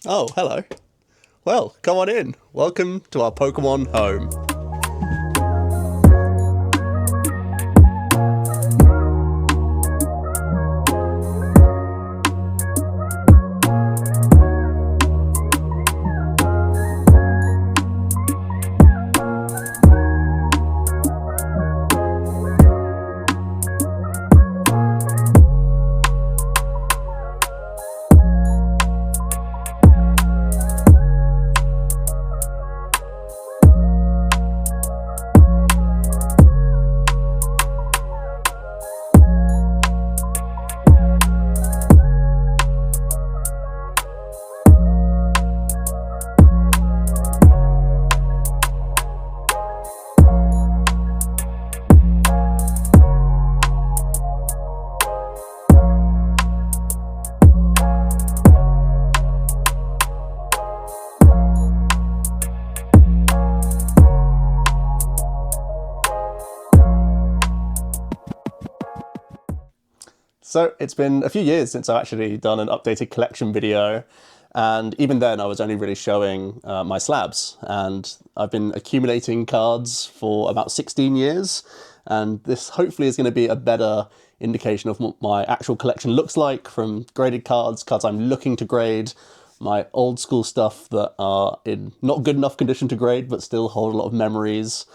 Oh, hello. Well, come on in. Welcome to our Pokemon home. So it's been a few years since I've actually done an updated collection video, and even then I was only really showing my slabs, and I've been accumulating cards for about 16 years, and this hopefully is going to be a better indication of what my actual collection looks like, from graded cards, cards I'm looking to grade, my old school stuff that are in not good enough condition to grade but still hold a lot of memories,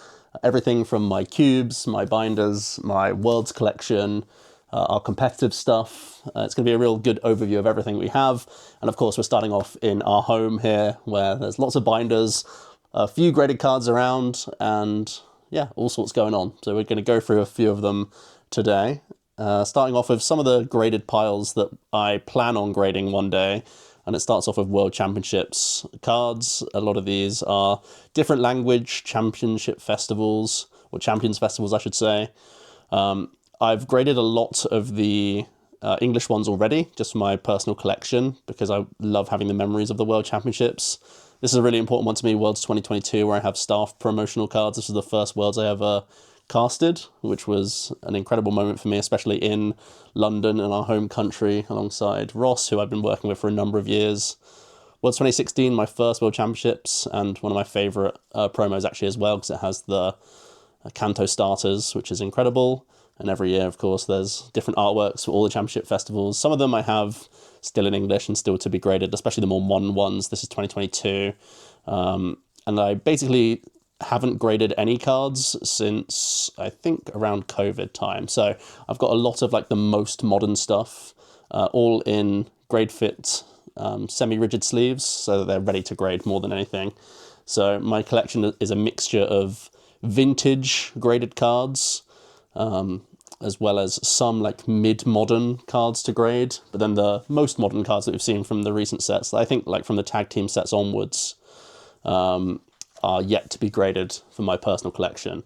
everything from my cubes, my binders, my Worlds collection, our competitive stuff. It's going to be a real good overview of everything we have. And of course, we're starting off in our home here, where there's lots of binders, a few graded cards around, and yeah, all sorts going on. So we're going to go through a few of them today. Starting off with some of the graded piles that I plan on grading one day. And it starts off with World Championships cards. A lot of these are different language championship festivals, or champions festivals, I should say. I've graded a lot of the English ones already, just for my personal collection, because I love having the memories of the World Championships. This is a really important one to me, Worlds 2022, where I have staff promotional cards. This was the first Worlds I ever casted, which was an incredible moment for me, especially in London, in our home country, alongside Ross, who I've been working with for a number of years. Worlds 2016, my first World Championships, and one of my favourite promos actually as well, because it has the Kanto starters, which is incredible. And every year, of course, there's different artworks for all the championship festivals. Some of them I have still in English and still to be graded, especially the more modern ones. This is 2022. And I basically haven't graded any cards since, I think, around COVID time. So I've got a lot of like the most modern stuff, all in grade fit semi-rigid sleeves, so that they're ready to grade more than anything. So my collection is a mixture of vintage graded cards, as well as some like mid-modern cards to grade, but then the most modern cards that we've seen from the recent sets, I think like from the tag team sets onwards, are yet to be graded for my personal collection. And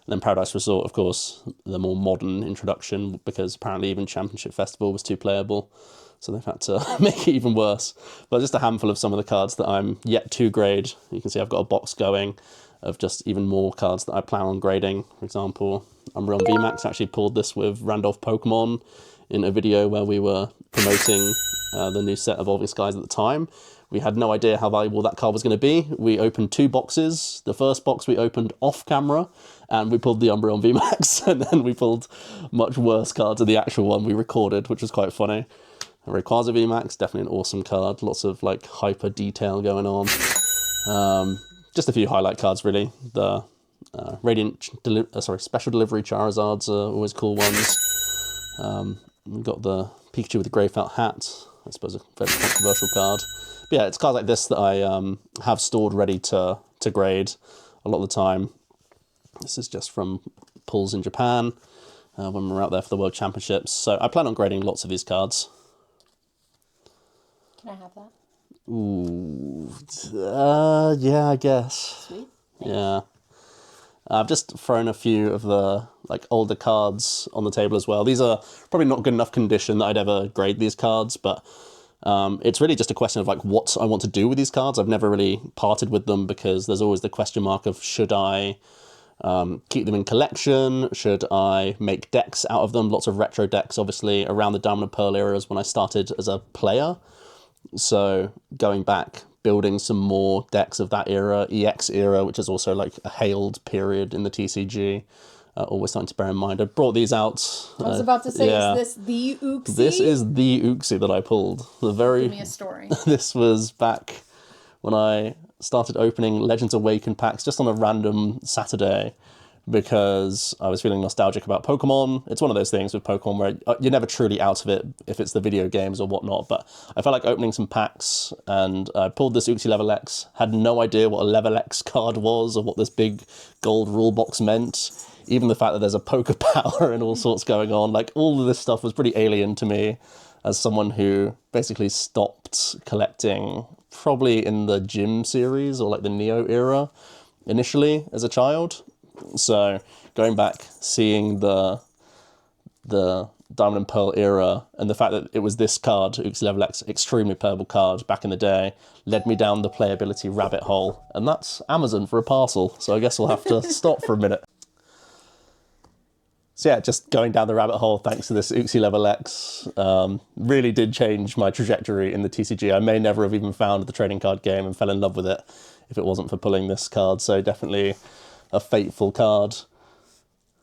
then Paradise Resort, of course, the more modern introduction, because apparently even Championship Festival was too playable, so they've had to make it even worse. But just a handful of some of the cards that I'm yet to grade. You can see I've got a box going of just even more cards that I plan on grading. For example, Umbreon VMAX actually pulled this with Randolph Pokemon in a video where we were promoting the new set Evolving Skies at the time. We had no idea how valuable that card was going to be. We opened two boxes. The first box we opened off camera, and we pulled the Umbreon VMAX, and then we pulled much worse cards of the actual one we recorded, which was quite funny. Rayquaza VMAX, definitely an awesome card. Lots of like hyper detail going on. Just a few highlight cards, really. The Special Delivery Charizards are always cool ones. We've got the Pikachu with the grey felt hat. I suppose a very controversial card. But yeah, it's cards like this that I have stored ready to grade a lot of the time. This is just from pulls in Japan when we were out there for the World Championships. So I plan on grading lots of these cards. Can I have that? Ooh, yeah, I guess. Sweet. Yeah. I've just thrown a few of the like older cards on the table as well. These are probably not good enough condition that I'd ever grade these cards, but it's really just a question of like what I want to do with these cards. I've never really parted with them because there's always the question mark of should I keep them in collection? Should I make decks out of them? Lots of retro decks, obviously, around the Diamond and Pearl era is when I started as a player. So going back, building some more decks of that era, EX era, which is also like a hailed period in the TCG. Always something to bear in mind. I brought these out. I was about to say, yeah. is this the Uxie? This is the Uxie that I pulled. Give me a story. This was back when I started opening Legends Awakened packs just on a random Saturday because I was feeling nostalgic about Pokemon. It's one of those things with Pokemon where you're never truly out of it if it's the video games or whatnot, but I felt like opening some packs and I pulled this Uxie Level X, had no idea what a Level X card was or what this big gold rule box meant. Even the fact that there's a poker power and all sorts going on, like all of this stuff was pretty alien to me as someone who basically stopped collecting probably in the Gym series or like the Neo era initially as a child. So going back, seeing the Diamond and Pearl era and the fact that it was this card, Uxie Level X, extremely playable card back in the day, led me down the playability rabbit hole. And that's Amazon for a parcel. So I guess we'll have to stop for a minute. So yeah, just going down the rabbit hole thanks to this Uxie Level X really did change my trajectory in the TCG. I may never have even found the trading card game and fell in love with it if it wasn't for pulling this card. So definitely a fateful card.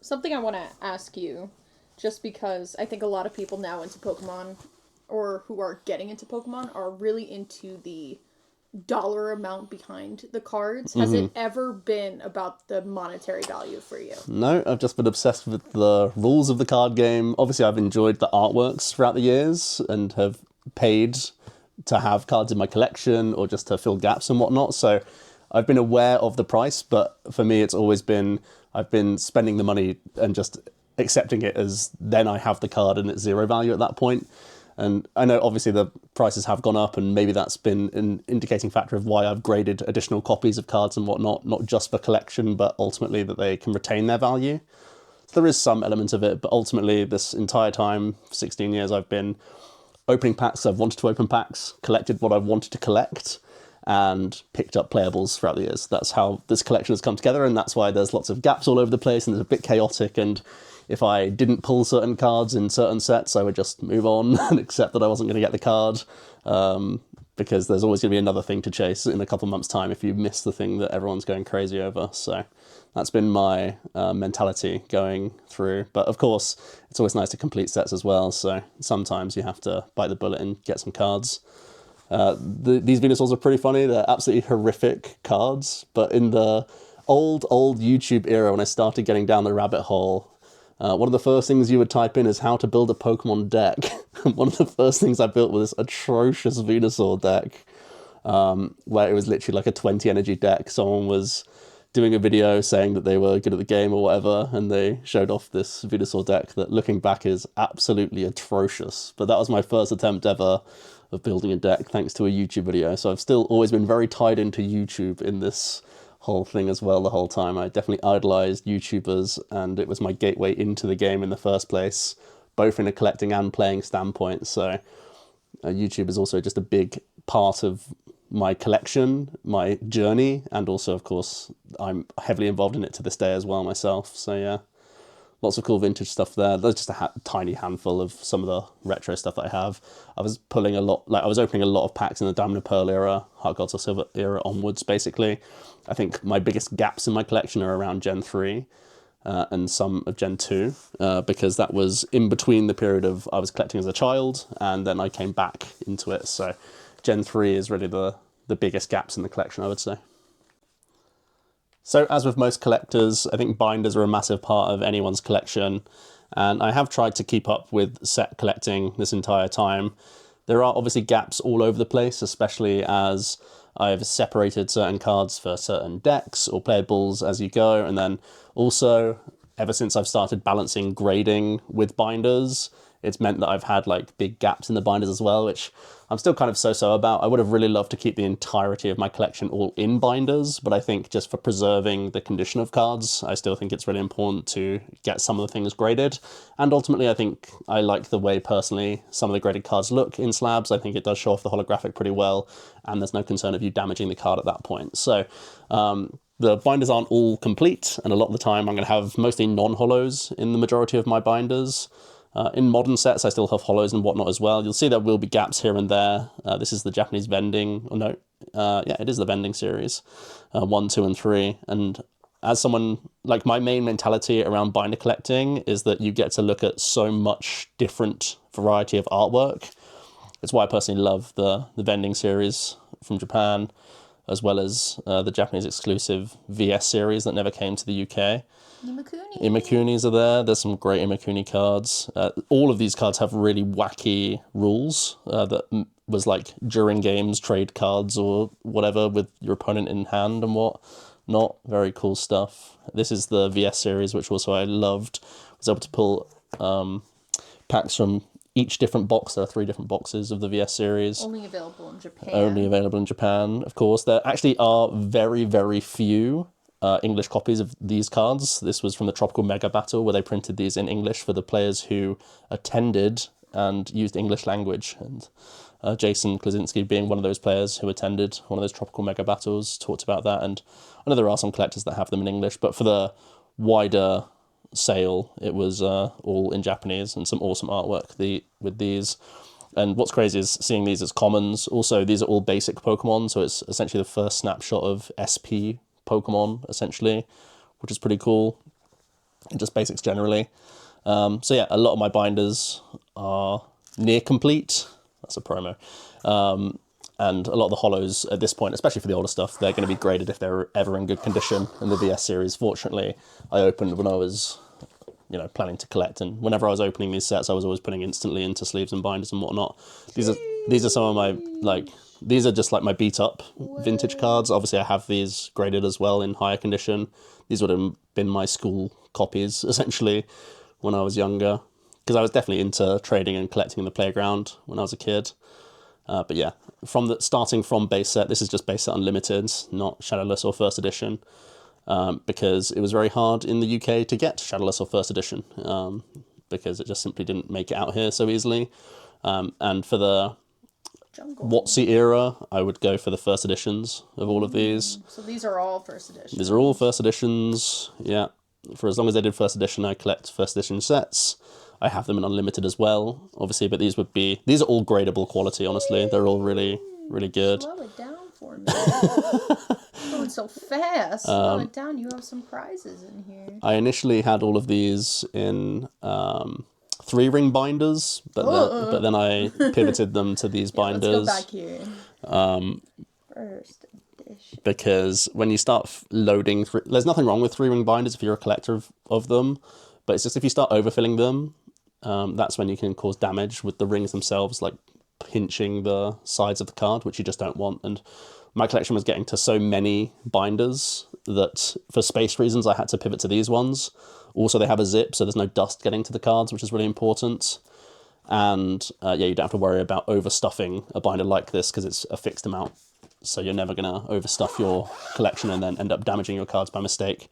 Something I want to ask you, just because I think a lot of people now into Pokemon, or who are getting into Pokemon, are really into the dollar amount behind the cards. Has it ever been about the monetary value for you? No, I've just been obsessed with the rules of the card game. Obviously, I've enjoyed the artworks throughout the years and have paid to have cards in my collection or just to fill gaps and whatnot. So I've been aware of the price, but for me, it's always been, I've been spending the money and just accepting it as then I have the card and it's zero value at that point. And I know obviously the prices have gone up and maybe that's been an indicating factor of why I've graded additional copies of cards and whatnot, not just for collection, but ultimately that they can retain their value. So there is some element of it, but ultimately this entire time, 16 years, I've been opening packs. I've wanted to open packs, collected what I wanted to collect, and picked up playables throughout the years. That's how this collection has come together, and that's why there's lots of gaps all over the place and it's a bit chaotic. And if I didn't pull certain cards in certain sets, I would just move on and accept that I wasn't going to get the card, because there's always going to be another thing to chase in a couple months' time if you miss the thing that everyone's going crazy over. So that's been my mentality going through. But of course, it's always nice to complete sets as well, so sometimes you have to bite the bullet and get some cards. These Venusaurs are pretty funny. They're absolutely horrific cards, but in the old YouTube era, when I started getting down the rabbit hole, one of the first things you would type in is how to build a Pokemon deck. One of the first things I built was this atrocious Venusaur deck, where it was literally like a 20 energy deck. Someone was doing a video saying that they were good at the game or whatever, and they showed off this Venusaur deck that, looking back, is absolutely atrocious. But that was my first attempt ever of building a deck, thanks to a YouTube video. So I've still always been very tied into YouTube in this whole thing as well the whole time. I definitely idolized YouTubers, and it was my gateway into the game in the first place, both in a collecting and playing standpoint. So YouTube is also just a big part of my collection, my journey, and also, of course, I'm heavily involved in it to this day as well myself. So yeah, lots of cool vintage stuff there. There's just a tiny handful of some of the retro stuff that I have. I was pulling a lot, like I was opening a lot of packs in the Diamond and Pearl era, Heart Gold or Silver era onwards, basically. I think my biggest gaps in my collection are around Gen 3 and some of Gen 2, because that was in between the period of I was collecting as a child and then I came back into it. So Gen 3 is really the biggest gaps in the collection, I would say. So as with most collectors, I think binders are a massive part of anyone's collection, and I have tried to keep up with set collecting this entire time. There are obviously gaps all over the place, especially as I've separated certain cards for certain decks or playables as you go, and then also, ever since I've started balancing grading with binders, it's meant that I've had like big gaps in the binders as well, which I'm still kind of so-so about. I would have really loved to keep the entirety of my collection all in binders, but I think just for preserving the condition of cards, I still think it's really important to get some of the things graded. And ultimately, I think I like the way, personally, some of the graded cards look in Slabs. I think it does show off the holographic pretty well, and there's no concern of you damaging the card at that point. So the binders aren't all complete, and a lot of the time I'm going to have mostly non-holos in the majority of my binders. In modern sets, I still have hollows and whatnot as well. You'll see there will be gaps here and there. This is the Japanese vending, or no, yeah, it is the vending series, 1, 2, and 3. And as someone, like, my main mentality around binder collecting is that you get to look at so much different variety of artwork. It's why I personally love the vending series from Japan, as well as the Japanese exclusive VS series that never came to the UK. Imakunis are there. There's some great Imakuni cards. All of these cards have really wacky rules that was like during games trade cards or whatever with your opponent in hand and what not. Very cool stuff. This is the VS series, which also I loved. I was able to pull packs from each different box. There are 3 different boxes of the VS series. Only available in Japan. Only available in Japan, of course. There actually are very, very few English copies of these cards. This was from the Tropical Mega Battle, where they printed these in English for the players who attended and used English language. And Jason Klaczynski, being one of those players who attended one of those Tropical Mega Battles, talked about that. And I know there are some collectors that have them in English, but for the wider sale, it was all in Japanese, and some awesome artwork with these. And what's crazy is seeing these as commons. Also, these are all basic Pokemon, so it's essentially the first snapshot of SP Pokemon, essentially, which is pretty cool. And just basics generally. So yeah, a lot of my binders are near complete. That's a promo. And a lot of the hollows at this point, especially for the older stuff, they're going to be graded if they're ever in good condition. In the VS series, fortunately, I opened when I was, planning to collect, and whenever I was opening these sets, I was always putting instantly into sleeves and binders and whatnot. These are some of my, these are just like my beat up vintage cards. Obviously, I have these graded as well in higher condition. These would have been my school copies, essentially, when I was younger, because I was definitely into trading and collecting in the playground when I was a kid. But yeah, starting from base set, this is just base set unlimited, not Shadowless or first edition, because it was very hard in the UK to get Shadowless or first edition, because it just simply didn't make it out here so easily. And for the WotC era, I would go for the first editions of all of these. So these are all first editions? These are all first editions, yeah. For as long as they did first edition, I collect first edition sets. I have them in unlimited as well, obviously, but these are all gradable quality, honestly. They're all really, really good. Slow it down for me. Going so fast. Slow it down. You have some prizes in here. I initially had all of these in 3-ring binders, but then I pivoted them to these binders. Let's go back here. First edition. Because when you start loading, there's nothing wrong with 3-ring binders if you're a collector of them, but it's just if you start overfilling them, that's when you can cause damage with the rings themselves, like pinching the sides of the card, which you just don't want. And my collection was getting to so many binders that for space reasons, I had to pivot to these ones. Also, they have a zip, so there's no dust getting to the cards, which is really important. And yeah, you don't have to worry about overstuffing a binder like this because it's a fixed amount. So you're never going to overstuff your collection and then end up damaging your cards by mistake.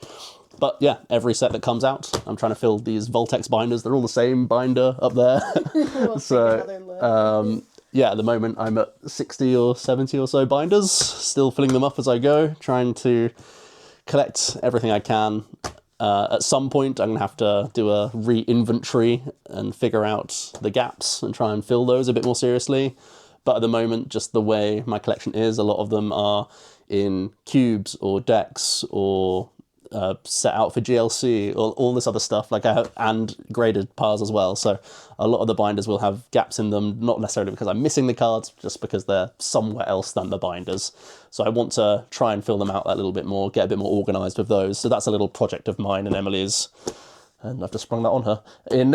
But yeah, every set that comes out, I'm trying to fill these Voltex binders. They're all the same binder up there. So yeah, at the moment I'm at 60 or 70 or so binders, still filling them up as I go, trying to collect everything I can. At some point, I'm going to have to do a re-inventory and figure out the gaps and try and fill those a bit more seriously. But at the moment, just the way my collection is, a lot of them are in cubes or decks or set out for GLC or all this other stuff, and graded piles as well. So a lot of the binders will have gaps in them, not necessarily because I'm missing the cards, just because they're somewhere else than the binders. So I want to try and fill them out a little bit more, get a bit more organised with those. So that's a little project of mine and Emily's, and I've just sprung that on her in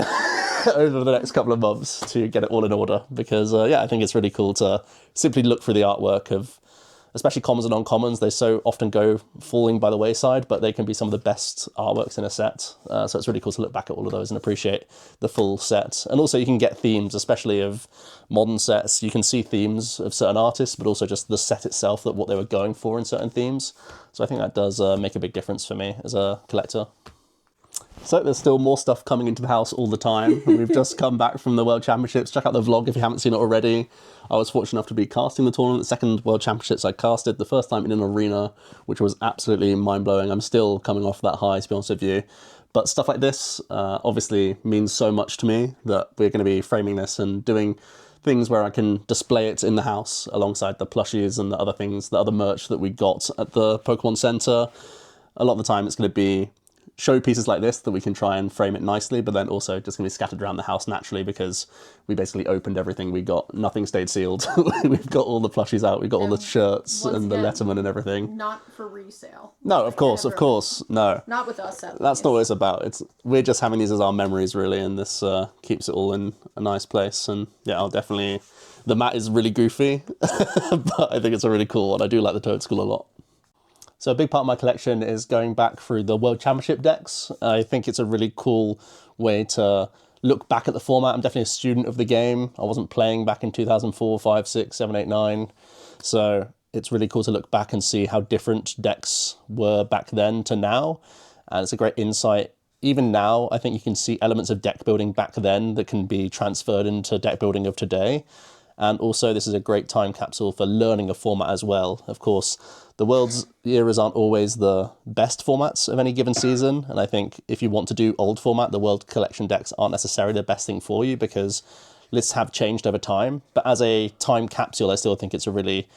over the next couple of months to get it all in order, because yeah, I think it's really cool to simply look through the artwork of, especially commons and uncommons. They so often go falling by the wayside, but they can be some of the best artworks in a set. So it's really cool to look back at all of those and appreciate the full set. And also you can get themes, especially of modern sets. You can see themes of certain artists, but also just the set itself, that what they were going for in certain themes. So I think that does make a big difference for me as a collector. So there's still more stuff coming into the house all the time. We've just come back from the World Championships. Check out the vlog if you haven't seen it already. I was fortunate enough to be casting the tournament, the second World Championships I casted, the first time in an arena, which was absolutely mind-blowing. I'm still coming off that high, to be honest with you. But stuff like this obviously means so much to me that we're going to be framing this and doing things where I can display it in the house alongside the plushies and the other things, the other merch that we got at the Pokemon Center. A lot of the time it's going to be showpieces like this that we can try and frame it nicely, but then also just going to be scattered around the house naturally because we basically opened everything we got. Nothing stayed sealed. We've got all the plushies out. We've got all the shirts and the Letterman and everything. Not for resale. No, of course, no. Not with us, at That's not what it's about. We're just having these as our memories, really, and this keeps it all in a nice place. And yeah, I'll definitely... The mat is really goofy, but I think it's a really cool one. I do like the Toad School a lot. So a big part of my collection is going back through the World Championship decks. I think it's a really cool way to look back at the format. I'm definitely a student of the game. I wasn't playing back in 2004, 5, 6, 7, 8, 9. So it's really cool to look back and see how different decks were back then to now. And it's a great insight. Even now, I think you can see elements of deck building back then that can be transferred into deck building of today. And also, this is a great time capsule for learning a format as well. Of course, the World's eras aren't always the best formats of any given season. And I think if you want to do old format, the World Collection decks aren't necessarily the best thing for you because lists have changed over time. But as a time capsule, I still think it's a really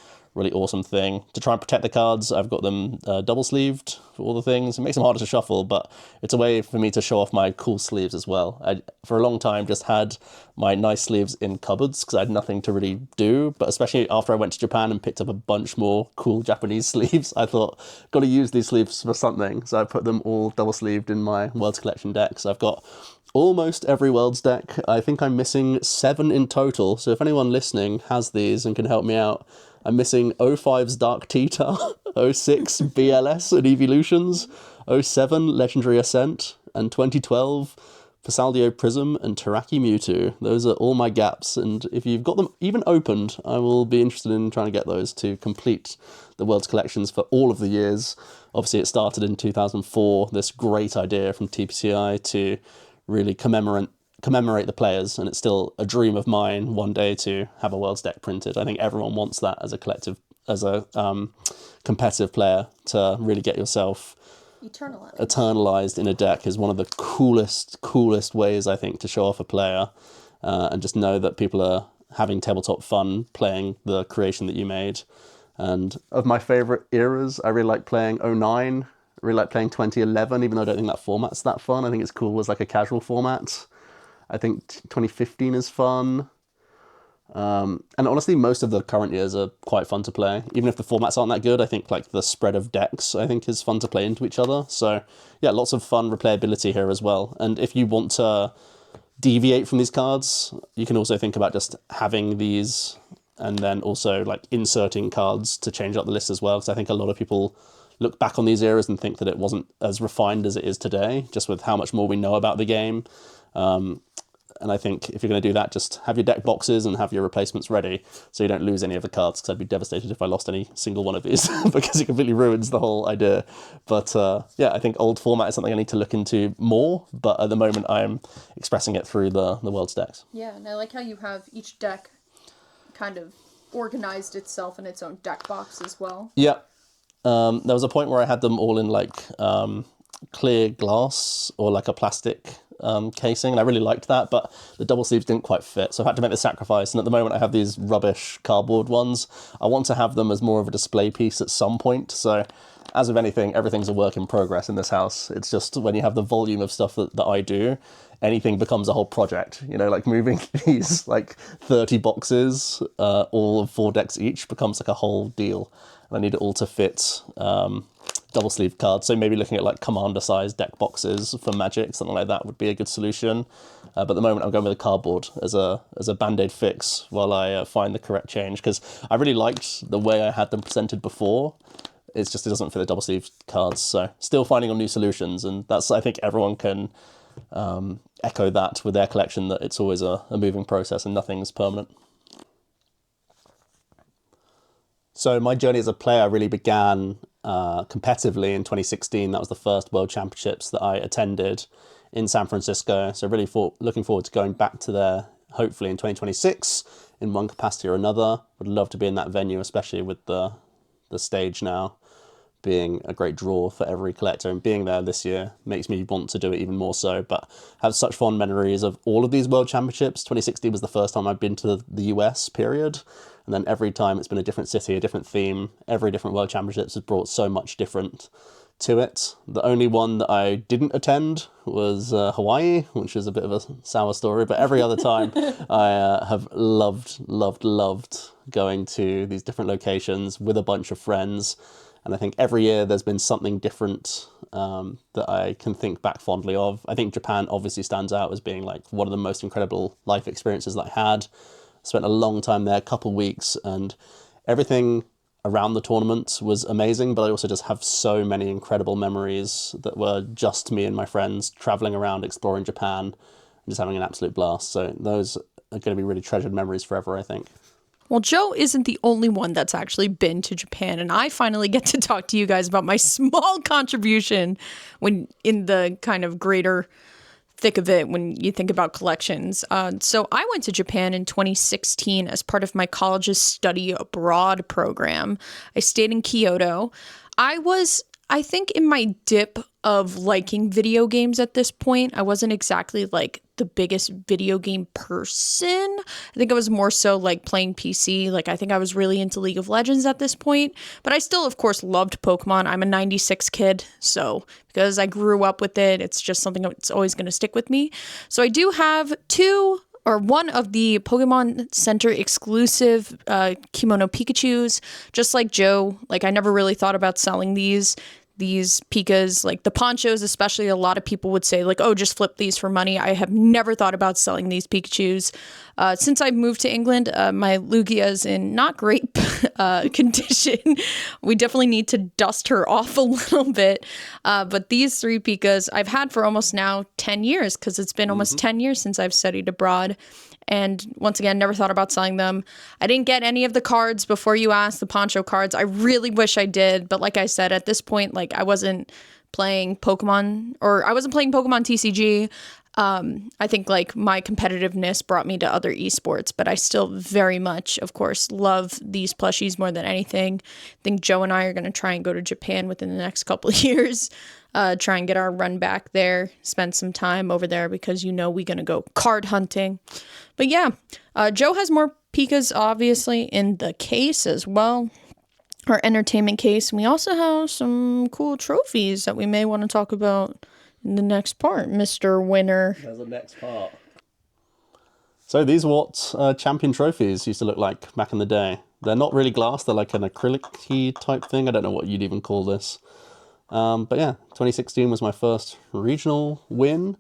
awesome thing. To try and protect the cards, I've got them double-sleeved for all the things. It makes them harder to shuffle, but it's a way for me to show off my cool sleeves as well. I, for a long time, just had my nice sleeves in cupboards because I had nothing to really do, but especially after I went to Japan and picked up a bunch more cool Japanese sleeves, I thought, got to use these sleeves for something. So I put them all double-sleeved in my Worlds Collection decks. I've got almost every Worlds deck. I think I'm missing 7 in total, so if anyone listening has these and can help me out, I'm missing 05's Dark Tita, 06 BLS and Evolutions, 07 Legendary Ascent, and 2012 Pasaldio Prism and Teraki Mewtwo. Those are all my gaps, and if you've got them even opened, I will be interested in trying to get those to complete the World's collections for all of the years. Obviously, it started in 2004, this great idea from TPCI to really commemorate the players, and it's still a dream of mine one day to have a Worlds deck printed. I think everyone wants that as a collective, as a competitive player, to really get yourself eternalized in a deck is one of the coolest ways, I think, to show off a player, and just know that people are having tabletop fun playing the creation that you made. And of my favorite eras, I really like playing 09, I really like playing 2011, even though I don't think that format's that fun. I think it's cool as like a casual format. I think 2015 is fun. And honestly, most of the current years are quite fun to play. Even if the formats aren't that good, I think like the spread of decks, I think, is fun to play into each other. So yeah, lots of fun replayability here as well. And if you want to deviate from these cards, you can also think about just having these and then also like inserting cards to change up the list as well. Because I think a lot of people look back on these eras and think that it wasn't as refined as it is today, just with how much more we know about the game. And I think if you're going to do that, just have your deck boxes and have your replacements ready so you don't lose any of the cards, because I'd be devastated if I lost any single one of these because it completely ruins the whole idea. But yeah, I think old format is something I need to look into more, but at the moment I'm expressing it through the World's decks. Yeah, and I like how you have each deck kind of organized itself in its own deck box as well. Yeah. There was a point where I had them all in like clear glass or like a plastic casing, and I really liked that, but the double sleeves didn't quite fit, so I had to make the sacrifice. And at the moment I have these rubbish cardboard ones. I want to have them as more of a display piece at some point, so as with anything, everything's a work in progress in this house. It's just when you have the volume of stuff that I do, anything becomes a whole project. You know, like moving these like 30 boxes, all of 4 decks each, becomes like a whole deal. And I need it all to fit double sleeve cards. So maybe looking at like commander size deck boxes for Magic, something like that would be a good solution. But at the moment I'm going with a cardboard as a band-aid fix while I find the correct change, because I really liked the way I had them presented before. It's just it doesn't fit the double sleeve cards. So still finding on new solutions, and that's, I think everyone can echo that with their collection, that it's always a moving process and nothing's permanent. So my journey as a player really began competitively in 2016. That was the first World Championships that I attended in San Francisco. So really looking forward to going back to there, hopefully in 2026, in one capacity or another. Would love to be in that venue, especially with the stage now. being a great draw for every collector, and being there this year makes me want to do it even more so. But I have such fond memories of all of these World Championships. 2016 was the first time I've been to the US, period. And then every time it's been a different city, a different theme. Every different World Championships has brought so much different to it. The only one that I didn't attend was Hawaii, which is a bit of a sour story, but every other time I have loved going to these different locations with a bunch of friends. And I think every year there's been something different that I can think back fondly of. I think Japan obviously stands out as being like one of the most incredible life experiences that I had. Spent a long time there, a couple weeks, and everything around the tournament was amazing, but I also just have so many incredible memories that were just me and my friends traveling around, exploring Japan, and just having an absolute blast. So those are going to be really treasured memories forever, I think. Well, Joe isn't the only one that's actually been to Japan, and I finally get to talk to you guys about my small contribution when in the kind of greater thick of it when you think about collections. So I went to Japan in 2016 as part of my college's study abroad program. I stayed in Kyoto. I think, in my dip of liking video games at this point. I wasn't exactly like the biggest video game person. I think I was more so like playing PC. Like I think I was really into League of Legends at this point, but I still, of course, loved Pokemon. I'm a 96 kid, so because I grew up with it, it's just something that's always going to stick with me. So I do have one of the Pokemon Center exclusive kimono Pikachus. Just like Joe, like I never really thought about selling these Pikas, like the ponchos especially. A lot of people would say like, oh, just flip these for money. I have never thought about selling these Pikachus. Since I moved to England, my Lugia's in not great condition. We definitely need to dust her off a little bit. But these three Pikas I've had for almost now 10 years, because it's been almost 10 years since I've studied abroad. And once again, never thought about selling them. I didn't get any of the cards before you asked, the poncho cards. I really wish I did. But like I said, at this point, like I wasn't playing Pokemon TCG. I think like my competitiveness brought me to other esports, but I still very much, of course, love these plushies more than anything. I think Joe and I are going to try and go to Japan within the next couple of years. Try and get our run back there, spend some time over there, because we're going to go card hunting. But yeah, Joe has more Pikas obviously in the case as well, our entertainment case. And we also have some cool trophies that we may want to talk about in the next part, Mr. Winner. There's the next part. So these are what champion trophies used to look like back in the day. They're not really glass, they're like an acrylic-y type thing. I don't know what you'd even call this. But yeah, 2016 was my first regional win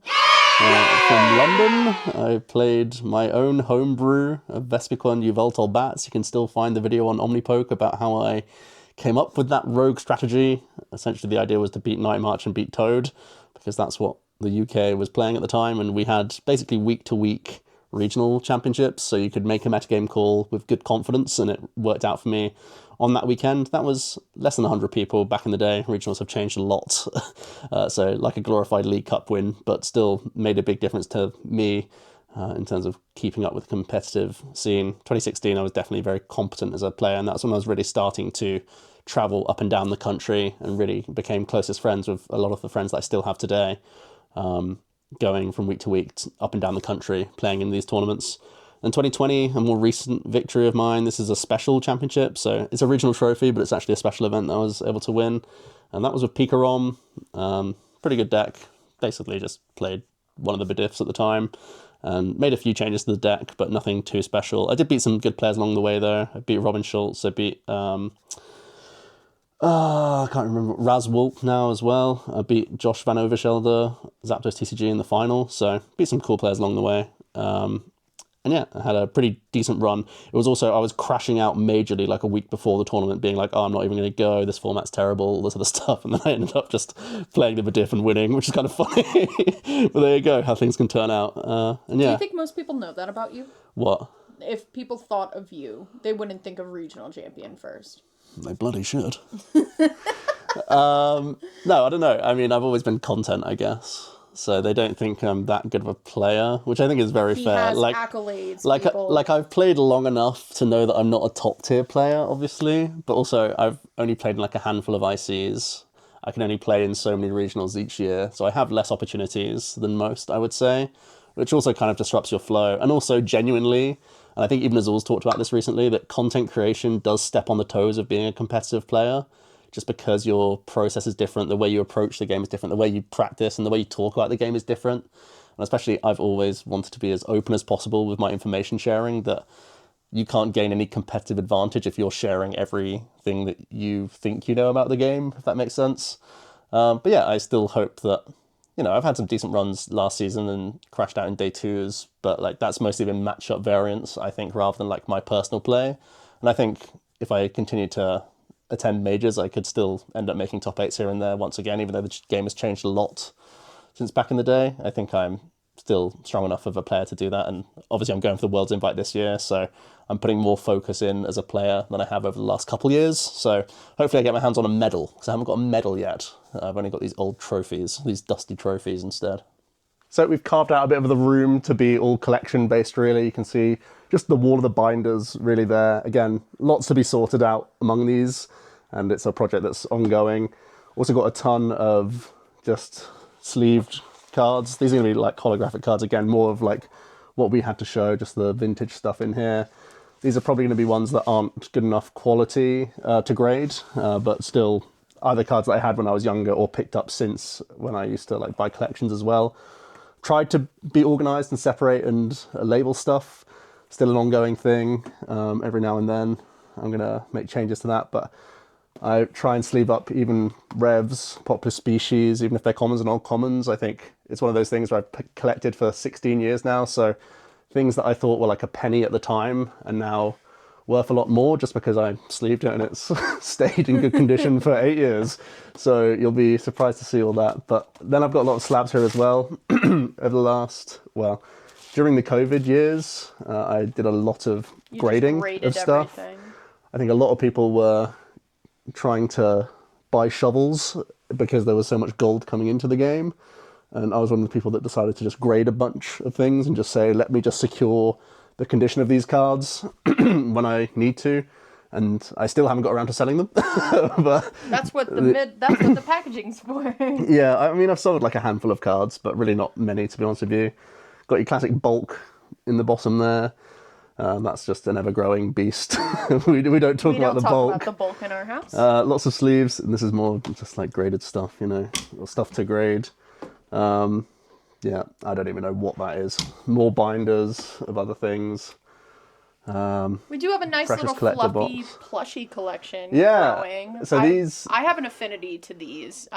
from London. I played my own homebrew of Vespiquen Yveltal bats. You can still find the video on OmniPoke about how I came up with that rogue strategy. Essentially, the idea was to beat Night March and beat Toad, because that's what the UK was playing at the time, and we had basically week-to-week regional championships, so you could make a metagame call with good confidence, and it worked out for me on that weekend. That was less than 100 people back in the day. Regionals have changed a lot. So like a glorified League Cup win, but still made a big difference to me in terms of keeping up with the competitive scene. 2016, I was definitely very competent as a player, and that's when I was really starting to travel up and down the country and really became closest friends with a lot of the friends that I still have today, going from week to week up and down the country, playing in these tournaments. In 2020, a more recent victory of mine, this is a special championship, so it's a regional trophy, but it's actually a special event that I was able to win, and that was with Pikarom. Pretty good deck. Basically just played one of the Bediffs at the time, and made a few changes to the deck, but nothing too special. I did beat some good players along the way, though. I beat Robin Schultz, I beat... I can't remember, Raz Wolp now as well. I beat Josh Van Overshelder, Zapdos TCG in the final, so beat some cool players along the way. And yeah, I had a pretty decent run. It was also, I was crashing out majorly like a week before the tournament, being like, oh, I'm not even going to go, this format's terrible, all this other stuff, and then I ended up just playing the Bediff and winning, which is kind of funny. But there you go, how things can turn out. And yeah. Do you think most people know that about you? What? If people thought of you, they wouldn't think of regional champion first. They bloody should. No, I don't know. I mean, I've always been content, I guess. so they don't think I'm that good of a player, which I think is very He fair. has Like, accolades, like, people. like I've played long enough to know that I'm not a top tier player, obviously, but also I've only played in like a handful of ICs. I can only play in so many regionals each year, so I have less opportunities than most, I would say, which also kind of disrupts your flow. And also genuinely, and I think even Azul's talked about this recently, that content creation does step on the toes of being a competitive player, just because your process is different, the way you approach the game is different, the way you practice and the way you talk about the game is different. And especially I've always wanted to be as open as possible with my information sharing, that you can't gain any competitive advantage if you're sharing everything that you think you know about the game, if that makes sense. But yeah, I still hope that, I've had some decent runs last season and crashed out in day twos, but like that's mostly been matchup variance, I think, rather than like my personal play. And I think if I continue to attend majors, I could still end up making top eights here and there once again, even though the game has changed a lot since back in the day. I think I'm still strong enough of a player to do that. And obviously I'm going for the World's Invite this year, so I'm putting more focus in as a player than I have over the last couple years. So hopefully I get my hands on a medal, because I haven't got a medal yet. I've only got these old trophies, these dusty trophies instead. So we've carved out a bit of the room to be all collection based, really. You can see just the wall of the binders really there. Again, lots to be sorted out among these, and it's a project that's ongoing. Also got a ton of just sleeved cards. These are going to be like holographic cards, again, more of like what we had to show, just the vintage stuff in here. These are probably going to be ones that aren't good enough quality to grade, but still either cards that I had when I was younger or picked up since when I used to like buy collections as well. Tried to be organised and separate and label stuff. Still an ongoing thing. Every now and then I'm going to make changes to that, but I try and sleeve up even revs, popular species, even if they're commons and old commons. I think it's one of those things where I've collected for 16 years now, so things that I thought were like a penny at the time and now worth a lot more just because I sleeved it and it's stayed in good condition for 8 years. So you'll be surprised to see all that. But then I've got a lot of slabs here as well. Over the last, during the COVID years, I did a lot of grading of stuff. Everything. I think a lot of people were trying to buy shovels because there was so much gold coming into the game. And I was one of the people that decided to just grade a bunch of things and just say, let me just secure the condition of these cards when I need to. And I still haven't got around to selling them. But That's what the packaging's for. yeah, I mean, I've sold like a handful of cards, but really not many, to be honest with you. Got your classic bulk in the bottom there. That's just an ever-growing beast. we don't talk about the bulk. About the bulk in our house. Lots of sleeves, and this is more just like graded stuff, or stuff to grade. Yeah, I don't even know what that is. More binders of other things. We do have a nice little fluffy plushie collection growing. So I have an affinity to these.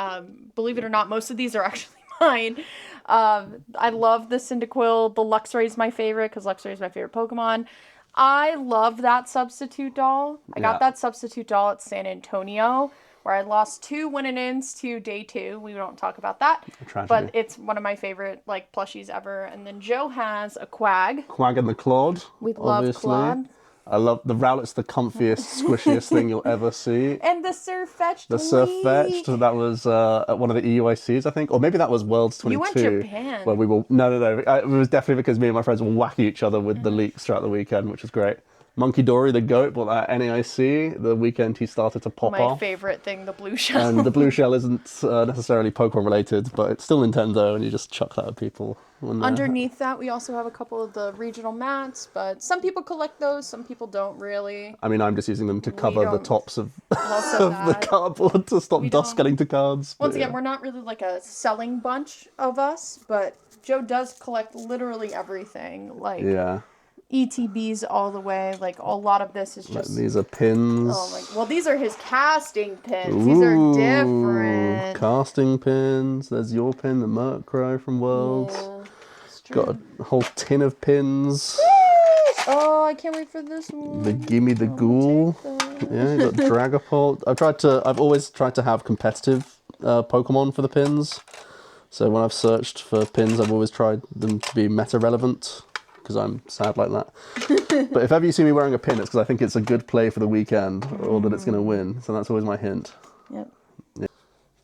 Believe it or not, most of these are actually mine. I love the Cyndaquil. The Luxray is my favorite because Luxray is my favorite Pokemon. I love that substitute doll. I got that substitute doll at San Antonio, where I lost 2 win-ins to day 2. We don't talk about that. But it's one of my favorite plushies ever. And then Joe has a Quag. Quag and the Claude. We love Claude. I love the Rowlet's the comfiest, squishiest thing you'll ever see. And the Surfetched. The Surfetched, that was at one of the EUICs, I think. Or maybe that was Worlds 22. You went Japan. Where we were, no. It was definitely because me and my friends were whacking each other with the leaks throughout the weekend, which was great. Monkey Dory, the goat, bought that at NAIC the weekend he started to pop off. My favorite thing, the blue shell. And the blue shell isn't necessarily Pokemon related, but it's still Nintendo, and you just chuck that at people. Underneath that, we also have a couple of the regional mats, but some people collect those, some people don't really. I mean, I'm just using them to cover the tops of the cardboard to stop dust getting to cards. Once again, we're not really like a selling bunch of us, but Joe does collect literally everything. ETBs all the way. A lot of this is just... These are pins. Well, these are his casting pins. Ooh, these are different. Casting pins. There's your pin, the Murkrow from Worlds. Yeah, got a whole tin of pins. Oh, I can't wait for this one. The Gimme the Ghoul. Yeah, you got Dragapult. I've always tried to have competitive Pokemon for the pins. So when I've searched for pins, I've always tried them to be meta relevant. Because I'm sad like that. But if ever you see me wearing a pin, it's because I think it's a good play for the weekend or that it's going to win. So that's always my hint. Yep. Yeah.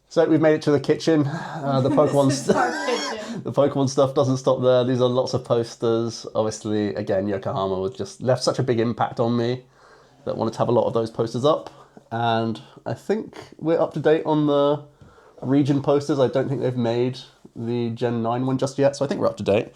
So we've made it to the kitchen. The Pokemon This is our kitchen. the Pokemon stuff doesn't stop there. These are lots of posters. Obviously, again, Yokohama was just left such a big impact on me that I wanted to have a lot of those posters up. And I think we're up to date on the region posters. I don't think they've made the Gen 9 one just yet, so I think we're up to date.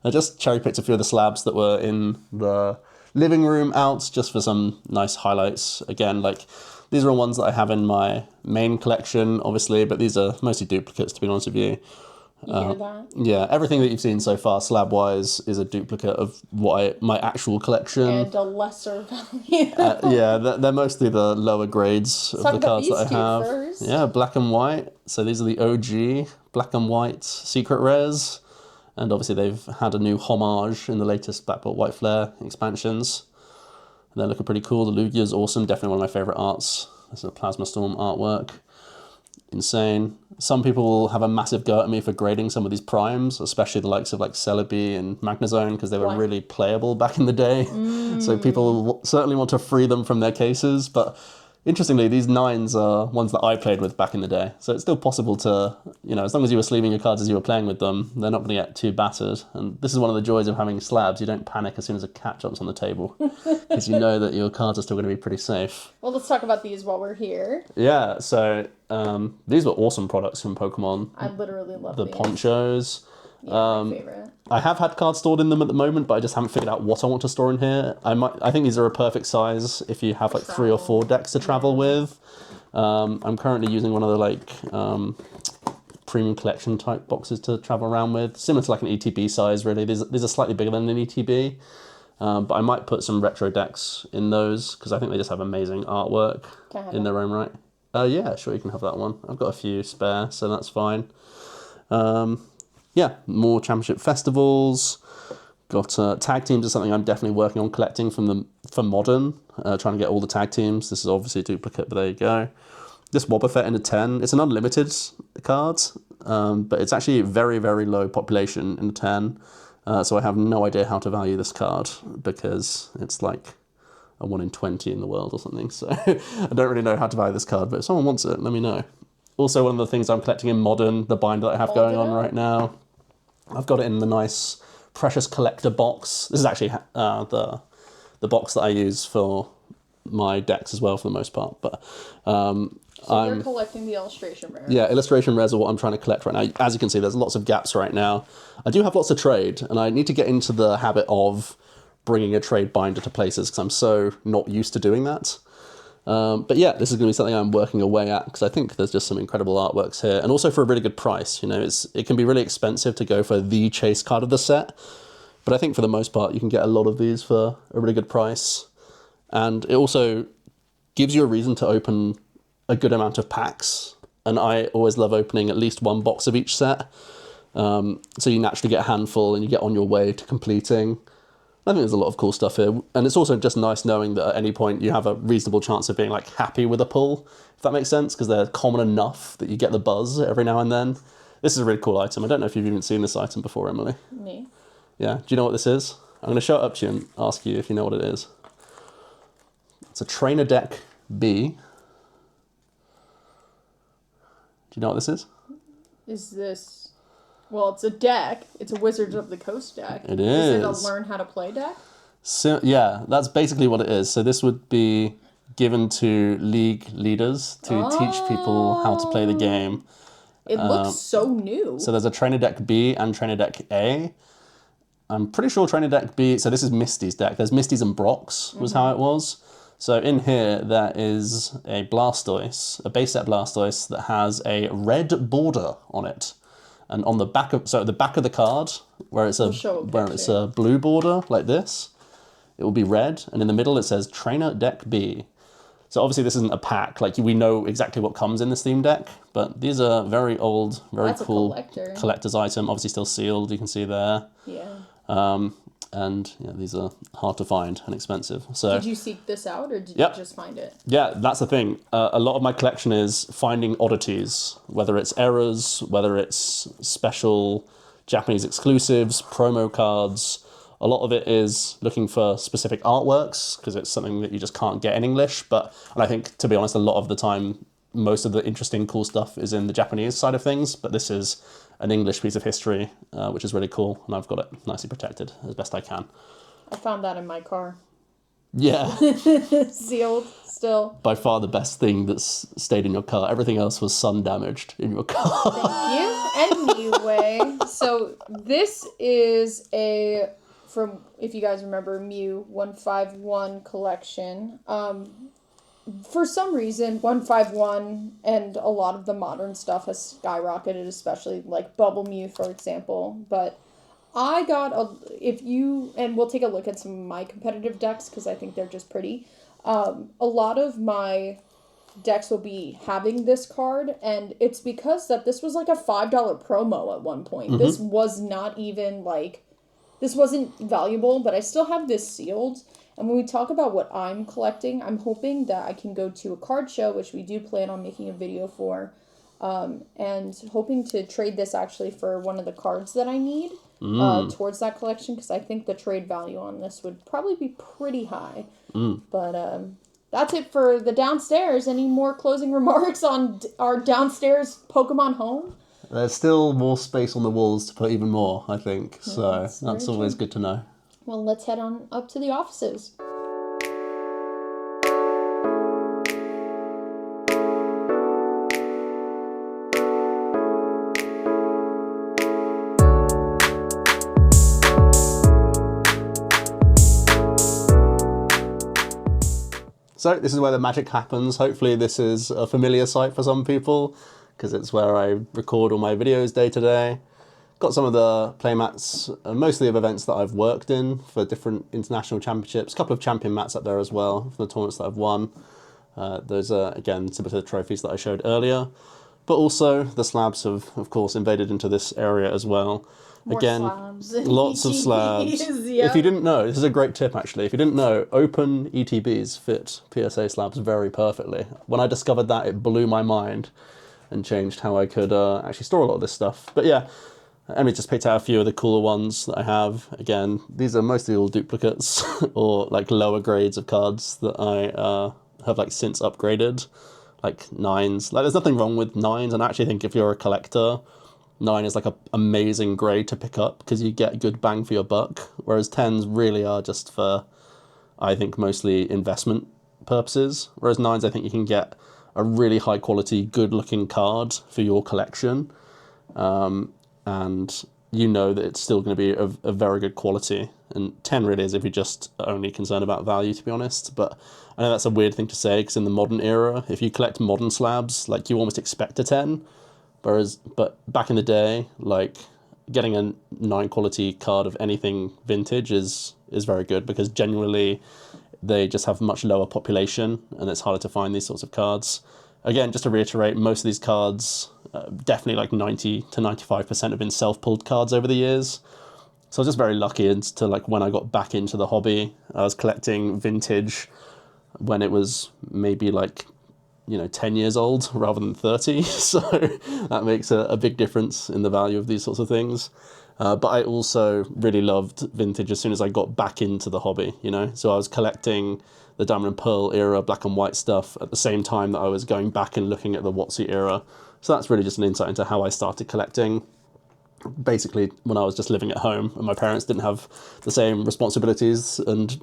I just cherry-picked a few of the slabs that were in the living room out just for some nice highlights. Again, like, these are all ones that I have in my main collection, obviously, but these are mostly duplicates, to be honest with you. You hear that? Yeah, everything that you've seen so far, slab-wise, is a duplicate of my actual collection. And a lesser value. Yeah, they're mostly the lower grades of talk the about cards that I these two have. first. Yeah, black and white. So these are the OG black and white secret rares. And obviously they've had a new homage in the latest Black Bolt White Flare expansions. And they're looking pretty cool. The Lugia's awesome, definitely one of my favourite arts. This is a Plasma Storm artwork. Insane. Some people will have a massive go at me for grading some of these primes, especially the likes of like Celebi and Magnezone, because they were Why? really playable back in the day. So people certainly want to free them from their cases. But interestingly, these 9s are ones that I played with back in the day. So it's still possible to, you know, as long as you were sleeving your cards as you were playing with them, they're not going to get too battered. And this is one of the joys of having slabs. You don't panic as soon as a cat jumps on the table, because you know that your cards are still going to be pretty safe. Well, let's talk about these while we're here. Yeah, so these were awesome products from Pokemon. I literally love The these. ponchos. Yeah, my favorite. I have had cards stored in them at the moment, but I just haven't figured out what I want to store in here. I think these are a perfect size if you have like 3 or 4 decks to travel with. I'm currently using one of the like premium collection type boxes to travel around with, similar to like an ETB size really. These are slightly bigger than an ETB, but I might put some retro decks in those because I think they just have amazing artwork Can I have in that? their own right. Yeah, sure, you can have that one. I've got a few spare, so that's fine. Yeah, more championship festivals. Got tag teams is something I'm definitely working on collecting for modern. Trying to get all the tag teams. This is obviously a duplicate, but there you go. This Wobbuffet in a 10. It's an unlimited card, but it's actually very, very low population in a 10. So I have no idea how to value this card because it's like a 1 in 20 in the world or something. So I don't really know how to value this card, but if someone wants it, let me know. Also, one of the things I'm collecting in modern, the binder that I have Hold going it on up. right now, I've got it in the nice Precious Collector box. This is actually the box that I use for my decks as well for the most part. But So you're collecting the illustration rare. yeah, illustration rares are what I'm trying to collect right now. As you can see, there's lots of gaps right now. I do have lots of trade, and I need to get into the habit of bringing a trade binder to places because I'm so not used to doing that. But yeah, this is going to be something I'm working away at because I think there's just some incredible artworks here, and also for a really good price. You know, it can be really expensive to go for the chase card of the set, but I think for the most part you can get a lot of these for a really good price, and it also gives you a reason to open a good amount of packs. And I always love opening at least 1 box of each set, so you naturally get a handful and you get on your way to completing. I think there's a lot of cool stuff here, and it's also just nice knowing that at any point you have a reasonable chance of being like happy with a pull, if that makes sense, because they're common enough that you get the buzz every now and then. This is a really cool item. I don't know if you've even seen this item before, Emily. Me. Yeah, do you know what this is? I'm going to show it up to you and ask you if you know what it is. It's a Trainer Deck B. Do you know what this is? Is this... Well, it's a deck. It's a Wizards of the Coast deck. It Is it a is. learn how to play deck? So, yeah, that's basically what it is. So this would be given to league leaders to teach people how to play the game. It looks so new. So there's a Trainer Deck B and Trainer Deck A. I'm pretty sure Trainer Deck B, so this is Misty's deck. There's Misty's and Brock's was how it was. So in here, there is a Blastoise, a base set Blastoise that has a red border on it. And on the back of, so at the back of the card, where it's a blue border like this, it will be red. And in the middle, it says Trainer Deck B. So obviously this isn't a pack, like we know exactly what comes in this theme deck, but these are very old, very That's cool a collector's item, obviously still sealed, you can see there. Yeah. And yeah, these are hard to find and expensive. So Did you seek this out, or did Yep. you just find it? yeah, that's the thing. A lot of my collection is finding oddities, whether it's errors, whether it's special Japanese exclusives, promo cards. A lot of it is looking for specific artworks because it's something that you just can't get in English. And I think, to be honest, a lot of the time most of the interesting, cool stuff is in the Japanese side of things, but this is an English piece of history, which is really cool, and I've got it nicely protected as best I can. I found that in my car. Yeah. Sealed still. By far the best thing that's stayed in your car. Everything else was sun damaged in your car. Thank you. Anyway, so this is from, if you guys remember, Mew 151 collection. For some reason, 151 and a lot of the modern stuff has skyrocketed, especially like Bubble Mew, for example. But I got and we'll take a look at some of my competitive decks because I think they're just pretty. A lot of my decks will be having this card, and it's because that this was like a $5 promo at one point. Mm-hmm. This was not even this wasn't valuable, but I still have this sealed. And when we talk about what I'm collecting, I'm hoping that I can go to a card show, which we do plan on making a video for, and hoping to trade this actually for one of the cards that I need towards that collection, because I think the trade value on this would probably be pretty high. But that's it for the downstairs. Any more closing remarks on our downstairs Pokemon home? There's still more space on the walls to put even more, I think. So that's always good to know. Well, let's head on up to the offices. So this is where the magic happens. Hopefully this is a familiar sight for some people, because it's where I record all my videos day to day. Got some of the playmats, mostly of events that I've worked in for different international championships. A couple of champion mats up there as well from the tournaments that I've won. Those are, again, similar to the trophies that I showed earlier. But also, the slabs have, of course, invaded into this area as well. More again, slabs. lots of slabs. Yep. If you didn't know, this is a great tip actually. If you didn't know, open ETBs fit PSA slabs very perfectly. When I discovered that, it blew my mind and changed how I could actually store a lot of this stuff. But yeah, Emily just picked out a few of the cooler ones that I have. Again, these are mostly all duplicates or like lower grades of cards that I have like since upgraded, like 9s. Like there's nothing wrong with 9s, and I actually think if you're a collector, 9 is like an amazing grade to pick up because you get good bang for your buck, whereas 10s really are just for, I think, mostly investment purposes, whereas 9s I think you can get a really high quality, good looking card for your collection. And you know that it's still going to be of a very good quality. And 10 really is if you're just only concerned about value, to be honest. But I know that's a weird thing to say, because in the modern era, if you collect modern slabs, like you almost expect a 10. But back in the day, like getting a 9 quality card of anything vintage is very good, because generally they just have much lower population and it's harder to find these sorts of cards. Again, just to reiterate, most of these cards, definitely like 90 to 95% have been self-pulled cards over the years. So I was just very lucky into like when I got back into the hobby, I was collecting vintage when it was maybe like, 10 years old rather than 30. So that makes a big difference in the value of these sorts of things. But I also really loved vintage as soon as I got back into the hobby, So I was collecting the Diamond and Pearl era black and white stuff at the same time that I was going back and looking at the WotC era. So that's really just an insight into how I started collecting. Basically, when I was just living at home and my parents didn't have the same responsibilities and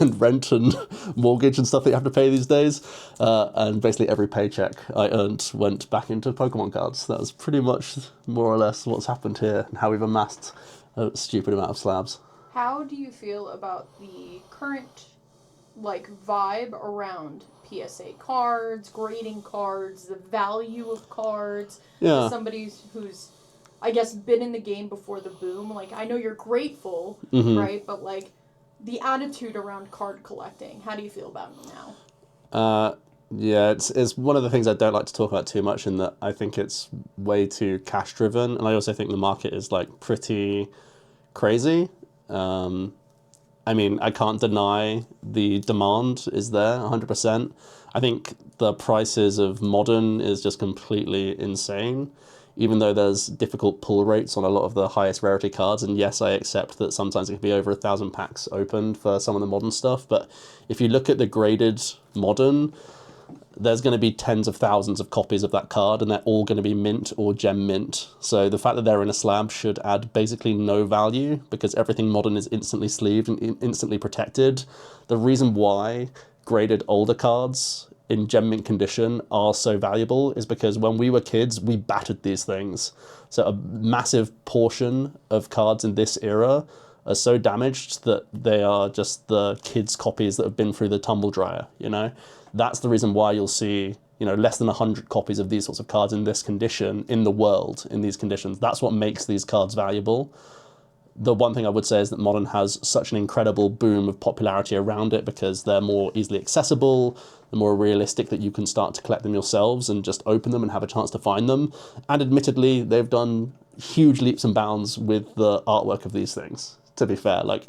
and rent and mortgage and stuff that you have to pay these days. And basically every paycheck I earned went back into Pokemon cards. That was pretty much more or less what's happened here and how we've amassed a stupid amount of slabs. How do you feel about the current vibe around PSA cards, grading cards, the value of cards? Yeah. As somebody who's, I guess, been in the game before the boom, I know you're grateful, right? But the attitude around card collecting, how do you feel about it now? Yeah, it's one of the things I don't like to talk about too much, in that I think it's way too cash driven, and I also think the market is pretty crazy. I mean, I can't deny the demand is there 100%. I think the prices of modern is just completely insane, even though there's difficult pull rates on a lot of the highest rarity cards. And yes, I accept that sometimes it can be over 1,000 packs opened for some of the modern stuff. But if you look at the graded modern, there's going to be tens of thousands of copies of that card, and they're all going to be mint or gem mint. So the fact that they're in a slab should add basically no value, because everything modern is instantly sleeved and instantly protected. The reason why graded older cards in gem mint condition are so valuable is because when we were kids, we battered these things. So a massive portion of cards in this era are so damaged that they are just the kids' copies that have been through the tumble dryer, you know? That's the reason why you'll see, you know, less than 100 copies of these sorts of cards in this condition in the world, in these conditions. That's what makes these cards valuable. The one thing I would say is that Modern has such an incredible boom of popularity around it because they're more easily accessible, they're more realistic that you can start to collect them yourselves and just open them and have a chance to find them. And admittedly, they've done huge leaps and bounds with the artwork of these things, to be fair. Like,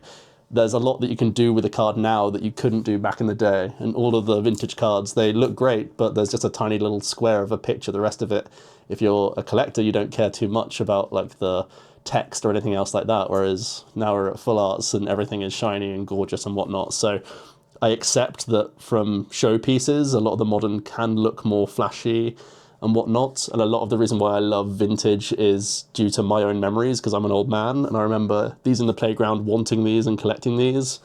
there's a lot that you can do with a card now that you couldn't do back in the day. And all of the vintage cards, they look great, but there's just a tiny little square of a picture. The rest of it, if you're a collector, you don't care too much about like the text or anything else like that. Whereas now we're at full arts and everything is shiny and gorgeous and whatnot. So I accept that from showpieces, a lot of the modern can look more flashy and whatnot. And a lot of the reason why I love vintage is due to my own memories, because I'm an old man and I remember these in the playground wanting these and collecting these.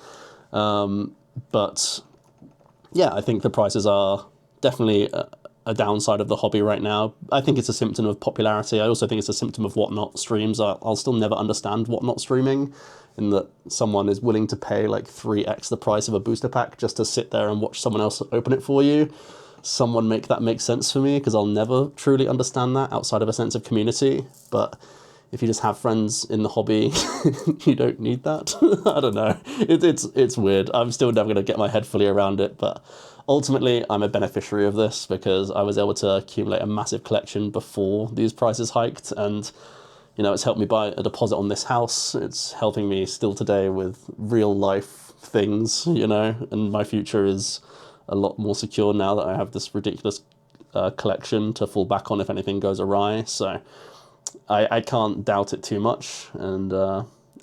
But yeah, I think the prices are definitely a downside of the hobby right now. I think it's a symptom of popularity. I also think it's a symptom of whatnot streams. I'll still never understand whatnot streaming, in that someone is willing to pay like 3x the price of a booster pack just to sit there and watch someone else open it for you. Someone make that make sense for me, because I'll never truly understand that outside of a sense of community. But if you just have friends in the hobby, you don't need that. I don't know. It's weird. I'm still never going to get my head fully around it, but ultimately I'm a beneficiary of this because I was able to accumulate a massive collection before these prices hiked, and you know, it's helped me buy a deposit on this house. It's helping me still today with real life things, you know, and my future is a lot more secure now that I have this ridiculous collection to fall back on if anything goes awry. So I can't doubt it too much. And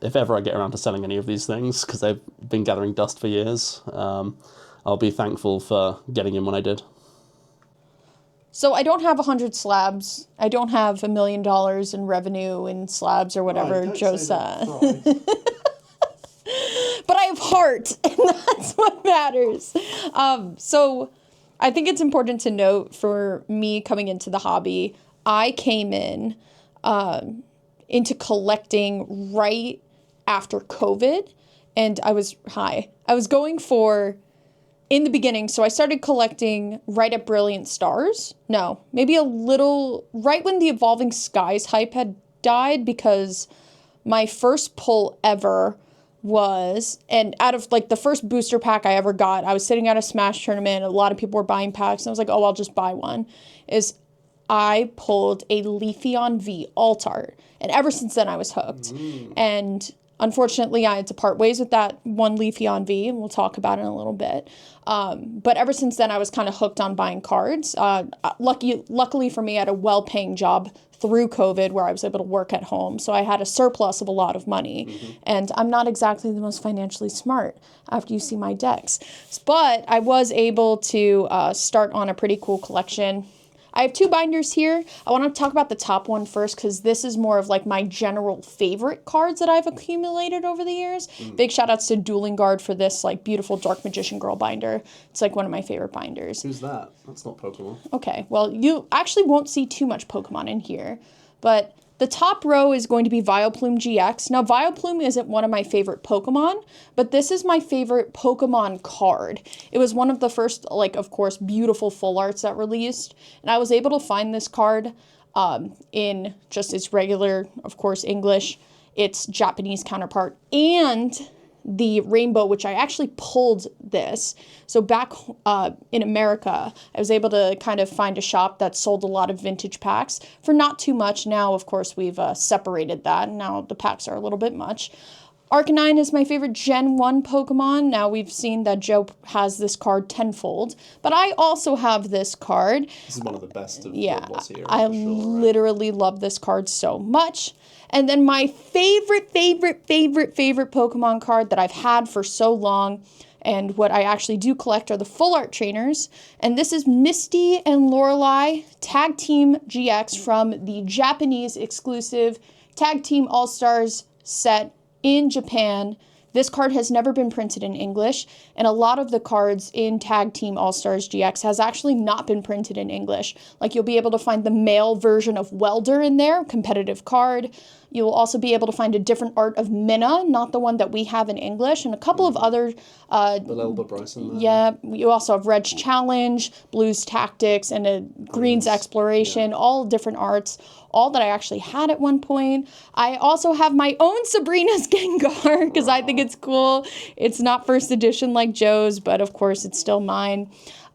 if ever I get around to selling any of these things, because they've been gathering dust for years, I'll be thankful for getting in when I did. So I don't have 100 slabs. I don't have $1 million in revenue in slabs or whatever Joe said. But I have heart, and that's what matters. So I think it's important to note, for me coming into the hobby, I came in into collecting right after COVID, and I was going for, in the beginning, so I started collecting right at Brilliant Stars. No, maybe a little, right when the Evolving Skies hype had died, because my first pull ever was, and out of like the first booster pack I ever got, I was sitting at a Smash tournament, a lot of people were buying packs, and I was like, oh, I'll just buy one, is I pulled a Leafeon V alt art, and ever since then I was hooked. And unfortunately, I had to part ways with that one Leafeon V, and we'll talk about it in a little bit. But ever since then, I was kind of hooked on buying cards. Luckily for me, I had a well-paying job through COVID where I was able to work at home. So I had a surplus of a lot of money. And I'm not exactly the most financially smart after you see my decks. But I was able to start on a pretty cool collection. I have two binders here. I want to talk about the top one first, because this is more of like my general favorite cards that I've accumulated over the years. Big shout outs to Dueling Guard for this like beautiful Dark Magician Girl binder. It's like one of my favorite binders. Who's that? That's not Pokemon. Okay, well, you actually won't see too much Pokemon in here, but the top row is going to be Vileplume GX. Now, Vileplume isn't one of my favorite Pokemon, but this is my favorite Pokemon card. It was one of the first, like, of course, beautiful full arts that released, and I was able to find this card in just its regular, of course, English, its Japanese counterpart, and the rainbow, which I actually pulled this. So back in America, I was able to kind of find a shop that sold a lot of vintage packs for not too much. Now, of course, we've separated that, and now the packs are a little bit much. Arcanine is my favorite Gen 1 Pokemon. Now, we've seen that Joe has this card tenfold, but I also have this card. This is one of the best of what's here. I literally love this card so much. And then my favorite Pokemon card that I've had for so long, And what I actually do collect are the full art trainers. And this is Misty and Lorelei Tag Team GX from the Japanese exclusive Tag Team All-Stars set in Japan. This card has never been printed in English, and a lot of the cards in Tag Team All-Stars GX has actually not been printed in English. Like, you'll be able to find the male version of Welder in there, competitive card. You'll also be able to find a different art of Minna, not the one that we have in English, and a couple of other... Elba Bryson there. Yeah, you also have Reg Challenge, Blues Tactics, and a Greens Exploration, all different arts, all that I actually had at one point. I also have my own Sabrina's Gengar, because I think it's cool. It's not first edition like Joe's, but of course it's still mine.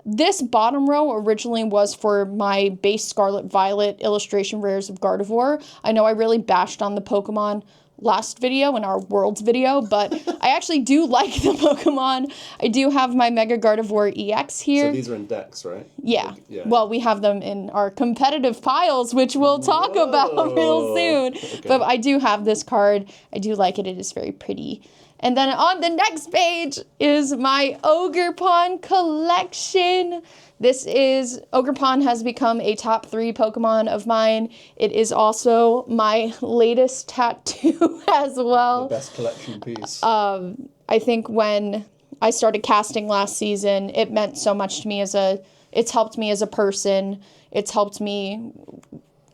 This bottom row originally was for my base Scarlet Violet illustration rares of Gardevoir. I know I really bashed on the Pokemon last video, in our Worlds video, but I actually do like the Pokemon. I do have my Mega Gardevoir EX here. So these are in decks, right? Yeah. Well, we have them in our competitive piles, which we'll talk about real soon. Okay. But I do have this card. I do like it. It is very pretty. And then on the next page is my Ogerpon collection. This is, Ogerpon has become a top 3 Pokemon of mine. It is also my latest tattoo as well. The best collection piece. I think when I started casting last season, it meant so much to me it's helped me as a person. It's helped me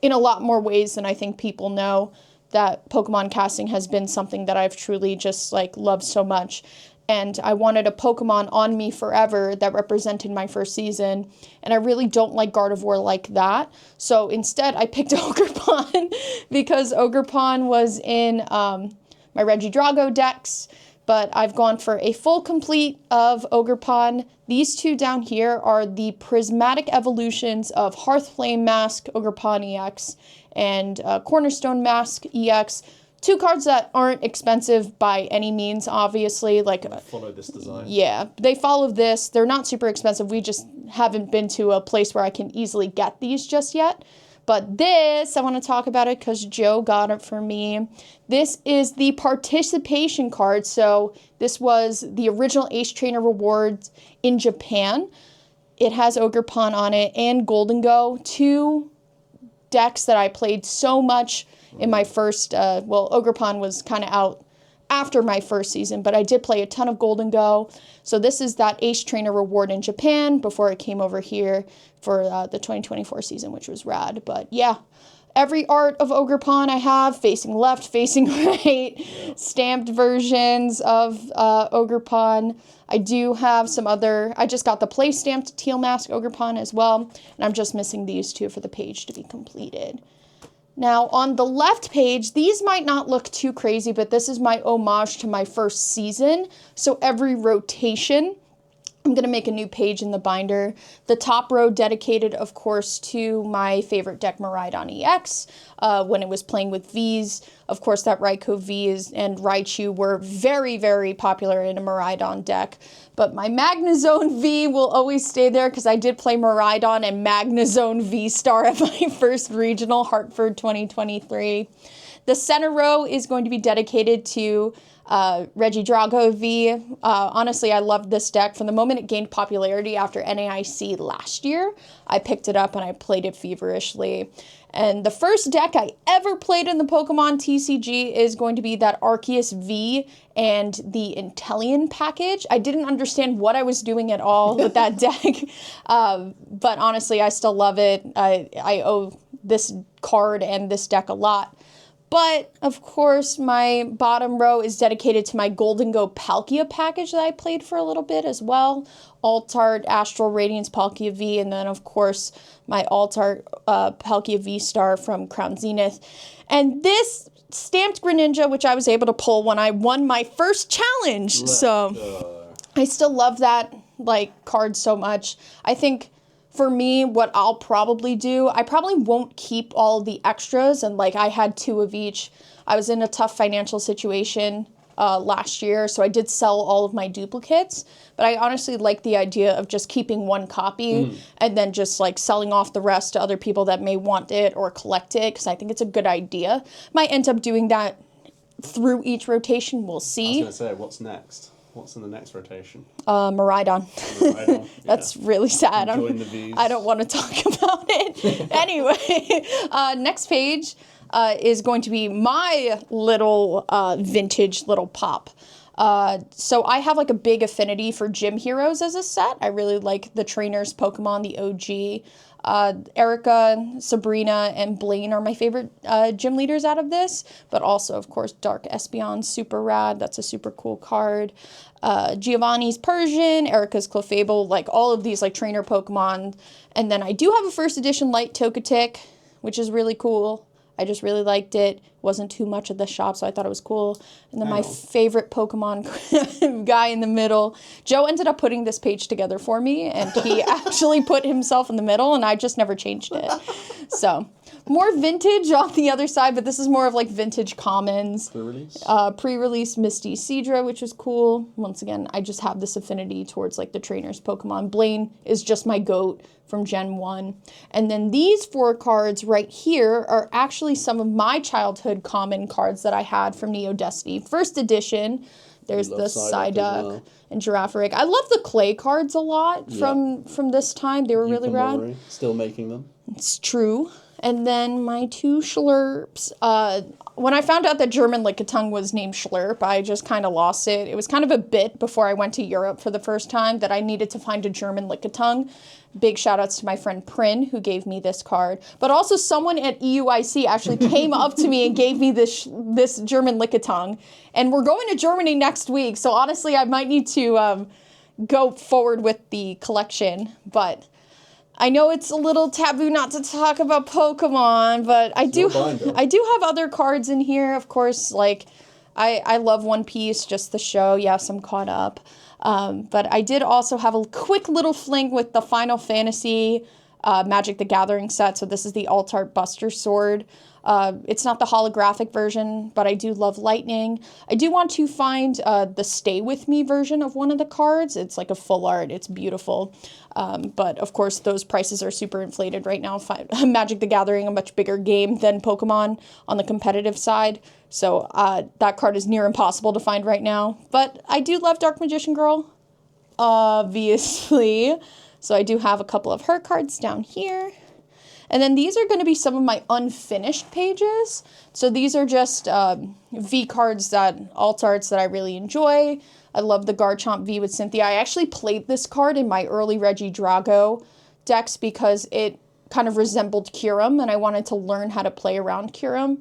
in a lot more ways than I think people know. That Pokemon casting has been something that I've truly just loved so much. And I wanted a Pokemon on me forever that represented my first season. And I really don't like Gardevoir like that. So instead I picked Ogerpon because Ogerpon was in my Regidrago decks. But I've gone for a full complete of Ogerpon. These two down here are the prismatic evolutions of Hearthflame Mask Ogerpon EX and Cornerstone Mask EX. 2 cards that aren't expensive by any means, obviously. They follow this design. Yeah, they follow this. They're not super expensive. We just haven't been to a place where I can easily get these just yet. But this, I want to talk about it because Joe got it for me. This is the participation card. So this was the original Ace Trainer rewards in Japan. It has Ogerpon on it and Golden Go, 2 decks that I played so much in my first, Ogerpon was kind of out after my first season, but I did play a ton of Golden Go. So this is that Ace Trainer reward in Japan before it came over here for the 2024 season, which was rad. But yeah, every art of Ogerpon I have, facing left, facing right, stamped versions of Ogerpon. I do have some other, I just got the play stamped Teal Mask Ogerpon as well, and I'm just missing these 2 for the page to be completed. Now, on the left page, these might not look too crazy, but this is my homage to my first season. So every rotation, I'm going to make a new page in the binder. The top row dedicated, of course, to my favorite deck, Miraidon EX, when it was playing with Vs. Of course, that Raikou Vs and Raichu were very, very popular in a Miraidon deck. But my Magnezone V will always stay there because I did play Miraidon and Magnezone V-Star at my first regional, Hartford 2023. The center row is going to be dedicated to Regidrago V. Honestly, I loved this deck. From the moment it gained popularity after NAIC last year, I picked it up and I played it feverishly. And the first deck I ever played in the Pokemon TCG is going to be that Arceus V and the Inteleon package. I didn't understand what I was doing at all with that deck, but honestly, I still love it. I owe this card and this deck a lot. But, of course, my bottom row is dedicated to my Golden Go Palkia package that I played for a little bit as well. Alt-Art, Astral Radiance, Palkia V, and then, of course, my Alt-Art Palkia V-Star from Crown Zenith. And this stamped Greninja, which I was able to pull when I won my first challenge. So I still love that, card so much. I think... For me, what I'll probably do, I probably won't keep all the extras, and I had 2 of each. I was in a tough financial situation last year, so I did sell all of my duplicates, but I honestly like the idea of just keeping 1 copy and then just selling off the rest to other people that may want it or collect it, because I think it's a good idea. Might end up doing that through each rotation, we'll see. I was going to say, what's next? What's in the next rotation? Miraidon. Miraidon, That's really sad. Enjoying the Vs. I don't want to talk about it. Anyway, next page is going to be my little vintage little pop. So I have like a big affinity for gym heroes as a set. I really like the trainers Pokemon, the OG. Erica, Sabrina, and Blaine are my favorite gym leaders out of this, but also, of course, Dark Espeon, super rad. That's a super cool card. Giovanni's Persian, Erica's Clefable, like all of these like trainer Pokemon. And then I do have a first edition Light Togetic, which is really cool. I just really liked it. Wasn't too much at the shop, so I thought it was cool. And then my favorite Pokemon guy in the middle. Joe ended up putting this page together for me, and he actually put himself in the middle, and I just never changed it. So, more vintage on the other side, but this is more of like vintage commons. Pre-release? Pre-release Misty Seadra, which was cool. Once again, I just have this affinity towards like the trainers Pokemon. Blaine is just my goat from Gen 1. And then these 4 cards right here are actually some of my childhood common cards that I had from Neo Destiny. First edition, there's the Psyduck and Girafarig. I love the clay cards a lot from this time. They were really rad. Still making them. It's true. And then my 2 Schlurps. When I found out that German Lickitung was named Schlurp, I just kind of lost it. It was kind of a bit before I went to Europe for the first time that I needed to find a German Lickitung. Big shout outs to my friend Prin, who gave me this card. But also someone at EUIC actually came up to me and gave me this German Lickitung. And we're going to Germany next week, so honestly I might need to go forward with the collection. But I know it's a little taboo not to talk about Pokemon, but I do have other cards in here, of course. Like, I love One Piece, just the show. Yes, I'm caught up. But I did also have a quick little fling with the Final Fantasy Magic the Gathering set. So this is the Alt-Art Buster Sword. It's not the holographic version, but I do love Lightning. I do want to find the Stay With Me version of one of the cards. It's like a full art. It's beautiful. But of course, those prices are super inflated right now. Magic the Gathering, a much bigger game than Pokemon on the competitive side. So that card is near impossible to find right now. But I do love Dark Magician Girl, obviously. So I do have a couple of her cards down here. And then these are going to be some of my unfinished pages. So these are just V cards, alt arts that I really enjoy. I love the Garchomp V with Cynthia. I actually played this card in my early Regidrago decks because it kind of resembled Kyurem, and I wanted to learn how to play around Kyurem,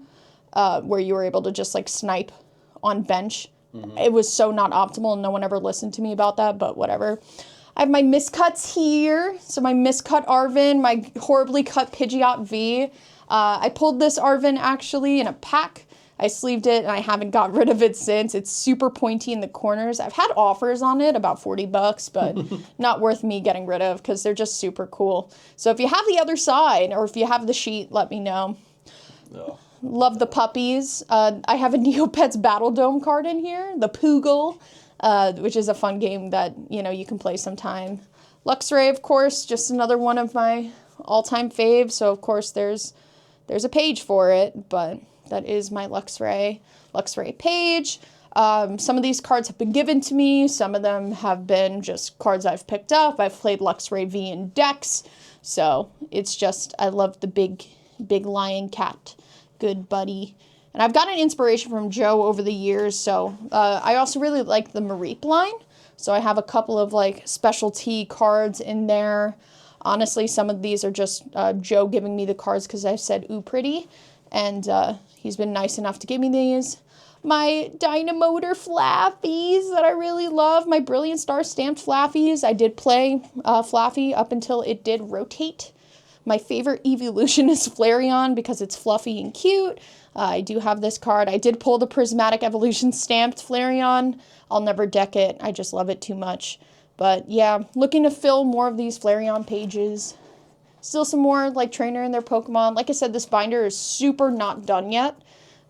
where you were able to just like snipe on bench. Mm-hmm. It was so not optimal, and no one ever listened to me about that, but whatever. I have my miscuts here. So my miscut Arven, my horribly cut Pidgeot V. I pulled this Arven actually in a pack. I sleeved it and I haven't got rid of it since. It's super pointy in the corners. I've had offers on it, about $40, but not worth me getting rid of because they're just super cool. So if you have the other side or if you have the sheet, let me know. Oh. Love the puppies. I have a Neopets Battle Dome card in here, the Poogle. Which is a fun game that, you can play sometime. Luxray, of course, just another one of my all-time faves. So, of course, there's a page for it, but that is my Luxray page. Some of these cards have been given to me. Some of them have been just cards I've picked up. I've played Luxray V in decks. So, it's just, I love the big lion cat. Good buddy. And I've gotten inspiration from Joe over the years, so I also really like the Mareep line. So I have a couple of like specialty cards in there. Honestly, some of these are just Joe giving me the cards because I said, ooh, pretty. And he's been nice enough to give me these. My Dynamotor Flaffies that I really love. My Brilliant Star stamped Flaffies. I did play Flaffy up until it did rotate. My favorite evolution is Flareon because it's fluffy and cute. I do have this card. I did pull the Prismatic Evolution stamped Flareon. I'll never deck it. I just love it too much. But yeah, looking to fill more of these Flareon pages. Still some more like trainer in their Pokemon. Like I said, this binder is super not done yet.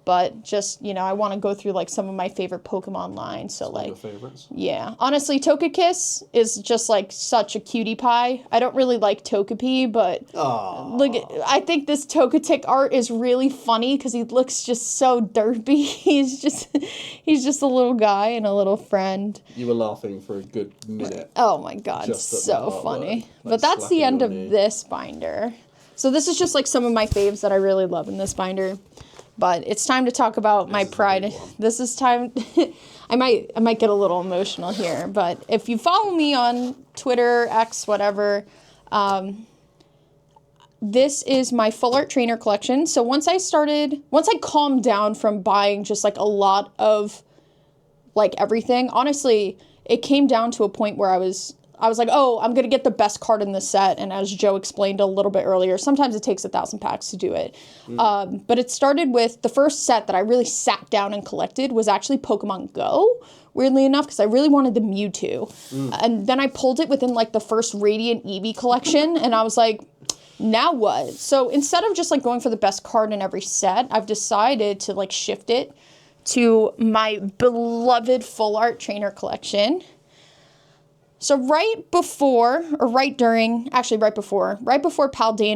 but just, you know, I want to go through like some of my favorite Pokemon lines. So like, Your favorites? yeah, honestly, Togekiss is just like such a cutie pie. I don't really like Togepi, but look, I think this Togetic art is really funny because he looks just so derpy. he's just a little guy and a little friend. You were laughing for a good minute. Oh my god, Just at so the artwork, funny. like But that's the slapping end your of knee. this binder. So this is just like some of my faves that I really love in this binder. But it's time to talk about my is the pride. big one. This is time. I might get a little emotional here, but if you follow me on Twitter, X, whatever, this is my full art trainer collection. So once I calmed down from buying just like a lot of like everything, honestly, it came down to a point where I was like, oh, I'm going to get the best card in the set. And as Joe explained a little bit earlier, sometimes it takes 1,000 packs to do it. But it started with the first set that I really sat down and collected was actually Pokemon Go, weirdly enough, because I really wanted the Mewtwo. And then I pulled it within like the first Radiant Eevee collection. And I was like, now what? So instead of just like going for the best card in every set, I've decided to like shift it to my beloved full art trainer collection. So right before Paldean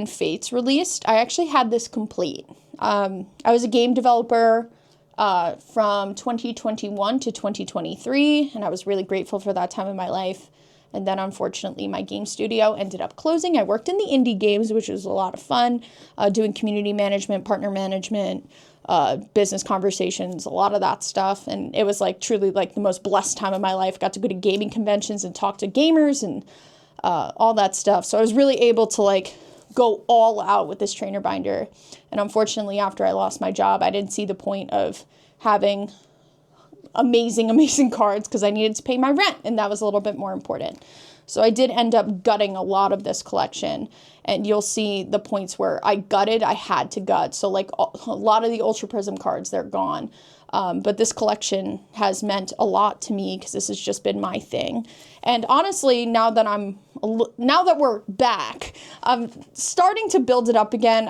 Fates released, I actually had this complete. I was a game developer from 2021 to 2023, and I was really grateful for that time in my life. And then, unfortunately, my game studio ended up closing. I worked in the indie games, which was a lot of fun, doing community management, partner management, business conversations, a lot of that stuff. And it was like truly like the most blessed time of my life. Got to go to gaming conventions and talk to gamers and all that stuff. So I was really able to like go all out with this trainer binder. And unfortunately, after I lost my job, I didn't see the point of having amazing cards because I needed to pay my rent, and that was a little bit more important. So I did end up gutting a lot of this collection, and you'll see the points where I had to gut. So like a lot of the Ultra Prism cards, they're gone. But this collection has meant a lot to me because this has just been my thing. And honestly, now that we're back, I'm starting to build it up again.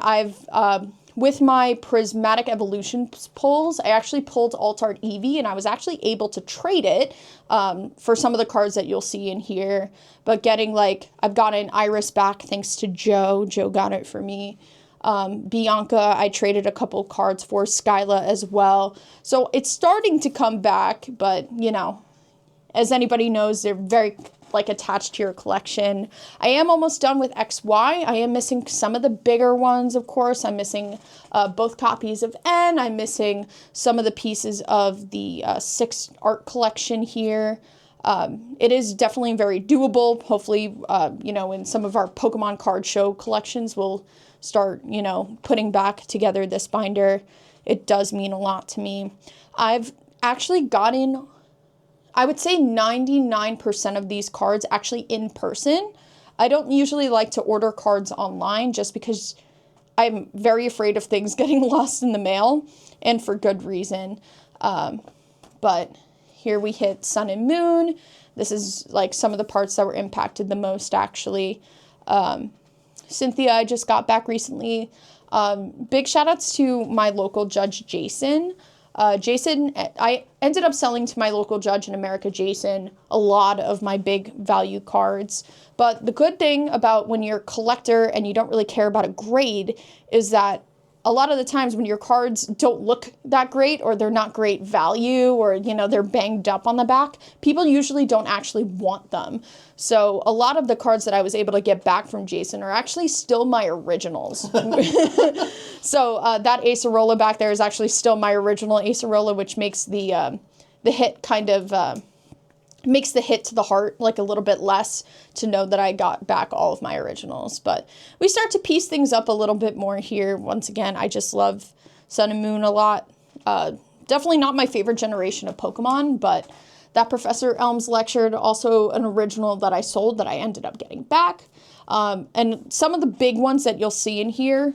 With my Prismatic Evolution pulls, I actually pulled Alt-Art Eevee, and I was actually able to trade it for some of the cards that you'll see in here. But I've gotten Iris back thanks to Joe. Joe got it for me. Bianca, I traded a couple cards for Skyla as well. So it's starting to come back, but, you know, as anybody knows, they're very attached to your collection. I am almost done with XY. I am missing some of the bigger ones, of course. I'm missing both copies of N. I'm missing some of the pieces of the 6 art collection here. It is definitely very doable. Hopefully, in some of our Pokemon card show collections, we'll start, putting back together this binder. It does mean a lot to me. I've actually gotten, I would say 99% of these cards actually in person. I don't usually like to order cards online just because I'm very afraid of things getting lost in the mail, and for good reason. But here we hit Sun and Moon. This is like some of the parts that were impacted the most, actually. Cynthia, I just got back recently. Big shout outs to my local judge, Jason. Jason, I ended up selling to my local judge in America, Jason, a lot of my big value cards. But the good thing about when you're a collector and you don't really care about a grade is that a lot of the times when your cards don't look that great, or they're not great value, or, they're banged up on the back, people usually don't actually want them. So a lot of the cards that I was able to get back from Jason are actually still my originals. So that Acerola back there is actually still my original Acerola, which makes the hit kind of makes the hit to the heart like a little bit less, to know that I got back all of my originals. But we start to piece things up a little bit more here. Once again, I just love Sun and Moon a lot. Definitely not my favorite generation of Pokemon, but that Professor Elms lectured, also an original that I sold that I ended up getting back. And some of the big ones that you'll see in here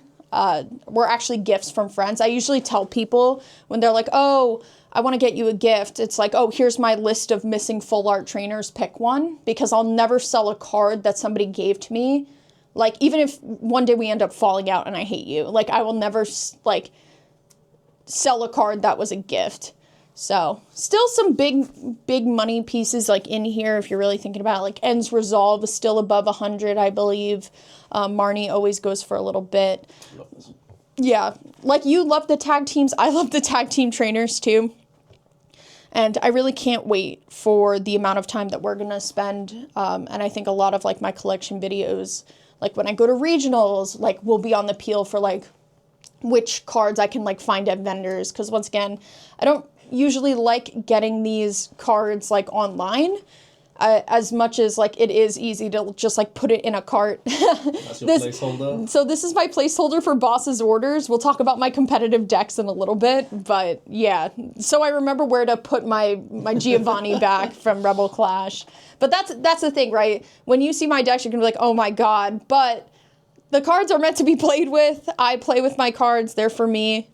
were actually gifts from friends. I usually tell people when they're like, oh, I want to get you a gift. It's like, oh, here's my list of missing full art trainers. Pick one, because I'll never sell a card that somebody gave to me. Like, even if one day we end up falling out and I hate you, like, I will never, like, sell a card that was a gift. So still some big money pieces like in here if you're really thinking about it. Like Ends Resolve is still above 100, I believe. Marnie always goes for a little bit. Yeah, like you love the tag teams. I love the tag team trainers too. And I really can't wait for the amount of time that we're going to spend. And I think a lot of like my collection videos, like when I go to regionals, like will be on the peel for like which cards I can like find at vendors. Because once again, I don't usually like getting these cards like online as much as like it is easy to just like put it in a cart. That's your placeholder. So this is my placeholder for Boss's orders. We'll talk about my competitive decks in a little bit, but yeah. So I remember where to put my Giovanni back from Rebel Clash. But that's the thing, right? When you see my decks, you're gonna be like, oh my god. But the cards are meant to be played with. I play with my cards. They're for me.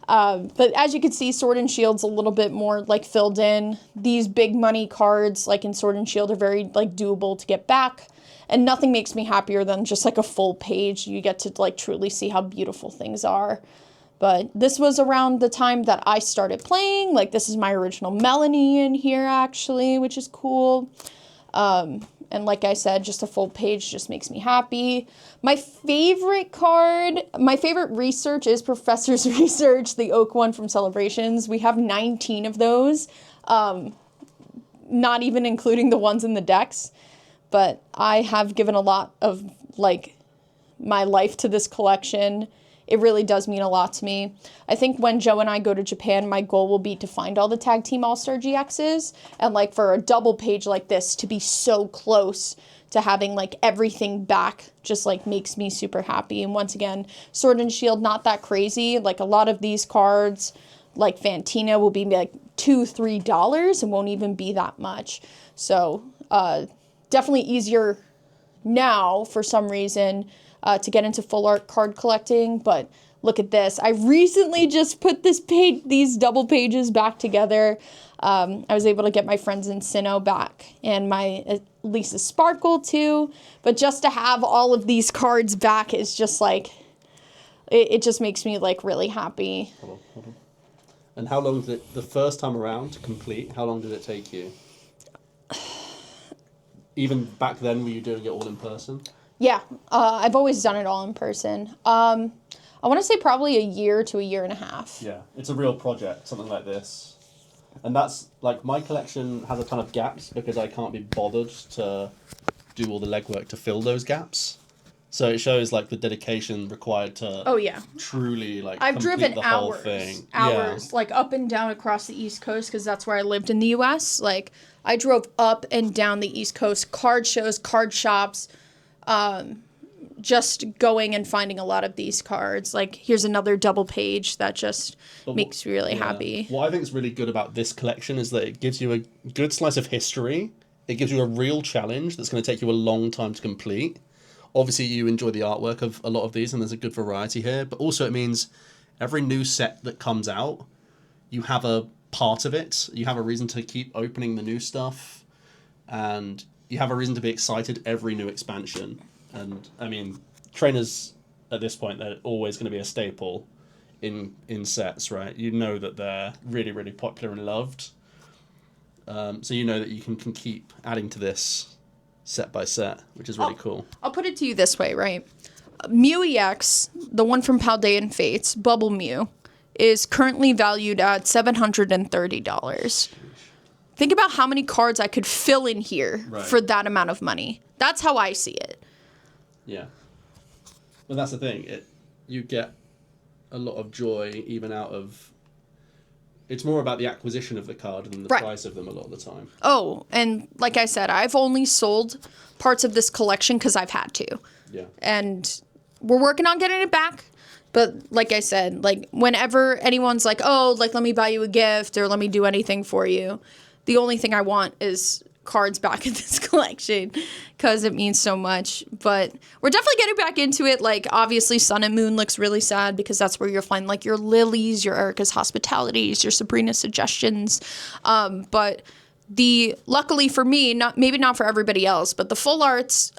But as you can see, Sword and Shield's a little bit more like filled in. These big money cards like in Sword and Shield are very like doable to get back. And nothing makes me happier than just like a full page. You get to like truly see how beautiful things are. But this was around the time that I started playing. Like this is my original Melanie in here actually, which is cool. And like I said, just a full page just makes me happy. My favorite card, my favorite research is Professor's Research, the oak one from Celebrations. We have 19 of those, not even including the ones in the decks. But I have given a lot of like my life to this collection. It really does mean a lot to me. I think when Joe and I go to Japan, my goal will be to find all the Tag Team All-Star GXs. And like for a double page like this, to be so close to having like everything back just like makes me super happy. And once again, Sword and Shield, not that crazy. Like a lot of these cards, like Fantina, will be like $2-3 and won't even be that much. So definitely easier now for some reason to get into full art card collecting, but look at this. I recently just put these double pages back together. I was able to get my Friends in Sinnoh back and my Lisa Sparkle too, but just to have all of these cards back is just like, it just makes me like really happy. Hold on. And how long did it, the first time around to complete, how long did it take you? Even back then, were you doing it all in person? Yeah, I've always done it all in person. I want to say probably a year to a year and a half. Yeah, it's a real project, something like this. And that's, like, my collection has a ton of gaps because I can't be bothered to do all the legwork to fill those gaps. So it shows, like, the dedication required to truly, like, I've complete driven the hours, whole thing. like, up and down across the East Coast because that's where I lived in the U.S. Like, I drove up and down the East Coast, card shows, card shops, just going and finding a lot of these cards. Like, here's another double page that just makes me really happy. What I think is really good about this collection is that it gives you a good slice of history. It gives you a real challenge that's going to take you a long time to complete. Obviously, you enjoy the artwork of a lot of these, and there's a good variety here. But also, it means every new set that comes out, you have a part of it. You have a reason to keep opening the new stuff, and you have a reason to be excited every new expansion. And I mean, trainers at this point, they're always going to be a staple in sets, right? You know that they're really, really popular and loved. So you know that you can keep adding to this set by set, which is really cool. I'll put it to you this way, right? Mew EX, the one from Paldean Fates, Bubble Mew, is currently valued at $730. Think about how many cards I could fill in here for that amount of money. That's how I see it. Yeah. But that's the thing. You get a lot of joy even out of... It's more about the acquisition of the card than the price of them a lot of the time. Oh, and like I said, I've only sold parts of this collection because I've had to. Yeah. And we're working on getting it back. But like I said, like whenever anyone's like, oh, like let me buy you a gift or let me do anything for you, the only thing I want is cards back in this collection because it means so much. But we're definitely getting back into it. Like obviously Sun and Moon looks really sad because that's where you'll find like your Lilies, your Erica's Hospitalities, your Sabrina Suggestions. But luckily for me, maybe not for everybody else, but the full arts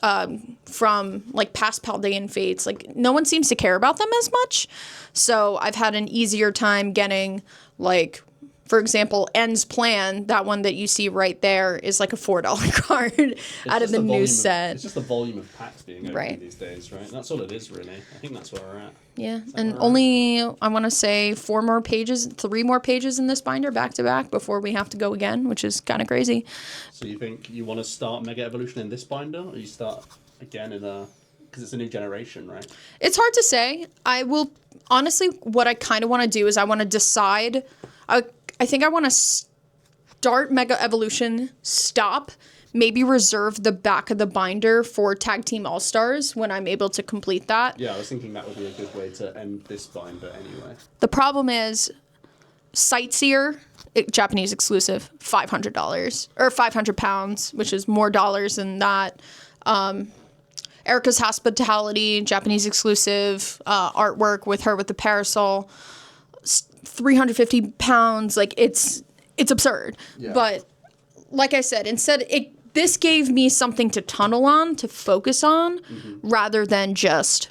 from like past Paldean Fates, like no one seems to care about them as much. So I've had an easier time getting like, for example, End's Plan, that one that you see right there is like a $4 card out of the new set. It's just the volume of packs being opened Right. these days, right? That's all it is, really. I think that's where we're at. Yeah, and only, I want to say 3 more pages in this binder back to back before we have to go again, which is kind of crazy. So you think you want to start Mega Evolution in this binder, or you start again in a... Because it's a new generation, right? It's hard to say. I will, honestly, what I kind of want to do is I want to decide... I think I want to start Mega Evolution, stop, maybe reserve the back of the binder for Tag Team All-Stars when I'm able to complete that. Yeah, I was thinking that would be a good way to end this binder anyway. The problem is Sightseer, Japanese exclusive, $500 or £500, which is more dollars than that. Erica's Hospitality, Japanese exclusive artwork with her with the parasol, £350. Like it's absurd. Yeah. But like I said, instead this gave me something to tunnel on, to focus on, rather than just,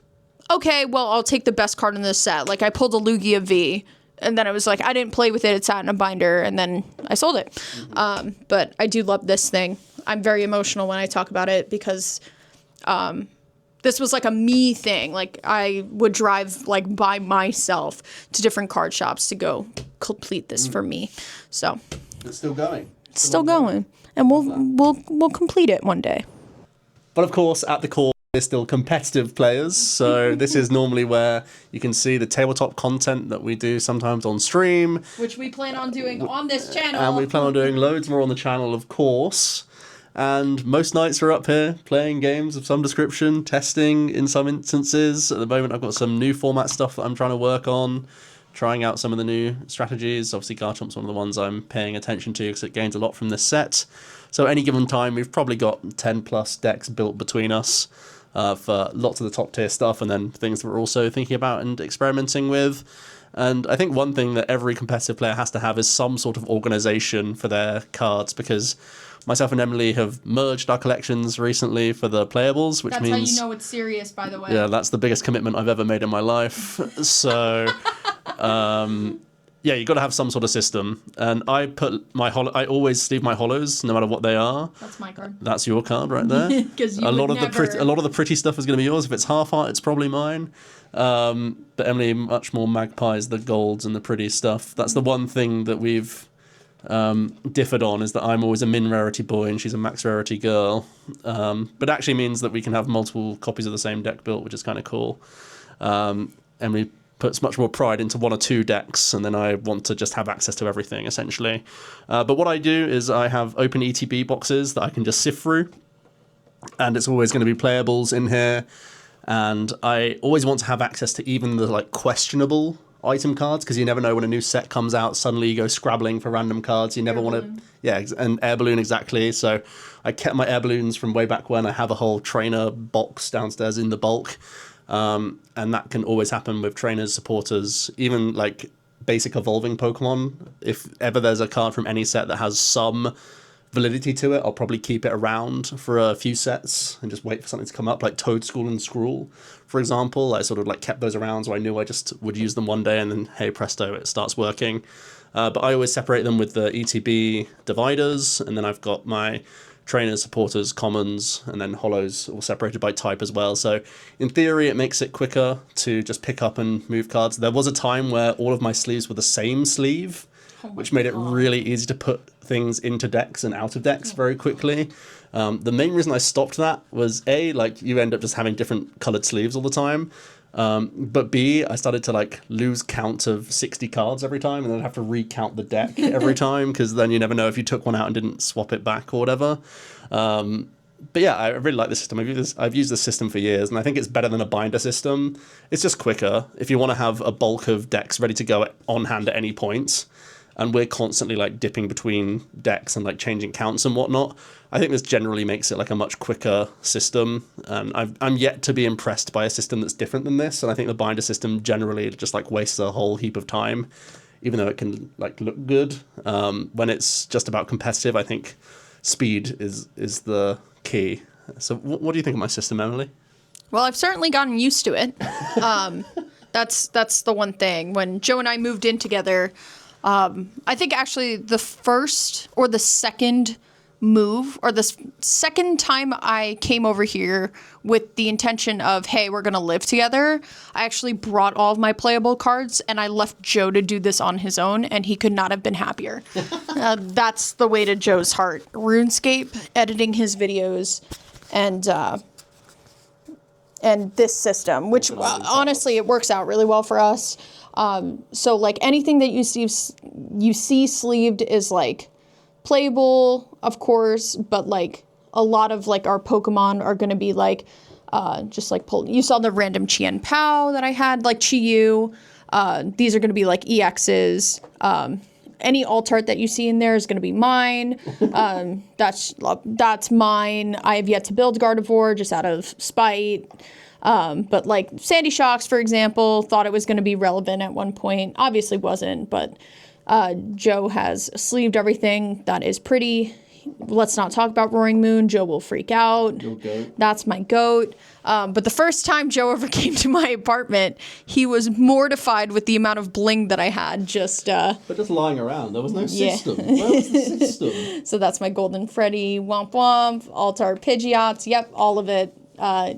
okay, well, I'll take the best card in this set. Like I pulled a Lugia V, and then it was like, I didn't play with it. It sat in a binder, and then I sold it. But I do love this thing. I'm very emotional when I talk about it because this was like a me thing. Like I would drive like by myself to different card shops to go complete this for me. So It's still going. it's still going, and we'll complete it one day. But of course, at the core, we're still competitive players. So this is normally where you can see the tabletop content that we do sometimes on stream. Which we plan on doing on this channel. And we plan on doing loads more on the channel, of course. And most nights we're up here playing games of some description, testing in some instances. At the moment, I've got some new format stuff that I'm trying to work on, trying out some of the new strategies. Obviously, Garchomp's one of the ones I'm paying attention to because it gains a lot from this set. So any given time, we've probably got 10 plus decks built between us for lots of the top tier stuff, and then things that we're also thinking about and experimenting with. And I think one thing that every competitive player has to have is some sort of organization for their cards, because myself and Emily have merged our collections recently for the playables, which means... That's how you know it's serious, by the way. Yeah, that's the biggest commitment I've ever made in my life. So, yeah, you've got to have some sort of system. And I put I always sleeve my hollows, no matter what they are. That's my card. That's your card right there. Because a lot of the pretty stuff is going to be yours. If it's half art, it's probably mine. But Emily much more magpies the golds and the pretty stuff. That's the one thing that we've differed on, is that I'm always a min rarity boy and she's a max rarity girl. But it actually means that we can have multiple copies of the same deck built, which is kind of cool. Emily puts much more pride into 1 or 2 decks, and then I want to just have access to everything, essentially. But what I do is I have open ETB boxes that I can just sift through, and it's always going to be playables in here. And I always want to have access to even the like questionable item cards, because you never know when a new set comes out. Suddenly you go scrabbling for random cards. You never want to... Yeah, and air balloon, exactly. So I kept my air balloons from way back when. I have a whole trainer box downstairs in the bulk. And that can always happen with trainers, supporters, even like basic evolving Pokemon. If ever there's a card from any set that has some validity to it, I'll probably keep it around for a few sets and just wait for something to come up, like Toadstool and Skrull, for example. I sort of like kept those around, so I knew I just would use them one day and then, hey presto, it starts working. But I always separate them with the ETB dividers, and then I've got my trainers, supporters, commons, and then hollows all separated by type as well. So in theory, it makes it quicker to just pick up and move cards. There was a time where all of my sleeves were the same sleeve, which made it really easy to put things into decks and out of decks very quickly. The main reason I stopped that was A, like you end up just having different colored sleeves all the time. But B, I started to like lose count of 60 cards every time, and then I'd have to recount the deck every time, because then you never know if you took one out and didn't swap it back or whatever. But yeah, I really like the system. I've used this system for years, and I think it's better than a binder system. It's just quicker. If you want to have a bulk of decks ready to go on hand at any point, and we're constantly like dipping between decks and like changing counts and whatnot, I think this generally makes it like a much quicker system. And I'm yet to be impressed by a system that's different than this. And I think the binder system generally just like wastes a whole heap of time even though it can like look good. When it's just about competitive, I think speed is the key. So what do you think of my system, Emily? Well, I've certainly gotten used to it. That's the one thing. When Joe and I moved in together, I think actually the first or the second move or the second time I came over here with the intention of, hey, we're going to live together, I actually brought all of my playable cards and I left Joe to do this on his own, and he could not have been happier. That's the way to Joe's heart. RuneScape, editing his videos, and this system, which honestly, it works out really well for us. So like anything that you see sleeved is like playable, of course, but like a lot of like our Pokemon are going to be like just like you saw the random Chien Pao that I had, like Chi-Yu. These are going to be like EXs. Any alt art that you see in there is going to be mine. That's mine. I have yet to build Gardevoir just out of spite. But like Sandy Shocks, for example, thought it was going to be relevant at one point. Obviously wasn't, but Joe has sleeved everything that is pretty. Let's not talk about Roaring Moon. Joe will freak out. Your goat. That's my goat. But the first time Joe ever came to my apartment, he was mortified with the amount of bling that I had. But just lying around. There was no system. Where was the system? So that's my Golden Freddy, Womp Womp, Altar Pidgeots. Yep, all of it.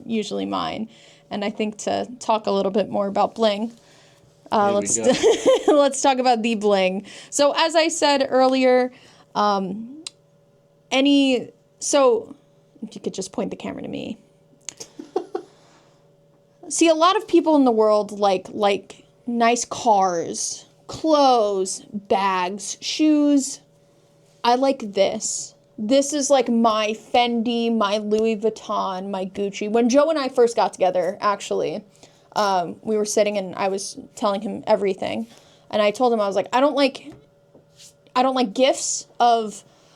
Usually mine. And I think to talk a little bit more about bling, let's talk about the bling. So as I said earlier, so if you could just point the camera to me. See, a lot of people in the world like nice cars, clothes, bags, shoes. I like this. This is like my Fendi, my Louis Vuitton, my Gucci. When Joe and I first got together, actually, we were sitting and I was telling him everything. And I told him, I was like, I don't like gifts I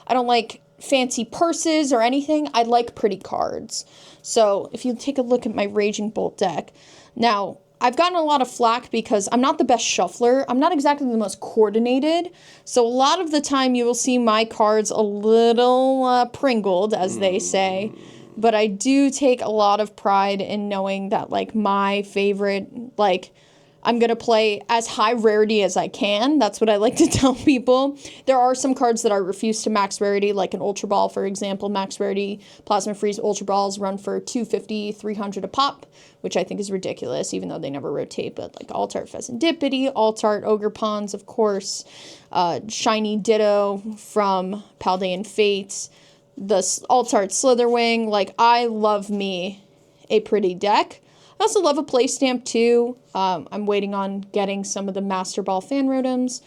don't like fancy purses or anything. I like pretty cards. So if you take a look at my Raging Bolt deck, now I've gotten a lot of flack because I'm not the best shuffler. I'm not exactly the most coordinated. So a lot of the time you will see my cards a little pringled, as they say. But I do take a lot of pride in knowing that, like, my favorite, like, I'm going to play as high rarity as I can. That's what I like to tell people. There are some cards that I refuse to max rarity, like an Ultra Ball, for example. Max rarity Plasma Freeze Ultra Balls run for $250, $300 a pop, which I think is ridiculous, even though they never rotate. But like Alt-Art Pheasantipity, Alt-Art Ogre Pawns, of course, Shiny Ditto from Paldean Fates, the Alt-Art Slitherwing. Like, I love me a pretty deck. I also love a play stamp too. I'm waiting on getting some of the Master Ball fan rotoms.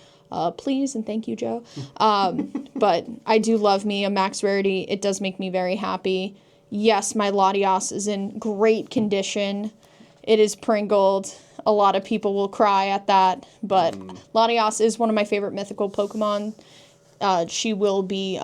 Please and thank you, Joe. But I do love me a max rarity. It does make me very happy. Yes, my Latias is in great condition. It is pringled. A lot of people will cry at that, but Latias is one of my favorite mythical Pokemon. She will be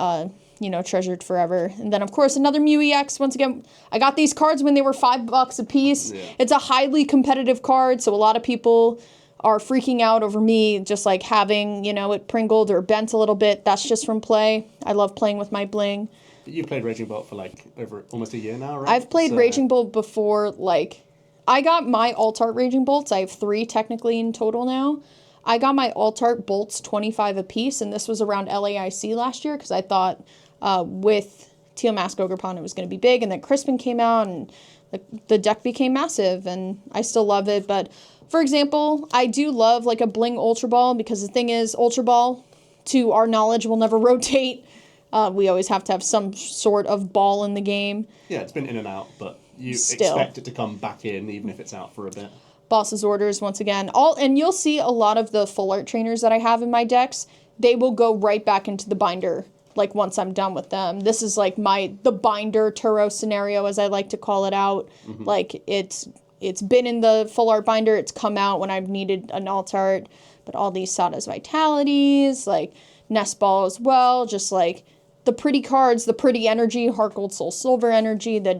treasured forever. And then, of course, another Mew EX. Once again, I got these cards when they were $5 a piece. Yeah. It's a highly competitive card, so a lot of people are freaking out over me just like having, it pringled or bent a little bit. That's just from play. I love playing with my bling. You've played Raging Bolt for like over almost a year now, right? I've played Raging Bolt before, I got my Alt-Art Raging Bolts. I have 3 technically in total now. I got my Alt-Art Bolts $25 a piece, and this was around LAIC last year because I thought with Teal Mask Ogerpon it was going to be big, and then Crispin came out, and the deck became massive, and I still love it. But, for example, I do love like a Bling Ultra Ball because the thing is, Ultra Ball, to our knowledge, will never rotate. We always have to have some sort of ball in the game. Yeah, it's been in and out, but you expect it to come back in even if it's out for a bit. Boss's Orders, once again. And you'll see a lot of the full art trainers that I have in my decks, they will go right back into the binder, like, once I'm done with them. This is, like, the binder Turo scenario, as I like to call it out. Mm-hmm. Like, it's been in the full art binder, it's come out when I've needed an alt art, but all these Sada's Vitalities, like, Nest Ball as well, just, like, the pretty cards, the pretty energy, Heart Gold Soul Silver energy that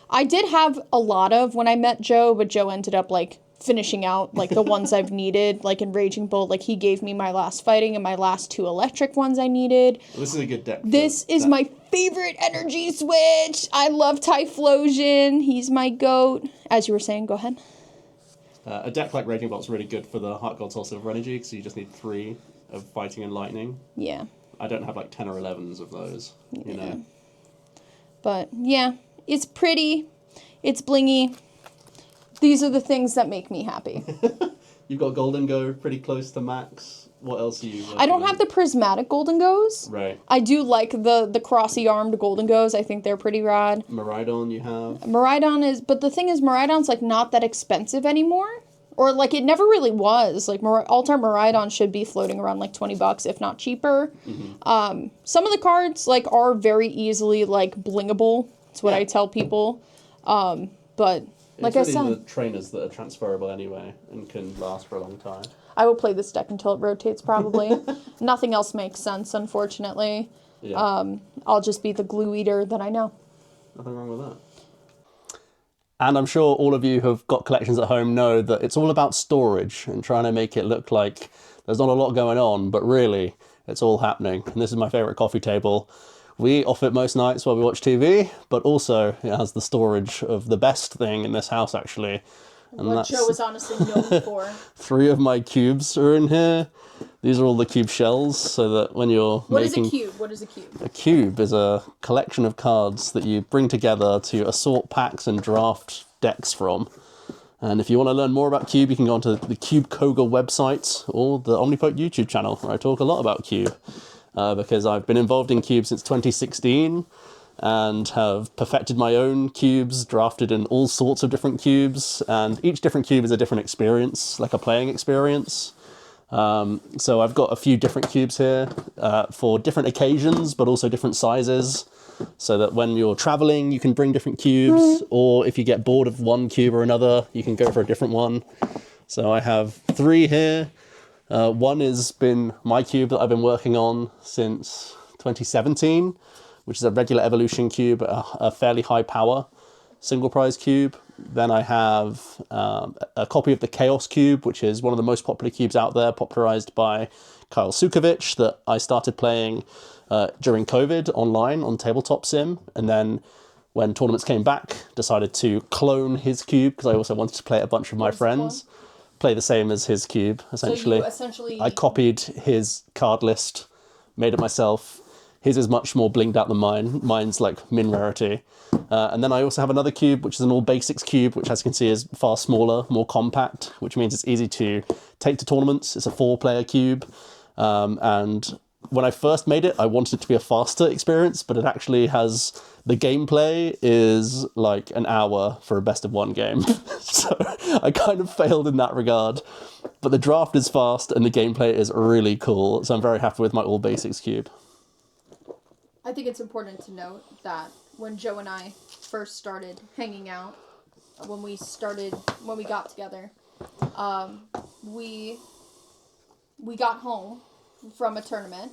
I did have a lot of when I met Joe, but Joe ended up, like, finishing out like the ones I've needed, like in Raging Bull. Like he gave me my last fighting and my last 2 electric ones I needed. This is a good deck. This is my favorite energy switch. I love Typhlosion. He's my goat. As you were saying, go ahead. A deck like Raging Bolt's really good for the Heart Gold Soul Silver Energy, because you just need 3 of Fighting and Lightning. Yeah. I don't have like 10 or 11s of those, you know. But yeah, it's pretty. It's blingy. These are the things that make me happy. You've got Golden Go pretty close to max. What else are you I don't have the prismatic Golden Goes. Right. I do like the crossy-armed Golden Goes. I think they're pretty rad. Miraidon you have. Miraidon is... But the thing is, Miraidon's, like, not that expensive anymore. Or, like, it never really was. Like, Altar Miraidon should be floating around, like, $20, if not cheaper. Mm-hmm. Some of the cards, like, are very easily, like, blingable. That's what I tell people. But... Like it's I really said, the trainers that are transferable anyway and can last for a long time. I will play this deck until it rotates, probably. Nothing else makes sense, unfortunately. Yeah. I'll just be the glue eater that I know. Nothing wrong with that. And I'm sure all of you who've got collections at home know that it's all about storage and trying to make it look like there's not a lot going on, but really, it's all happening. And this is my favourite coffee table. We eat off it most nights while we watch TV, but also it has the storage of the best thing in this house, actually. And what Joe is honestly known for. 3 of my cubes are in here. These are all the cube shells, so that when you're making... What is a cube? What is a cube? A cube is a collection of cards that you bring together to assort packs and draft decks from. And if you want to learn more about Cube, you can go onto the Cube Koga website or the OmniPoke YouTube channel, where I talk a lot about Cube. Because I've been involved in Cube since 2016 and have perfected my own cubes, drafted in all sorts of different cubes, and each different cube is a different experience, like a playing experience. So I've got a few different cubes here for different occasions, but also different sizes, so that when you're traveling, you can bring different cubes, or if you get bored of one cube or another, you can go for a different one. So I have 3 here. One has been my cube that I've been working on since 2017, which is a regular evolution cube, a fairly high power single prize cube. Then I have a copy of the Chaos Cube, which is one of the most popular cubes out there, popularized by Kyle Sukovich, that I started playing during COVID online on Tabletop Sim. And then when tournaments came back, decided to clone his cube, because I also wanted to play a bunch of my friends. Play the same as his cube, essentially. So I copied his card list, made it myself. His is much more blinged out than mine. Mine's like min rarity. And then I also have another cube, which is an all basics cube, which as you can see is far smaller, more compact, which means it's easy to take to tournaments. It's a 4-player cube. And when I first made it, I wanted it to be a faster experience, but it actually has... The gameplay is like an hour for a best of 1 game. So I kind of failed in that regard. But the draft is fast and the gameplay is really cool. So I'm very happy with my all basics cube. I think it's important to note that when Joe and I first started hanging out, when we got together, we got home from a tournament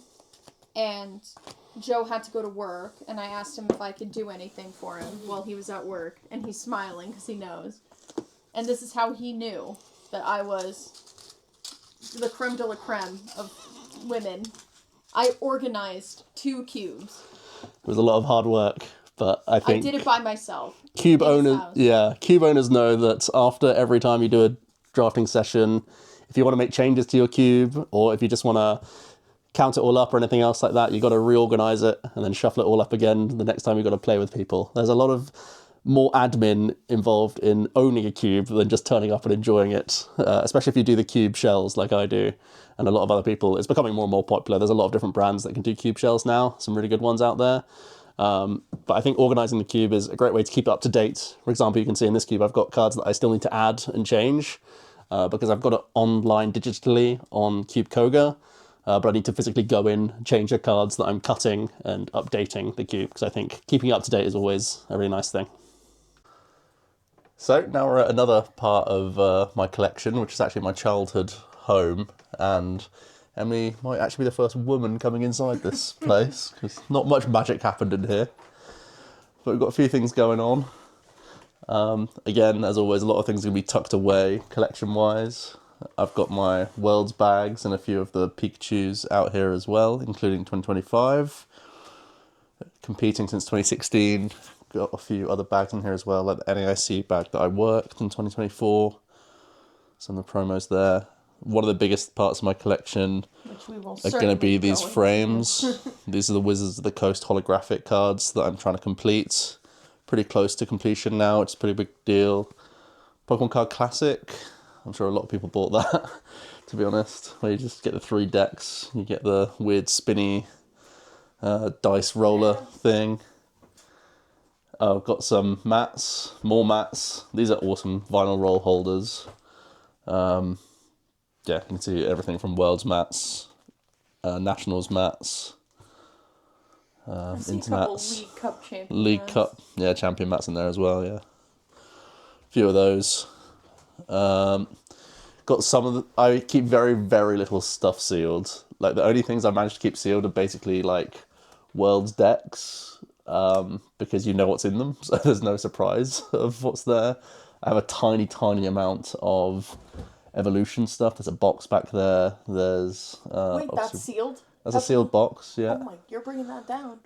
and Joe had to go to work, and I asked him if I could do anything for him while he was at work, and he's smiling because he knows. And this is how he knew that I was the creme de la creme of women. I organized 2 cubes. It was a lot of hard work, but I think... I did it by myself. Cube owners know that after every time you do a drafting session, if you want to make changes to your cube, or if you just want to count it all up or anything else like that, you've got to reorganize it and then shuffle it all up again the next time you've got to play with people. There's a lot of more admin involved in owning a cube than just turning up and enjoying it, especially if you do the cube shells like I do, and a lot of other people. It's becoming more and more popular. There's a lot of different brands that can do cube shells now, some really good ones out there. But I think organizing the cube is a great way to keep it up to date. For example, you can see in this cube I've got cards that I still need to add and change because I've got it online digitally on Cube Koga. But I need to physically go in, change the cards that I'm cutting and updating the cube, because I think keeping it up to date is always a really nice thing. So now we're at another part of my collection, which is actually my childhood home, and Emily might actually be the first woman coming inside this place, because not much magic happened in here. But we've got a few things going on. Again, as always, a lot of things are going to be tucked away collection-wise. I've got my Worlds bags and a few of the Pikachus out here as well, including 2025. Competing since 2016. Got a few other bags in here as well, like the NAIC bag that I worked in 2024. Some of the promos there. One of the biggest parts of my collection Which we will are going to be these go into. frames. These are the Wizards of the Coast holographic cards that I'm trying to complete. Pretty close to completion now. It's a pretty big deal. Pokemon Card Classic. I'm sure a lot of people bought that, to be honest. Where you just get the 3 decks. You get the weird spinny dice roller thing. I've got some mats, more mats. These are awesome vinyl roll holders. Yeah, you can see everything from Worlds mats, Nationals mats, Into mats, League Cup champion League mats. Cup, yeah, champion mats in there as well, yeah. A few of those. Got some of the, I keep very, very little stuff sealed. Like the only things I managed to keep sealed are basically like Worlds decks, because you know what's in them, so there's no surprise of what's there. I have a tiny, tiny amount of Evolution stuff. There's a box back there. There's Wait, that's sealed? that's a sealed box, yeah. Oh my, you're bringing that down.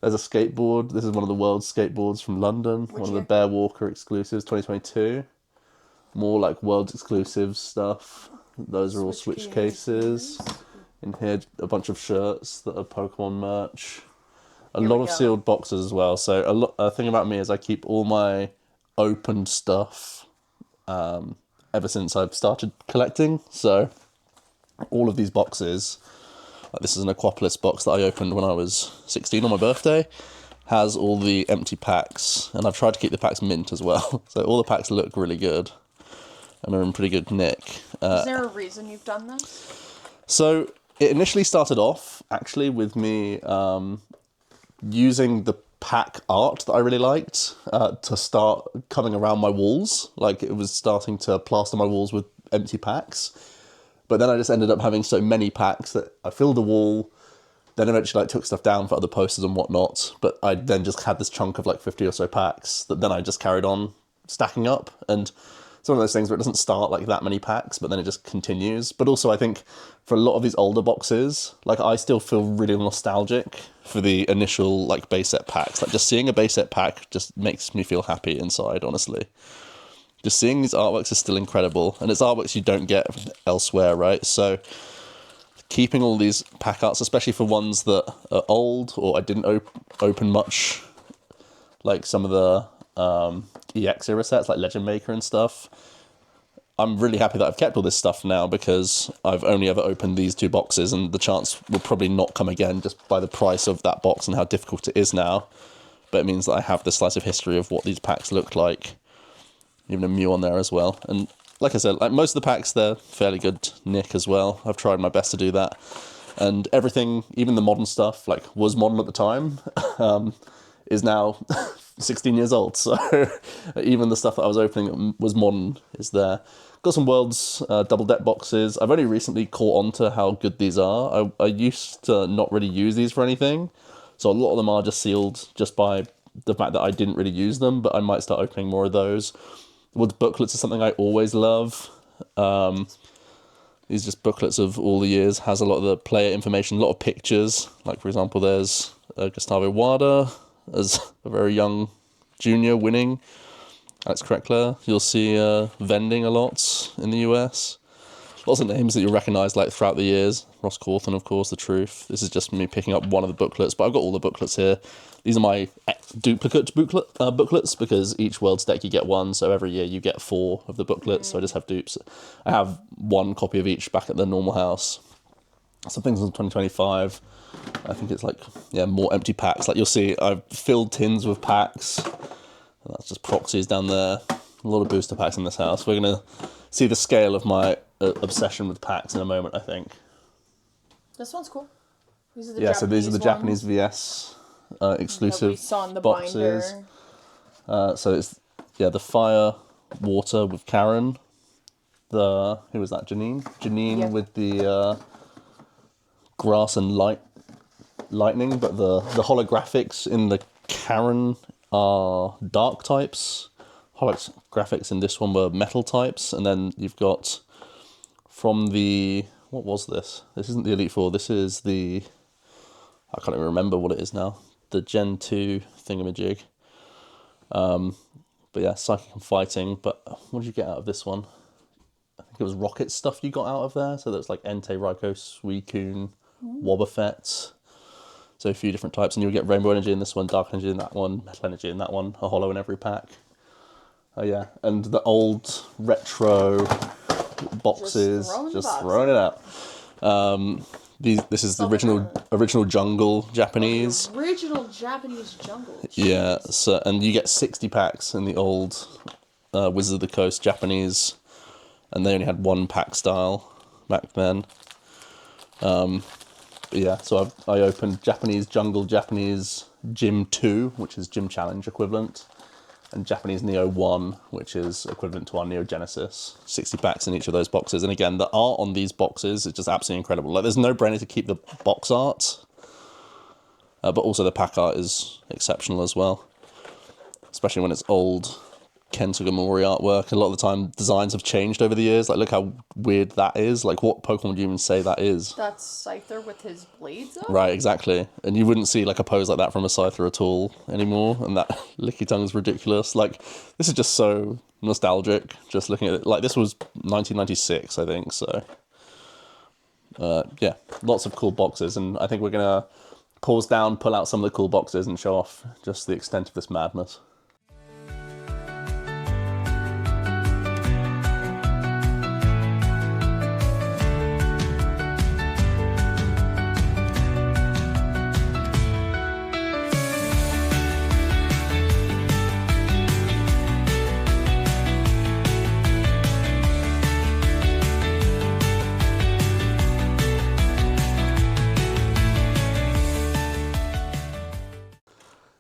There's a skateboard. This is one of the World's skateboards from London. Which One of year? the Bear Walker exclusives, 2022. More like World's exclusive stuff. Those are all Switch Switch cases. In here, a bunch of shirts that are Pokemon merch. A Here lot we of go. sealed boxes as well. So a thing about me is I keep all my opened stuff ever since I've started collecting. So all of these boxes, like this is an Aquapolis box that I opened when I was 16 on my birthday, has all the empty packs, and I've tried to keep the packs mint as well. So all the packs look really good, and they're in pretty good nick. Is there a reason you've done this? So it initially started off actually with me using the pack art that I really liked to start coming around my walls. Like it was starting to plaster my walls with empty packs. But then I just ended up having so many packs that I filled a wall, then eventually took stuff down for other posters and whatnot. But I then just had this chunk of 50 or so packs that then I just carried on stacking up. And it's one of those things where it doesn't start like that many packs, but then it just continues. But also I think for a lot of these older boxes, I still feel really nostalgic for the initial base set packs. Just seeing a base set pack just makes me feel happy inside, honestly. Just seeing these artworks is still incredible, and it's artworks you don't get elsewhere, right? So keeping all these pack arts, especially for ones that are old or I didn't open much, like some of the EX era sets, like Legend Maker and stuff, I'm really happy that I've kept all this stuff now because I've only ever opened these 2 boxes, and the chance will probably not come again just by the price of that box and how difficult it is now. But it means that I have this slice of history of what these packs look like. Even a Mew on there as well. And like I said, most of the packs, they're fairly good nick as well. I've tried my best to do that. And everything, even the modern stuff, was modern at the time, is now 16 years old. So even the stuff that I was opening that was modern is there. Got some Worlds double deck boxes. I've only recently caught on to how good these are. I used to not really use these for anything. So a lot of them are just sealed just by the fact that I didn't really use them, but I might start opening more of those. Woods booklets are something I always love. These just booklets of all the years, has a lot of the player information, a lot of pictures. For example, there's Gustavo Wada as a very young junior winning. Alex Kreckler. You'll see vending a lot in the US. Lots of names that you'll recognise throughout the years. Ross Cawthon, of course, The Truth. This is just me picking up one of the booklets, but I've got all the booklets here. These are my duplicate booklets because each World's deck you get one, so every year you get 4 of the booklets, so I just have dupes. I have 1 copy of each back at the normal house. Some things in 2025. I think it's more empty packs. You'll see I've filled tins with packs. That's just proxies down there. A lot of booster packs in this house. We're going to see the scale of my obsession with packs in a moment, I think. This one's cool. These are the Yeah, Japanese so these are the ones Japanese VS exclusive that we saw in the boxes. binder. So it's the Fire Water with Karen. Who was that? Janine. Yeah. With the grass and lightning, but the holographics in the Karen are dark types. Holographics in this one were metal types. And then you've got from the... What was this? This isn't the Elite Four. This is the... I can't even remember what it is now. The Gen 2 thingamajig. But yeah, Psychic and Fighting. But what did you get out of this one? I think it was rocket stuff you got out of there. So that's like Entei, Raikou, Suicune, Wobbuffet. So a few different types. And you'll get Rainbow Energy in this one, Dark Energy in that one, Metal Energy in that one, a holo in every pack. Oh yeah, and the old retro boxes, just throwing it out. This is the original Jungle Japanese. Original Japanese Jungle. Jeez. Yeah, so and you get 60 packs in the old Wizard of the Coast Japanese, and they only had one pack style back then. But yeah, so I opened Japanese Jungle, Japanese Gym 2, which is Gym Challenge equivalent, and Japanese Neo 1, which is equivalent to our Neo Genesis. 60 packs in each of those boxes. And again, the art on these boxes is just absolutely incredible. Like, there's no brainer to keep the box art, but also the pack art is exceptional as well. Especially when it's old Ken Sugimori artwork. A lot of the time, designs have changed over the years. Like, look how weird that is. Like, what Pokemon do you even say that is? That's Scyther with his blades up? Right, exactly. And you wouldn't see, like, a pose like that from a Scyther at all anymore. And that Licky Tongue's ridiculous. Like, this is just so nostalgic, just looking at it. Like, this was 1996, I think, so... yeah, lots of cool boxes. And I think we're going to pause down, pull out some of the cool boxes and show off just the extent of this madness.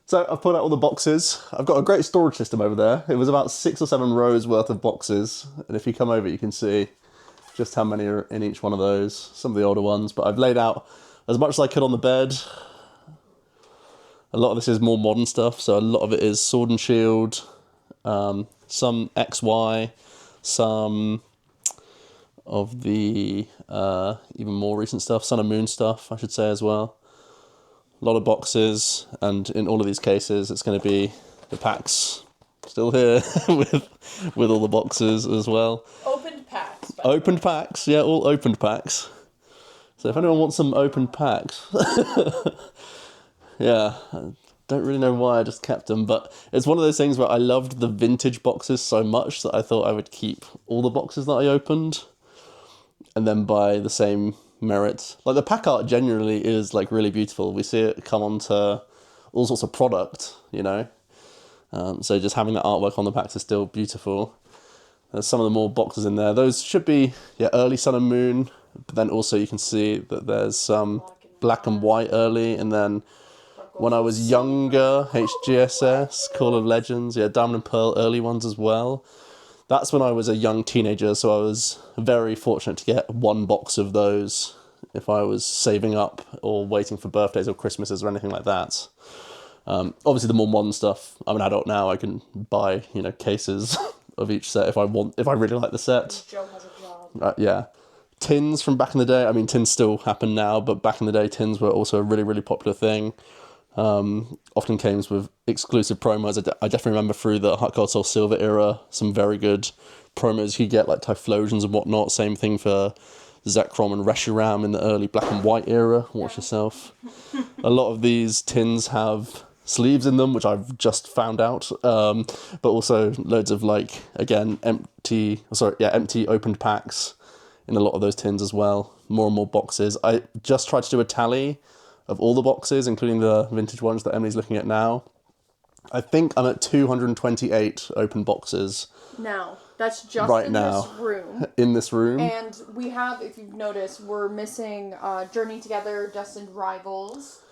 So I've pulled out all the boxes. I've got a great storage system over there. It was about 6 or 7 rows worth of boxes. And if you come over, you can see just how many are in each one of those. Some of the older ones, but I've laid out as much as I could on the bed. A lot of this is more modern stuff. So a lot of it is Sword and Shield, some XY, some of the even more recent stuff, Sun and Moon stuff, I should say as well. A lot of boxes, and in all of these cases, it's going to be the packs still here with all the boxes as well. Opened packs. Opened packs, yeah, all opened packs. So if anyone wants some opened packs, yeah, I don't really know why I just kept them, but it's one of those things where I loved the vintage boxes so much that I thought I would keep all the boxes that I opened, and then buy the same merit. Like, the pack art generally is like really beautiful. We see it come onto all sorts of product, you know. So just having that artwork on the packs is still beautiful. There's some of the more boxes in there. Those should be early Sun and Moon, but then also you can see that there's some black and white early, and then when I was younger, HGSS, Call of Legends, Diamond and Pearl early ones as well. That's when I was a young teenager, so I was very fortunate to get one box of those if I was saving up or waiting for birthdays or Christmases or anything like that. Obviously, the more modern stuff, I'm an adult now, I can buy, cases of each set if I really like the set. Joe has a job. Yeah. Tins from back in the day, I mean, tins still happen now, but back in the day, tins were also a really, really popular thing. Often came with exclusive promos. I definitely remember through the Heart Gold Soul Silver era, some very good promos you get, like Typhlosions and whatnot. Same thing for Zekrom and Reshiram in the early black and white era. Watch yourself. A lot of these tins have sleeves in them, which I've just found out. But also loads of empty opened packs in a lot of those tins as well. More and more boxes. I just tried to do a tally of all the boxes, including the vintage ones that Emily's looking at now. I think I'm at 228 open boxes. Now, that's just right in now, this room. In this room. And we have, if you've noticed, we're missing Journey Together, Destined Rivals,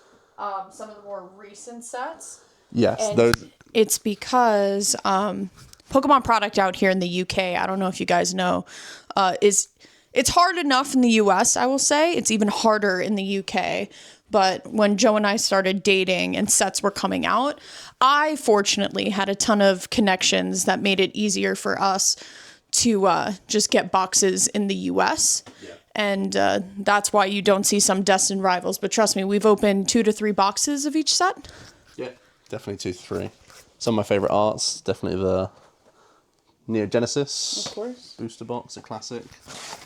some of the more recent sets. Yes, And those. It's because Pokemon product out here in the UK, I don't know if you guys know, it's hard enough in the US, I will say. It's even harder in the UK But when Joe and I started dating and sets were coming out, I fortunately had a ton of connections that made it easier for us to just get boxes in the US. Yeah. And that's why you don't see some destined rivals. But trust me, we've opened 2 to 3 boxes of each set. Yeah, definitely 2 to 3. Some of my favorite arts, definitely the Neo Genesis Of course. booster box, a classic.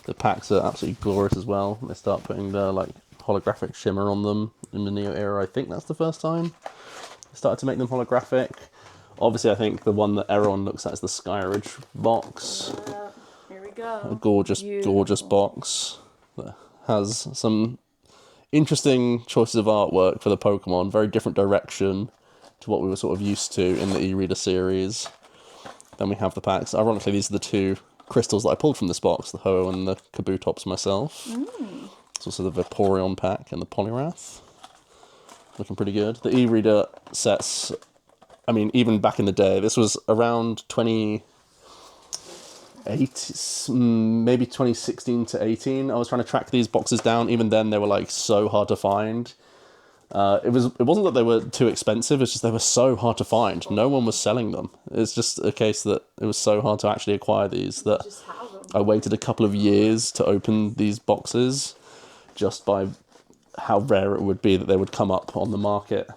The packs are absolutely glorious as well. They start putting the like holographic shimmer on them in the Neo era. I think that's the first time they started to make them holographic. Obviously, I think the one that everyone looks at is the Skyridge box. Here we go. A gorgeous, gorgeous box that has some interesting choices of artwork for the Pokemon. Very different direction to what we were sort of used to in the eReader series. Then we have the packs. Ironically, these are the 2 crystals that I pulled from this box, the Ho and the Kabutops myself. It's also the Vaporeon pack and the Poliwrath. Looking pretty good. The eReader sets, I mean, even back in the day, this was around 2008, maybe 2016 to 18. I was trying to track these boxes down. Even then, they were like so hard to find. It wasn't that they were too expensive, it's just they were so hard to find. No one was selling them. It's just a case that it was so hard to actually acquire these that I waited a couple of years to open these boxes just by how rare it would be that they would come up on the market.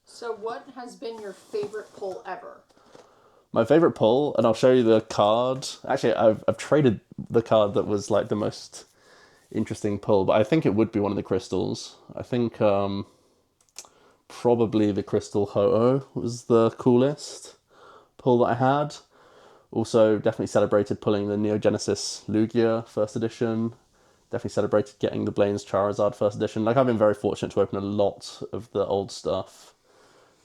So what has been your favorite pull ever? My favorite pull, and I'll show you the card. Actually, I've traded the card that was like the most interesting pull, but I think it would be one of the crystals. I think probably the Crystal Ho-Oh was the coolest pull that I had. Also, definitely celebrated pulling the Neo Genesis Lugia first edition. Definitely celebrated getting the Blaine's Charizard first edition. Like, I've been very fortunate to open a lot of the old stuff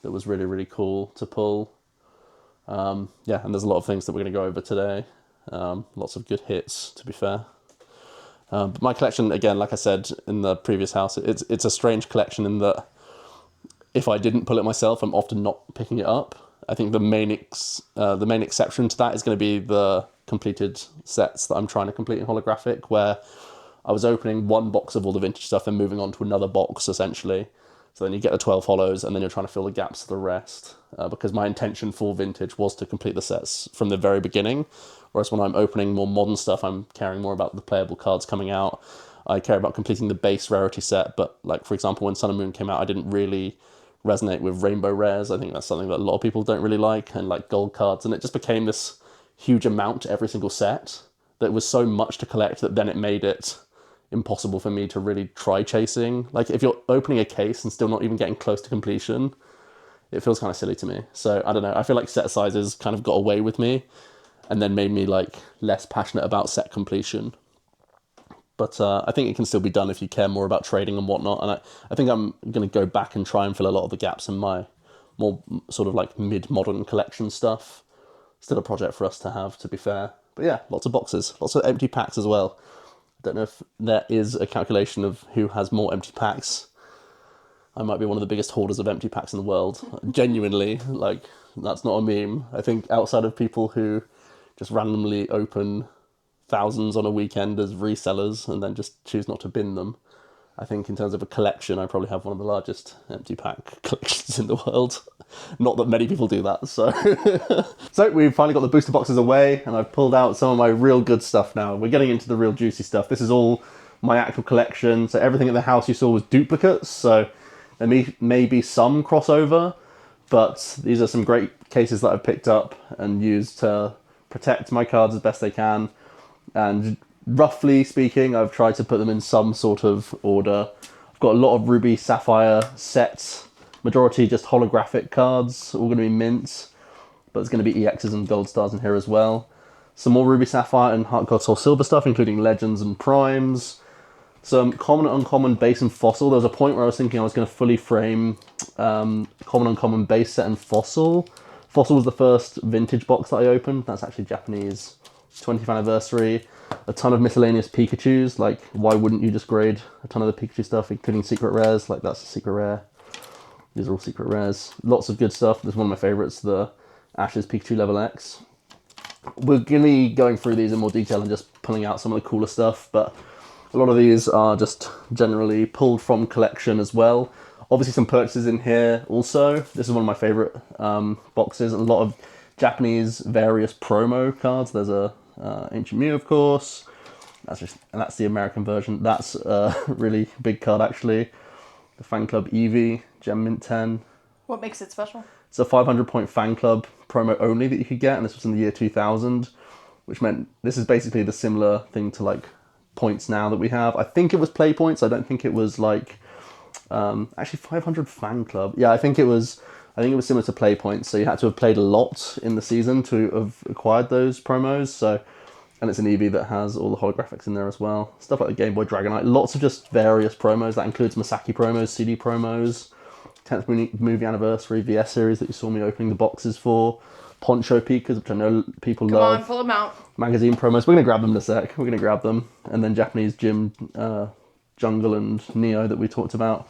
that was really, really cool to pull. Yeah, and there's a lot of things that we're going to go over today. Lots of good hits, to be fair. But my collection, again, like I said in the previous house, it's a strange collection in that if I didn't pull it myself, I'm often not picking it up. I think the main exception to that is going to be the completed sets that I'm trying to complete in holographic, where I was opening one box of all the vintage stuff and moving on to another box, essentially. So then you get the 12 hollows, and then you're trying to fill the gaps of the rest. Because my intention for vintage was to complete the sets from the very beginning, whereas when I'm opening more modern stuff, I'm caring more about the playable cards coming out. I care about completing the base rarity set, but like, for example, when Sun and Moon came out, I didn't really resonate with rainbow rares. I think that's something that a lot of people don't really like, and like gold cards, and it just became this huge amount every single set that was so much to collect that then it made it impossible for me to really try chasing. Like, if you're opening a case and still not even getting close to completion, it feels kind of silly to me. So I don't know, I feel like set sizes kind of got away with me and then made me like less passionate about set completion. But I think it can still be done if you care more about trading and whatnot. And I think I'm going to go back and try and fill a lot of the gaps in my more sort of like mid-modern collection stuff. Still a project for us to have, to be fair. But yeah, lots of boxes, lots of empty packs as well. I don't know if there is a calculation of who has more empty packs. I might be one of the biggest hoarders of empty packs in the world. Genuinely, like, that's not a meme. I think outside of people who just randomly open thousands on a weekend as resellers and then just choose not to bin them, I think in terms of a collection, I probably have one of the largest empty pack collections in the world. Not that many people do that, so. So we've finally got the booster boxes away, and I've pulled out some of my real good stuff now. We're getting into the real juicy stuff. This is all my actual collection. So everything in the house you saw was duplicates, so there may be some crossover, but these are some great cases that I've picked up and used to protect my cards as best they can. And roughly speaking, I've tried to put them in some sort of order. I've got a lot of Ruby Sapphire sets, majority just holographic cards, all going to be mints, but there's going to be EXs and Gold Stars in here as well. Some more Ruby Sapphire and Heart Gold Soul Silver stuff, including Legends and Primes. Some common, uncommon, base and fossil. There was a point where I was thinking I was going to fully frame common, uncommon, base set and fossil. Fossil was the first vintage box that I opened. That's actually Japanese 20th anniversary. A ton of miscellaneous Pikachus. Like, why wouldn't you just grade a ton of the Pikachu stuff, including secret rares? Like, that's a secret rare. These are all secret rares. Lots of good stuff. There's one of my favorites, the Ashes Pikachu Level X. We're going to be going through these in more detail and just pulling out some of the cooler stuff, but A lot of these are just generally pulled from collection as well. Obviously some purchases in here also. This is one of my favorite boxes. A lot of Japanese various promo cards. There's a Ancient Mew, of course. That's the American version. That's a really big card, actually. The Fan Club Eevee, Gem Mint 10. What makes it special? It's a 500-point fan club promo only that you could get, and this was in the year 2000, which meant this is basically the similar thing to like points now that we have. I think it was play points. I don't think it was like actually 500 fan club. Yeah, I think it was similar to play points. So you had to have played a lot in the season to have acquired those promos. So, and it's an Eevee that has all the holographics in there as well. Stuff like the Game Boy Dragonite. Lots of just various promos. That includes Masaki promos, CD promos, 10th movie anniversary VS series that you saw me opening the boxes for. Poncho Pikas, which I know people love. Come on, pull them out. Magazine promos. We're going to grab them in a sec. We're going to grab them. And then Japanese Gym, Jungle and Neo that we talked about.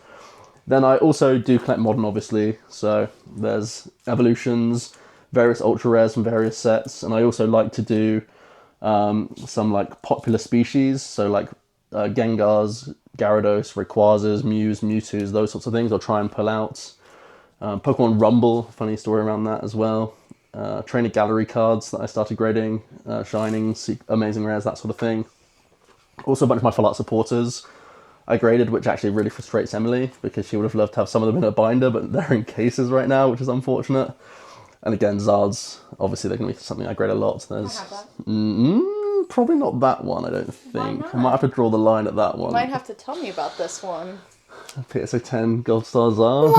Then I also do collect modern, obviously. So there's evolutions, various ultra rares from various sets. And I also like to do some like popular species. So like Gengars, Gyarados, Rayquazas, Mews, Mewtwo's, those sorts of things I'll try and pull out. Pokemon Rumble, funny story around that as well. Trainer gallery cards that I started grading, Shining, Amazing Rares, that sort of thing. Also a bunch of my full art supporters I graded, which actually really frustrates Emily because she would have loved to have some of them in her binder, but they're in cases right now, which is unfortunate. And again, Zards, obviously they're going to be something I grade a lot. There's I have that. probably not that one, I don't think. not? I might have to draw the line at that one. You might have to tell me about this one. PSA 10 Gold Star Zard.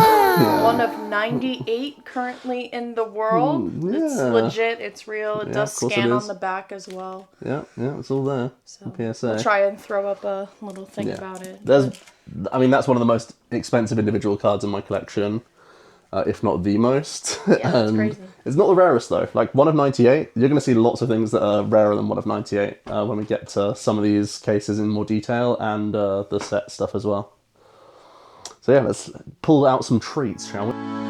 One of 98 currently in the world. It's yeah. legit, it's real. It does of course scan it on is. the back as well. Yeah, it's all there. So PSA. we'll try and throw up a little thing Yeah. about it. That's one of the most expensive individual cards in my collection, if not the most. Yeah, that's And crazy. it's not the rarest though. Like one of 98, you're going to see lots of things that are rarer than one of 98 when we get to some of these cases in more detail and the set stuff as well. So yeah, let's pull out some treats, shall we?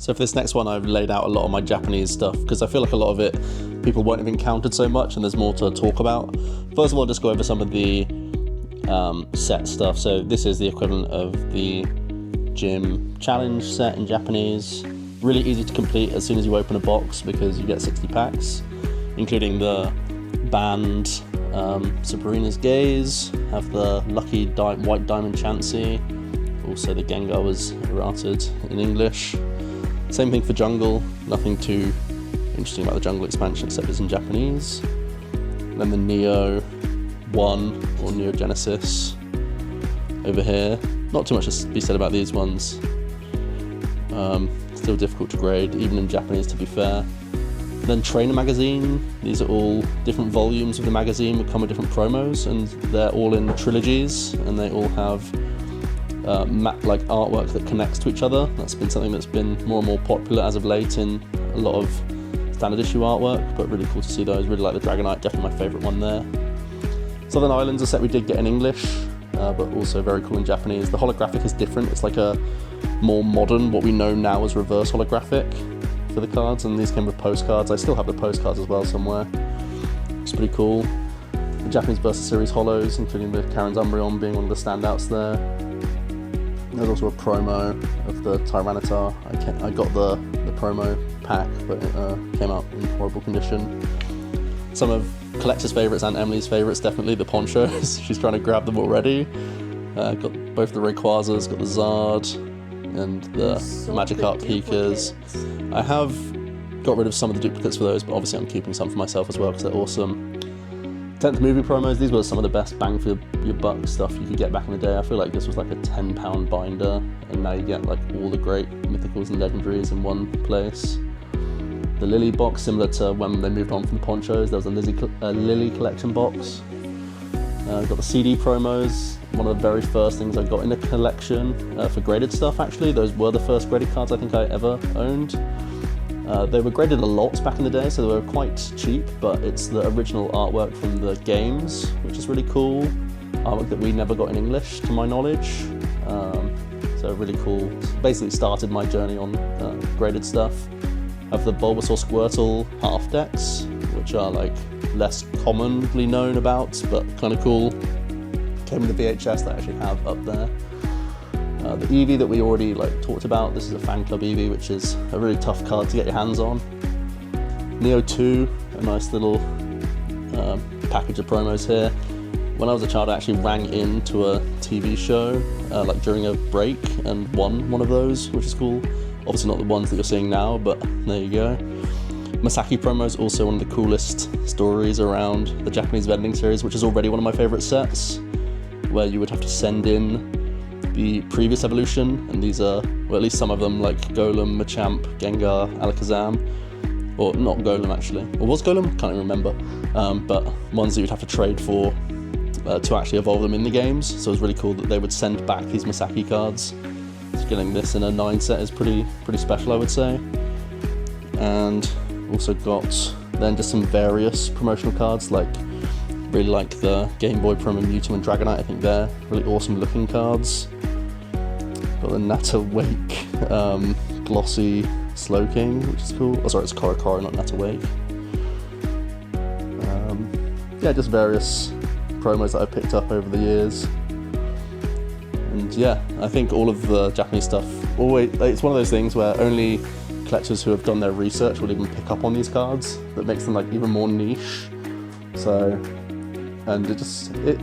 So for this next one, I've laid out a lot of my Japanese stuff because I feel like a lot of it people won't have encountered so much and there's more to talk about. First of all, I'll just go over some of the set stuff. So this is the equivalent of the gym challenge set in Japanese. Really easy to complete as soon as you open a box because you get 60 packs, including the band Sabrina's Gaze, have the lucky white diamond Chansey, also the Gengar was errated in English. Same thing for Jungle, nothing too interesting about the Jungle expansion except it's in Japanese. And then the Neo 1 or Neo Genesis over here. Not too much to be said about these ones. Still difficult to grade, even in Japanese to be fair. Then Trainer Magazine, these are all different volumes of the magazine that come with different promos, and they're all in trilogies, and they all have like artwork that connects to each other. That's been something that's been more and more popular as of late in a lot of standard issue artwork, but really cool to see those. Really like the Dragonite, definitely my favourite one there. Southern Islands, a set we did get in English, but also very cool in Japanese. The holographic is different, it's like a more modern, what we know now as reverse holographic for the cards, and these came with postcards. I still have the postcards as well somewhere. It's pretty cool. The Japanese Versus Series holos, including the Karen's Umbreon being one of the standouts there. There's also a promo of the Tyranitar. I got the promo pack, but it came out in horrible condition. Some of Collector's favourites and Emily's favourites, definitely the ponchos. She's trying to grab them already. Got both the Rayquazas, got the Zard, and the Magikarp Pikas. I have got rid of some of the duplicates for those, but obviously I'm keeping some for myself as well because they're awesome. 10th movie promos, these were some of the best bang for your buck stuff you could get back in the day. I feel like this was like a £10 binder, and now you get like all the great mythicals and legendaries in one place. The Lily box, similar to when they moved on from the ponchos, there was a Lily collection box. Got the CD promos, one of the very first things I got in the collection for graded stuff actually. Those were the first graded cards I think I ever owned. They were graded a lot back in the day, so they were quite cheap, but it's the original artwork from the games, which is really cool. Artwork that we never got in English, to my knowledge. So really cool. Basically started my journey on graded stuff. I have the Bulbasaur Squirtle half decks, which are like less commonly known about, but kind of cool. Came with the VHS that I actually have up there. The Eevee that we already talked about, this is a fan club Eevee, which is a really tough card to get your hands on. Neo 2, a nice little package of promos here. When I was a child, I actually rang into a TV show during a break and won one of those, which is cool. Obviously not the ones that you're seeing now, but there you go. Masaki promo is also one of the coolest stories around the Japanese vending series, which is already one of my favourite sets, where you would have to send in the previous evolution, and these are, well, at least some of them, like Golem, Machamp, Gengar, Alakazam, or not Golem actually, or was Golem? Can't even remember, but ones that you'd have to trade for to actually evolve them in the games. So it was really cool that they would send back these Masaki cards. So getting this in a 9 set is pretty special, I would say. And also got then just some various promotional cards, really like the Game Boy promo Mewtwo and Dragonite. I think they're really awesome looking cards. Got the Natter Wake glossy Slowking, which is cool. Oh sorry, it's Korokoro, not Natter Wake. Yeah, just various promos that I've picked up over the years. And yeah, I think all of the Japanese stuff, it's one of those things where only collectors who have done their research will even pick up on these cards. That makes them even more niche. So, and it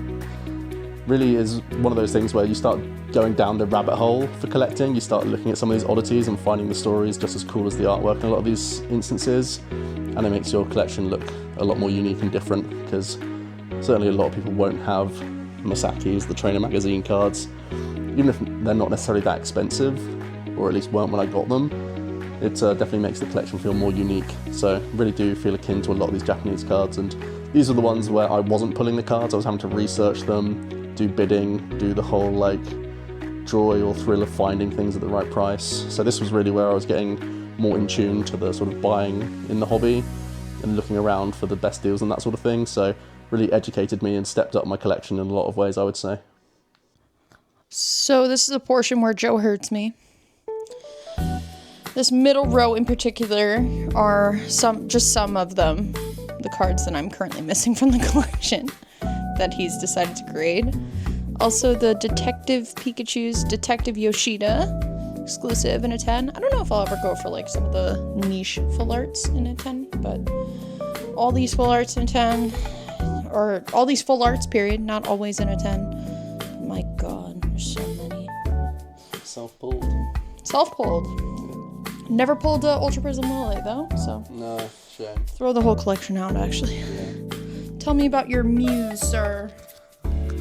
really is one of those things where you start going down the rabbit hole for collecting. You start looking at some of these oddities and finding the stories just as cool as the artwork in a lot of these instances, and it makes your collection look a lot more unique and different, because certainly a lot of people won't have Masaki's, the Trainer Magazine cards, even if they're not necessarily that expensive, or at least weren't when I got them. It definitely makes the collection feel more unique, so really do feel akin to a lot of these Japanese cards. And these are the ones where I wasn't pulling the cards, I was having to research them, do bidding, do the whole joy or thrill of finding things at the right price. So this was really where I was getting more in tune to the sort of buying in the hobby and looking around for the best deals and that sort of thing. So really educated me and stepped up my collection in a lot of ways, I would say. So this is a portion where Joe hurts me. This middle row in particular are just some of them, the cards that I'm currently missing from the collection that he's decided to grade. Also the Detective Pikachu's Detective Yoshida, exclusive in a 10. I don't know if I'll ever go for like some of the niche full arts in a 10, but all these full arts in a 10, or all these full arts period, not always in a 10. My god, there's so many. Self-pulled. Self-pulled. Never pulled Ultra Prism Lily though, so. No, shame. Throw the whole collection out, actually. Yeah. Tell me about your muse, sir.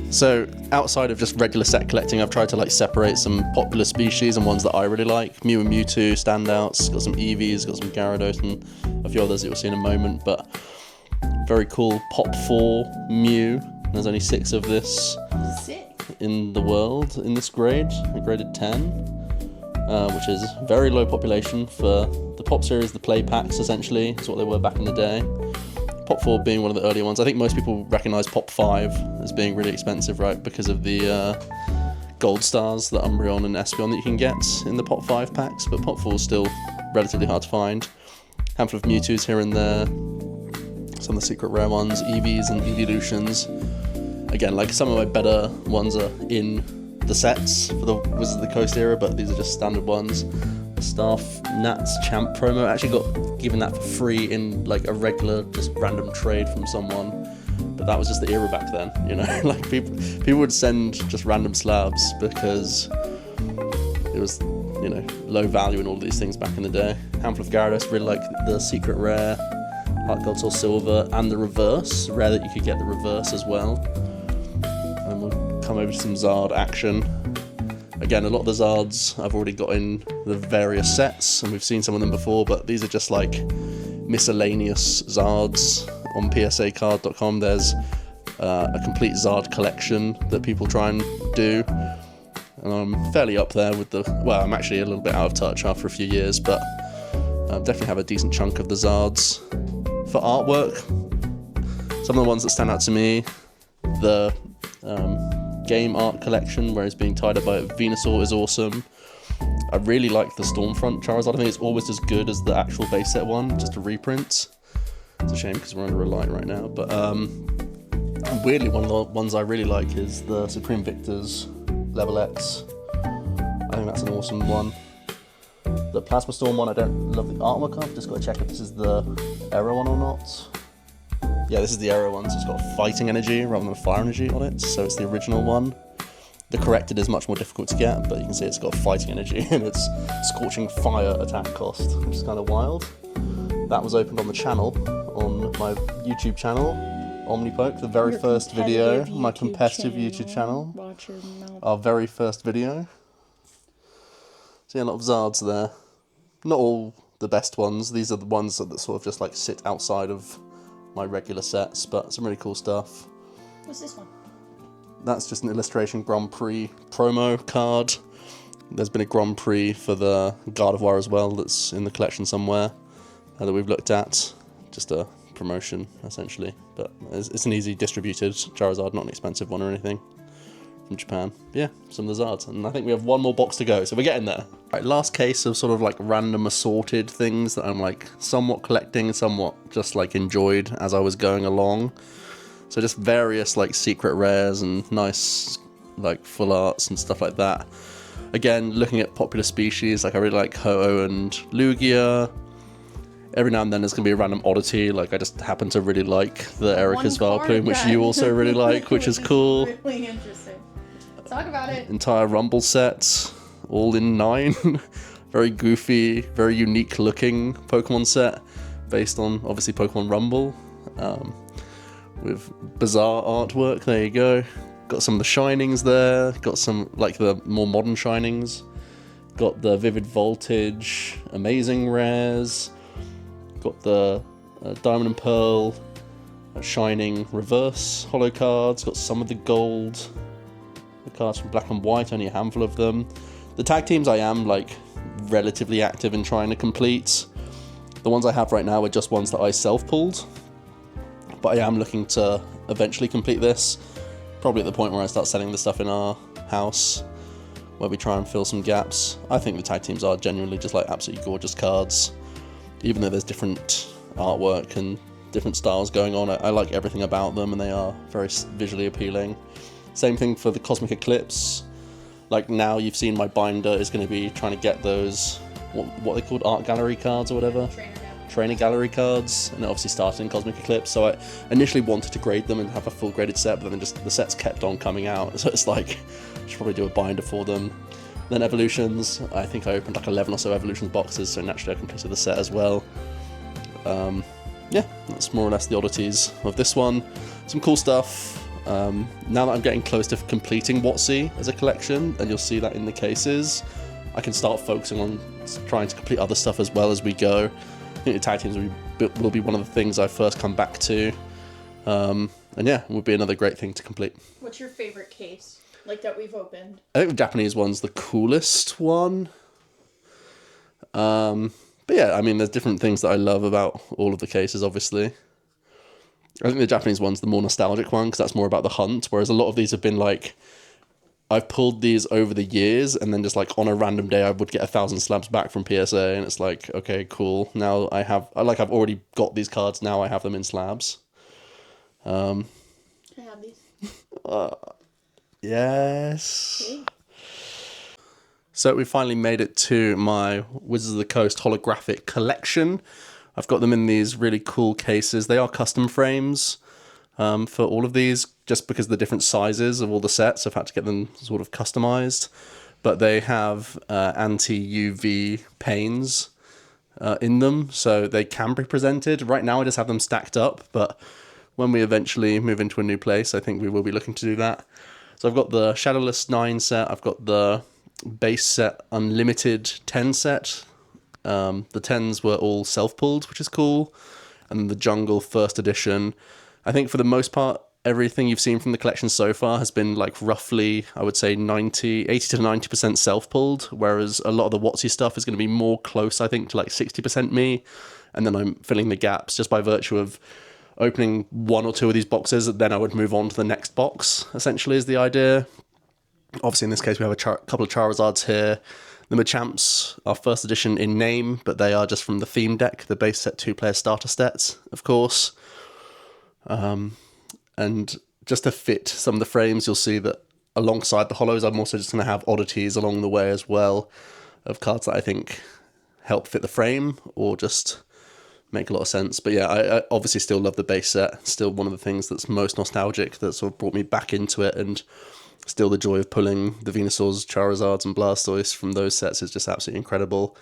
So, outside of just regular set collecting, I've tried to like separate some popular species and ones that I really like. Mew and Mewtwo, standouts, got some Eevees, got some Gyarados, and a few others that you'll see in a moment, but very cool Pop 4 Mew. There's only 6 of this in the world in this grade, a graded 10. Which is very low population for the Pop series, the play packs essentially, is what they were back in the day. Pop 4 being one of the earlier ones. I think most people recognise Pop 5 as being really expensive, right, because of the gold stars, the Umbreon and Espeon that you can get in the Pop 5 packs, but Pop 4 is still relatively hard to find. Handful of Mewtwo's here and there, some of the secret rare ones, Eevees and Evolutions. Again, like some of my better ones are in the sets for the Wizards of the Coast era, but these are just standard ones. Staff Nats Champ promo, I actually got given that for free in like a regular just random trade from someone, but that was just the era back then, you know. Like people would send just random slabs because it was, you know, low value in all of these things back in the day. Handful of Gyarados, really like the secret rare, Heart Gold Soul Silver, and the reverse, rare that you could get the reverse as well. And we'll come over to some Zard action. Again, a lot of the Zards I've already got in the various sets, and we've seen some of them before, but these are just like miscellaneous Zards on psacard.com. There's a complete Zard collection that people try and do, and I'm fairly up there with the, well, I'm actually a little bit out of touch after a few years, but definitely have a decent chunk of the Zards. For artwork, some of the ones that stand out to me, the game art collection where it's being tied up by Venusaur is awesome. I really like the Stormfront Charizard. I think it's almost as good as the actual base set one, just a reprint. It's a shame because we're under a light right now, but weirdly one of the ones I really like is the Supreme Victors Level X. I think that's an awesome one. The Plasma Storm one, I don't love the artwork of, just got to check if this is the Arrow one or not. Yeah, this is the Arrow one, so it's got fighting energy rather than fire energy on it, so it's the original one. The corrected is much more difficult to get, but you can see it's got fighting energy and it's Scorching Fire attack cost, which is kind of wild. That was opened on the channel, on my YouTube channel, OmniPoke, the very first video, my competitive YouTube channel. Watch your mouth. Our very first video. So yeah, a lot of Zards there. Not all the best ones, these are the ones that sort of just like sit outside of my regular sets, but some really cool stuff. What's this one? That's just an illustration Grand Prix promo card. There's been a Grand Prix for the Gardevoir as well that's in the collection somewhere that we've looked at. Just a promotion, essentially. But it's an easy distributed Charizard, not an expensive one or anything, from Japan. Yeah, some of the Zards. And I think we have one more box to go, so we're getting there. Right, last case of sort of like random assorted things that I'm like somewhat collecting, somewhat just like enjoyed as I was going along. So just various like secret rares and nice like full arts and stuff like that. Again, looking at popular species, like I really like Ho-Oh and Lugia. Every now and then there's going to be a random oddity, like I just happen to really like the Erica's Valplume, which you also really like, which is cool. Really interesting. Talk about it. Entire Rumble set, all in 9. Very goofy, very unique looking Pokemon set, based on obviously Pokemon Rumble. With bizarre artwork, there you go. Got some of the Shinings there, got some like the more modern Shinings. Got the Vivid Voltage, Amazing Rares. Got the Diamond and Pearl, Shining Reverse Holo cards. Got some of the gold. The cards from Black and White, only a handful of them. The tag teams I am like relatively active in trying to complete. The ones I have right now are just ones that I self-pulled. But I am looking to eventually complete this. Probably at the point where I start selling the stuff in our house. where we try and fill some gaps. I think the tag teams are genuinely just like absolutely gorgeous cards, even though there's different artwork and different styles going on. I like everything about them, and they are very visually appealing. Same thing for the Cosmic Eclipse. Like, now you've seen my binder is going to be trying to get those, what they called, art gallery cards or whatever? Trainer gallery cards, and it obviously started in Cosmic Eclipse, so I initially wanted to grade them and have a full graded set, but then just the sets kept on coming out, so it's like, I should probably do a binder for them. Then Evolutions, I think I opened like 11 or so Evolutions boxes, so naturally I completed the set as well. Yeah, that's more or less the oddities of this one. Some cool stuff. Now that I'm getting close to completing WotC as a collection, and you'll see that in the cases, I can start focusing on trying to complete other stuff as well as we go. I think the tag teams will be one of the things I first come back to. And yeah, it would be another great thing to complete. What's your favorite case, like, that we've opened? I think the Japanese one's the coolest one. But yeah, I mean, there's different things that I love about all of the cases, obviously. I think the Japanese one's the more nostalgic one, because that's more about the hunt, whereas a lot of these have been like, I've pulled these over the years, and then just like on a random day I would get 1,000 slabs back from PSA, and it's like, okay, cool. Now I've already got these cards, now I have them in slabs. Can I have these? Yes. Okay. So we finally made it to my Wizards of the Coast holographic collection. I've got them in these really cool cases. They are custom frames for all of these, just because of the different sizes of all the sets. I've had to get them sort of customized. But they have anti-UV panes in them, so they can be presented. Right now I just have them stacked up, but when we eventually move into a new place, I think we will be looking to do that. So I've got the Shadowless 9 set, I've got the base set Unlimited 10 set. The 10s were all self-pulled, which is cool. And the Jungle first edition. I think for the most part, everything you've seen from the collection so far has been like roughly, I would say 80 to 90% self-pulled, whereas a lot of the WotC stuff is going to be more close, I think, to like 60% me. And then I'm filling the gaps just by virtue of opening one or two of these boxes, then I would move on to the next box, essentially, is the idea. Obviously, in this case, we have a couple of Charizards here. The Machamps are first edition in name, but they are just from the theme deck, the base set 2-player starter sets, of course. And just to fit some of the frames, you'll see that alongside the holos, I'm also just going to have oddities along the way as well, of cards that I think help fit the frame or just make a lot of sense. But yeah, I obviously still love the base set. Still one of the things that's most nostalgic, that sort of brought me back into it, and still the joy of pulling the Venusaurs, Charizards and Blastoise from those sets is just absolutely incredible.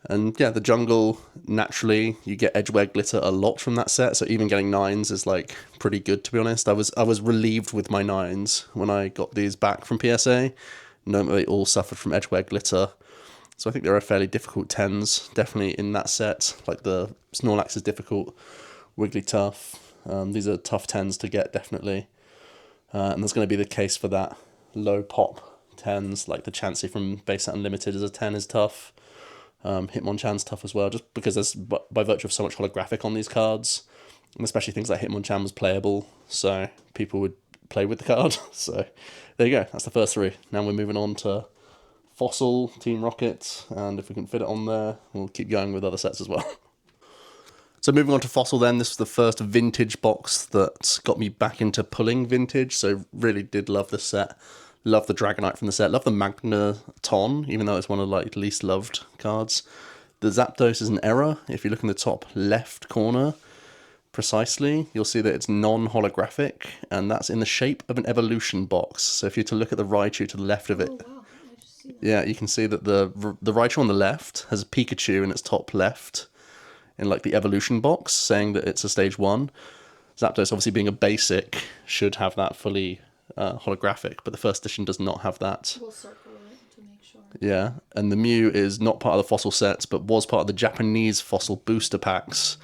And yeah, the Jungle, naturally, you get Edgeware Glitter a lot from that set, so even getting 9s is like pretty good, to be honest. I was relieved with my 9s when I got these back from PSA, knowing that they all suffered from Edgeware Glitter. So I think there are fairly difficult 10s, definitely in that set. Like the Snorlax is difficult, Wigglytuff. These are tough 10s to get, definitely. And there's going to be the case for that low pop 10s, like the Chansey from Base Set Unlimited as a 10 is tough. Hitmonchan's tough as well, just because there's, by virtue of so much holographic on these cards, and especially things like Hitmonchan was playable, so people would play with the card. So there you go, that's the first three. Now we're moving on to Fossil, Team Rocket, and if we can fit it on there, we'll keep going with other sets as well. So moving on to Fossil then, this was the first vintage box that got me back into pulling vintage, so really did love this set. Love the Dragonite from the set, love the Magneton, even though it's one of like least loved cards. The Zapdos is an error. If you look in the top left corner, precisely, you'll see that it's non-holographic, and that's in the shape of an evolution box. So if you're to look at the Raichu to the left of it, Oh, wow. I just see that. yeah, you can see that the Raichu on the left has a Pikachu in its top left, in like the evolution box, saying that it's a stage 1. Zapdos, obviously being a basic, should have that fully holographic, but the first edition does not have that. We'll circle it to make sure. Yeah, and the Mew is not part of the Fossil sets, but was part of the Japanese Fossil booster packs.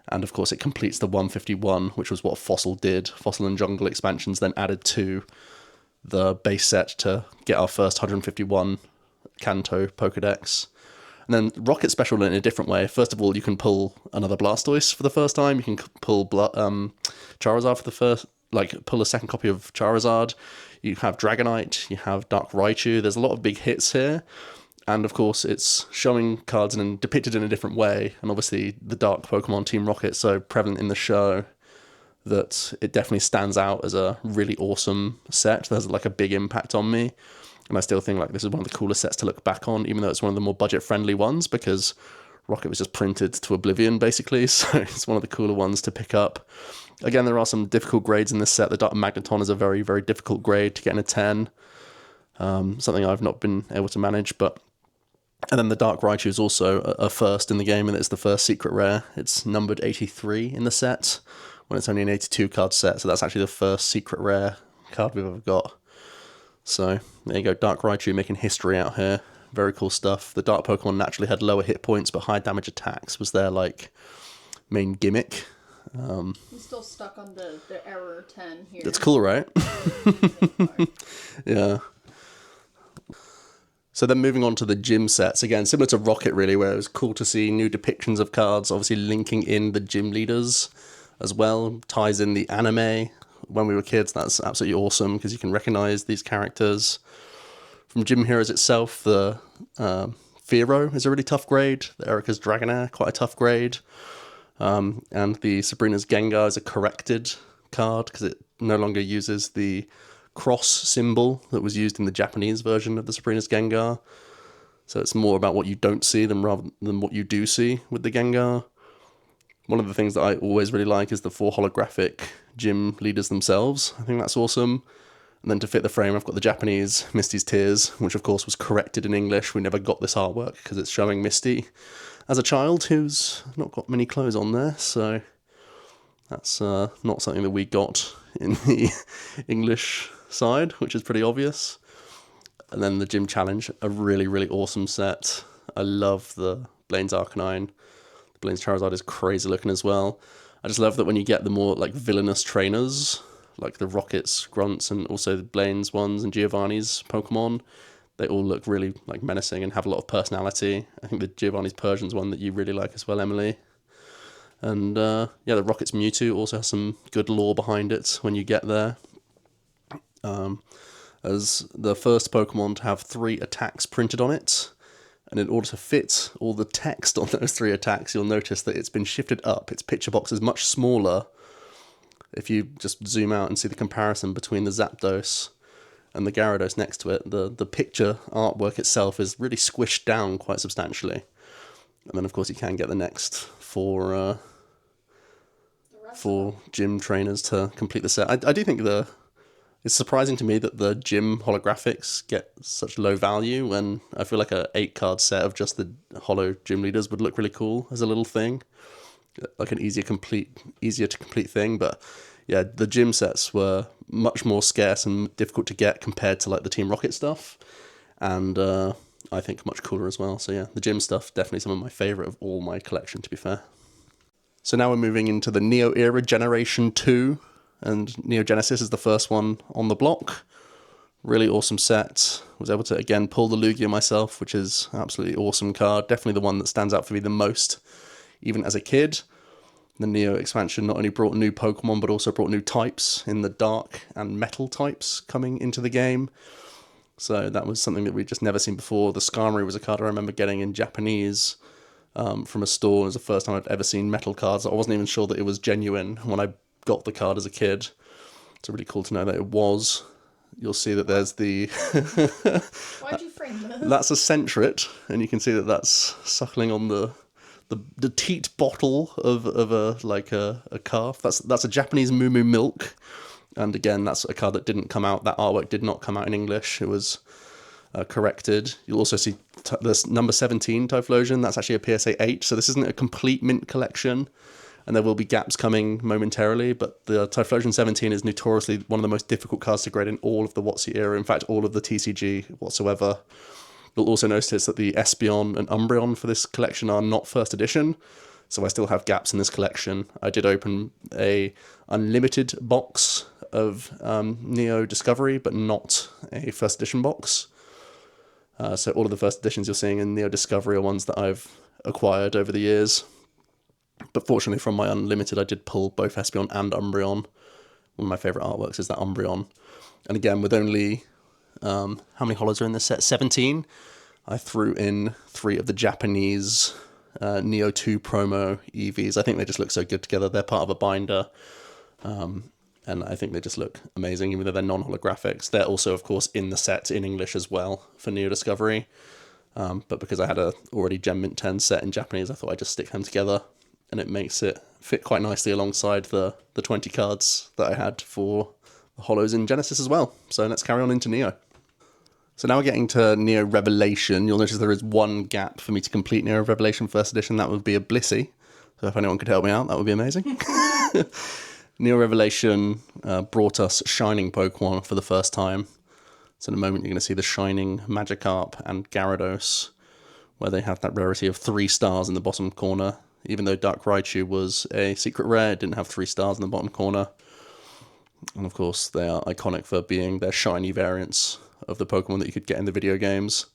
And of course it completes the 151, which was what Fossil did. Fossil and Jungle expansions then added to the base set to get our first 151 Kanto Pokedex. And then Rocket special in a different way. First of all, you can pull another Blastoise for the first time. You can pull Charizard for the like pull a second copy of Charizard. You have Dragonite, you have Dark Raichu. There's a lot of big hits here. And of course, it's showing cards and depicted in a different way. And obviously, the Dark Pokemon Team Rocket's so prevalent in the show that it definitely stands out as a really awesome set. There's like a big impact on me. And I still think like this is one of the coolest sets to look back on, even though it's one of the more budget-friendly ones, because Rocket was just printed to oblivion, basically. So it's one of the cooler ones to pick up. Again, there are some difficult grades in this set. The Dark Magneton is a very, very difficult grade to get in a 10. Something I've not been able to manage, but... And then the Dark Raichu is also a first in the game, and it's the first secret rare. It's numbered 83 in the set, when it's only an 82 card set, so that's actually the first secret rare card we've ever got. So, there you go, Dark Raichu making history out here. Very cool stuff. The Dark Pokemon naturally had lower hit points, but high damage attacks was their, like, main gimmick. I'm still stuck on the error 10 here. It's cool, right? Yeah. So then moving on to the gym sets, again, similar to Rocket really, where it was cool to see new depictions of cards, obviously linking in the gym leaders as well, ties in the anime. When we were kids, that's absolutely awesome, because you can recognize these characters. From Gym Heroes itself, the Fearow is a really tough grade, the Erika's Dragonair, quite a tough grade, and the Sabrina's Gengar is a corrected card, because it no longer uses the cross symbol that was used in the Japanese version of the Sabrina's Gengar. So it's more about what you don't see rather than what you do see with the Gengar. One of the things that I always really like is the 4 holographic gym leaders themselves. I think that's awesome. And then to fit the frame, I've got the Japanese Misty's Tears, which of course was corrected in English. We never got this artwork because it's showing Misty as a child who's not got many clothes on there. So that's not something that we got in the English side, which is pretty obvious. And then the Gym Challenge, a really, really awesome set. I love the Blaine's Arcanine. The Blaine's Charizard is crazy looking as well. I just love that when you get the more like villainous trainers, like the Rockets, Grunts, and also the Blaine's ones and Giovanni's Pokemon, they all look really like menacing and have a lot of personality. I think the Giovanni's Persian's one that you really like as well, Emily. And yeah, the Rockets Mewtwo also has some good lore behind it when you get there. As the first Pokemon to have 3 attacks printed on it, and in order to fit all the text on those 3 attacks, you'll notice that it's been shifted up. Its picture box is much smaller. If you just zoom out and see the comparison between the Zapdos and the Gyarados next to it, the picture artwork itself is really squished down quite substantially. And then of course you can get the next 4 gym trainers to complete the set. I do think it's surprising to me that the gym holographics get such low value, when I feel like a 8-card set of just the holo gym leaders would look really cool as a little thing, like an easier to complete thing. But yeah, the gym sets were much more scarce and difficult to get compared to like the Team Rocket stuff, and I think much cooler as well. So yeah, the gym stuff definitely some of my favorite of all my collection, to be fair. So now we're moving into the Neo era Generation 2. And Neo Genesis is the first one on the block. Really awesome set. Was able to, again, pull the Lugia myself, which is an absolutely awesome card. Definitely the one that stands out for me the most, even as a kid. The Neo expansion not only brought new Pokemon, but also brought new types in the Dark and Metal types coming into the game. So that was something that we'd just never seen before. The Skarmory was a card I remember getting in Japanese from a store. It was the first time I'd ever seen metal cards. I wasn't even sure that it was genuine when I got the card as a kid. It's really cool to know that it was. You'll see that there's the... Why'd you frame this? That's a Centret, and you can see that that's suckling on the teat bottle of a calf. That's a Japanese Moo Moo Milk, and again, that's a card that didn't come out. That artwork did not come out in English. It was corrected. You'll also see this number 17 Typhlosion. That's actually a PSA 8, so this isn't a complete mint collection. And there will be gaps coming momentarily, but the Typhlosion 17 is notoriously one of the most difficult cards to grade in all of the WotC era, in fact, all of the TCG whatsoever. You'll also notice that the Espeon and Umbreon for this collection are not first edition, so I still have gaps in this collection. I did open a unlimited box of Neo Discovery, but not a first edition box. So all of the first editions you're seeing in Neo Discovery are ones that I've acquired over the years. But fortunately from my Unlimited, I did pull both Espeon and Umbreon, One of my favourite artworks is that Umbreon. And again, with only, how many holos are in this set? 17. I threw in 3 of the Japanese Neo 2 promo EVs. I think they just look so good together. They're part of a binder. And I think they just look amazing, even though they're non-holographics. They're also, of course, in the set in English as well for Neo Discovery. But because I had a already Gem Mint 10 set in Japanese, I thought I'd just stick them together. And it makes it fit quite nicely alongside the 20 cards that I had for the holos in Genesis as well. So let's carry on into Neo. So now we're getting to Neo Revelation. You'll notice there is one gap for me to complete Neo Revelation First Edition. That would be a Blissey. So if anyone could help me out, that would be amazing. Neo Revelation brought us Shining Pokemon for the first time. So in a moment you're going to see the Shining Magikarp and Gyarados, where they have that rarity of 3 stars in the bottom corner. Even though Dark Raichu was a secret rare, it didn't have 3 stars in the bottom corner. And of course they are iconic for being their shiny variants of the Pokemon that you could get in the video games.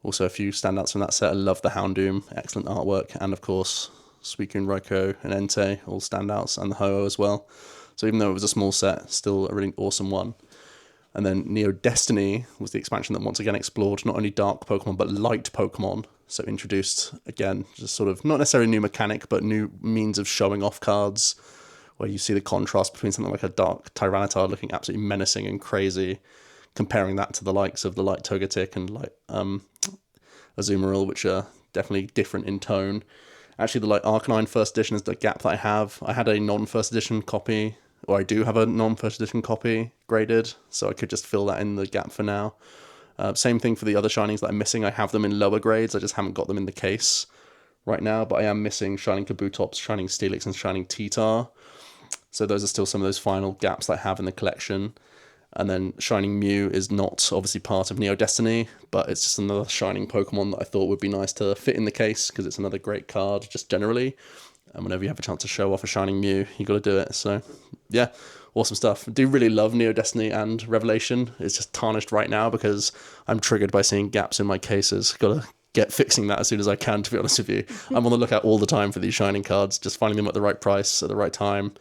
Also a few standouts from that set. I love the Houndoom, excellent artwork, and of course Suicune, Raikou, and Entei, all standouts, and the Ho-Oh as well. So even though it was a small set, still a really awesome one. And then Neo Destiny was the expansion that once again explored not only dark Pokemon, but light Pokemon. So introduced, again, just sort of, not necessarily a new mechanic, but new means of showing off cards, where you see the contrast between something like a dark Tyranitar looking absolutely menacing and crazy, comparing that to the likes of the light Togetic and light Azumarill, which are definitely different in tone. Actually, the light Arcanine First Edition is the gap that I have. I had a non-First Edition copy, or I do have a non-First Edition copy graded, so I could just fill that in the gap for now. Same thing for the other Shinings that I'm missing. I have them in lower grades, I just haven't got them in the case right now, but I am missing Shining Kabutops, Shining Steelix, and Shining T-Tar. So those are still some of those final gaps that I have in the collection. And then Shining Mew is not obviously part of Neo Destiny, but it's just another Shining Pokemon that I thought would be nice to fit in the case, because it's another great card, just generally. And whenever you have a chance to show off a Shining Mew, you got to do it. So, yeah, awesome stuff. I do really love Neo Destiny and Revelation. It's just tarnished right now because I'm triggered by seeing gaps in my cases. Got to get fixing that as soon as I can, to be honest with you. I'm on the lookout all the time for these Shining cards. Just finding them at the right price, at the right time,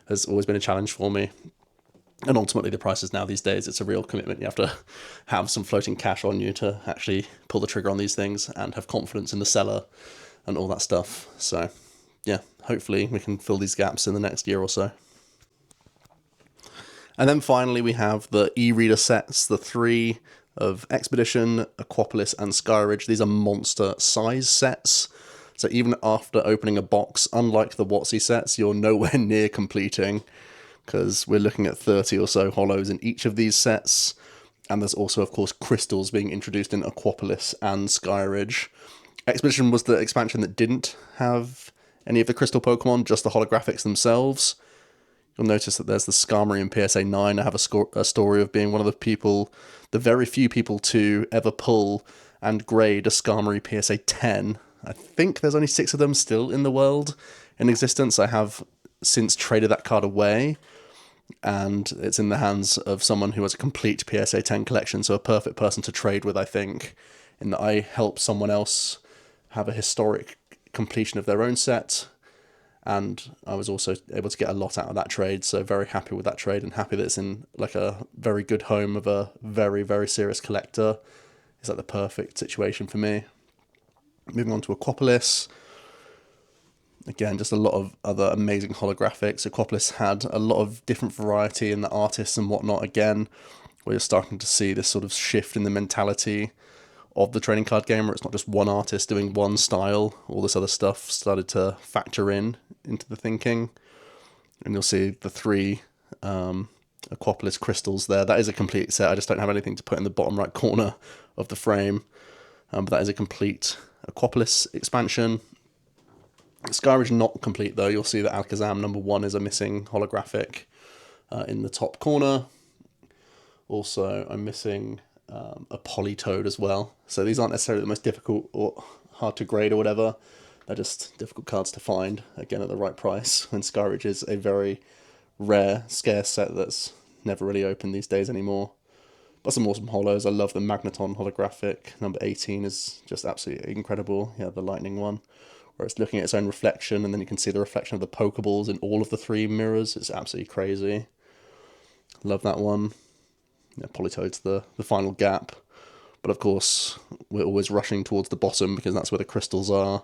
has always been a challenge for me. And ultimately, the prices now these days, it's a real commitment. You have to have some floating cash on you to actually pull the trigger on these things and have confidence in the seller and all that stuff. So, yeah, hopefully we can fill these gaps in the next year or so. And then finally, we have the eReader sets, the 3 of Expedition, Aquapolis, and Skyridge. These are monster size sets. So even after opening a box, unlike the WotC sets, you're nowhere near completing, because we're looking at 30 or so holos in each of these sets. And there's also, of course, crystals being introduced in Aquapolis and Skyridge. Expedition was the expansion that didn't have any of the crystal Pokemon, just the holographics themselves. You'll notice that there's the Skarmory in PSA 9. I have a story of being one of the people, the very few people to ever pull and grade a Skarmory PSA 10. I think there's only 6 of them still in the world in existence. I have since traded that card away, and it's in the hands of someone who has a complete PSA 10 collection, so a perfect person to trade with, I think, in that I help someone else have a historic completion of their own set, and I was also able to get a lot out of that trade, so very happy with that trade, and happy that it's in like a very good home of a very, very serious collector. It's like the perfect situation for me. Moving on to Aquapolis. Again, just a lot of other amazing holographics. Aquapolis had a lot of different variety in the artists and whatnot. Again, where you're starting to see this sort of shift in the mentality of the trading card game, where it's not just one artist doing one style. All this other stuff started to factor into the thinking. And you'll see the 3 Aquapolis crystals there. That is a complete set. I just don't have anything to put in the bottom right corner of the frame. But that is a complete Aquapolis expansion. Skyridge not complete though. You'll see that Alakazam number 1 is a missing holographic in the top corner. Also, I'm missing a Politoed as well. So these aren't necessarily the most difficult or hard to grade or whatever. They're just difficult cards to find, again, at the right price. And Skyridge is a very rare, scarce set that's never really opened these days anymore. But some awesome holos. I love the Magneton holographic. Number 18 is just absolutely incredible. Yeah, the lightning one, where it's looking at its own reflection, and then you can see the reflection of the Pokeballs in all of the 3 mirrors. It's absolutely crazy. Love that one. Yeah, Politoed's the final gap. But of course, we're always rushing towards the bottom because that's where the crystals are.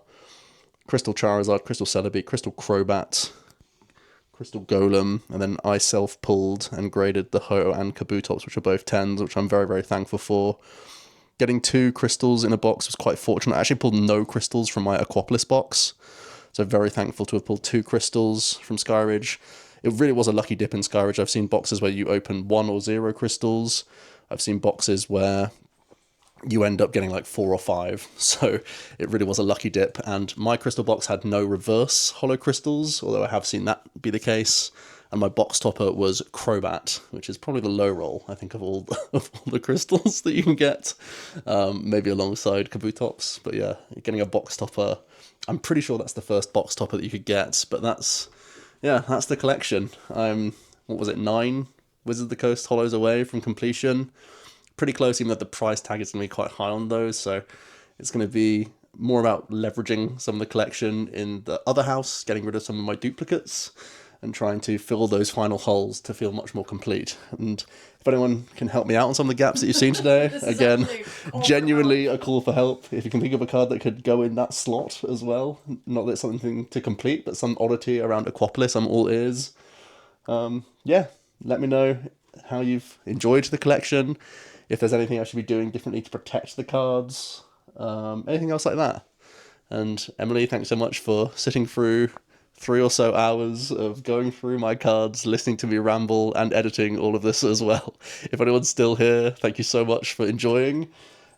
Crystal Charizard, Crystal Celebi, Crystal Crobat, Crystal Golem, and then I self-pulled and graded the Ho and Kabutops, which are both 10s, which I'm very, very thankful for. Getting 2 crystals in a box was quite fortunate. I actually pulled no crystals from my Aquapolis box, so very thankful to have pulled 2 crystals from Skyridge. It really was a lucky dip in Skyridge. I've seen boxes where you open 1 or 0 crystals. I've seen boxes where you end up getting like 4 or 5. So it really was a lucky dip. And my crystal box had no reverse holo crystals, although I have seen that be the case. And my box topper was Crobat, which is probably the low roll, I think, of all the crystals that you can get. Maybe alongside Kabutops. But yeah, getting a box topper, I'm pretty sure that's the first box topper that you could get. But that's the collection. I'm, what was it, 9 Wizard of the Coast holos away from completion. Pretty close, even though the price tag is going to be quite high on those. So it's going to be more about leveraging some of the collection in the other house, getting rid of some of my duplicates, and trying to fill those final holes to feel much more complete. And if anyone can help me out on some of the gaps that you've seen today, again, genuinely a call for help. If you can think of a card that could go in that slot as well, not that it's something to complete, but some oddity around Aquapolis, I'm all ears. Yeah, let me know how you've enjoyed the collection, if there's anything I should be doing differently to protect the cards, anything else like that. And Emily, thanks so much for sitting through 3 or so hours of going through my cards, listening to me ramble, and editing all of this as well. If anyone's still here, thank you so much for enjoying.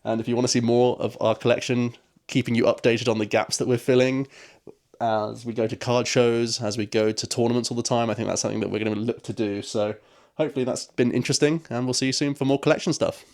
And if you want to see more of our collection, keeping you updated on the gaps that we're filling, as we go to card shows, as we go to tournaments all the time, I think that's something that we're going to look to do. So hopefully that's been interesting, and we'll see you soon for more collection stuff.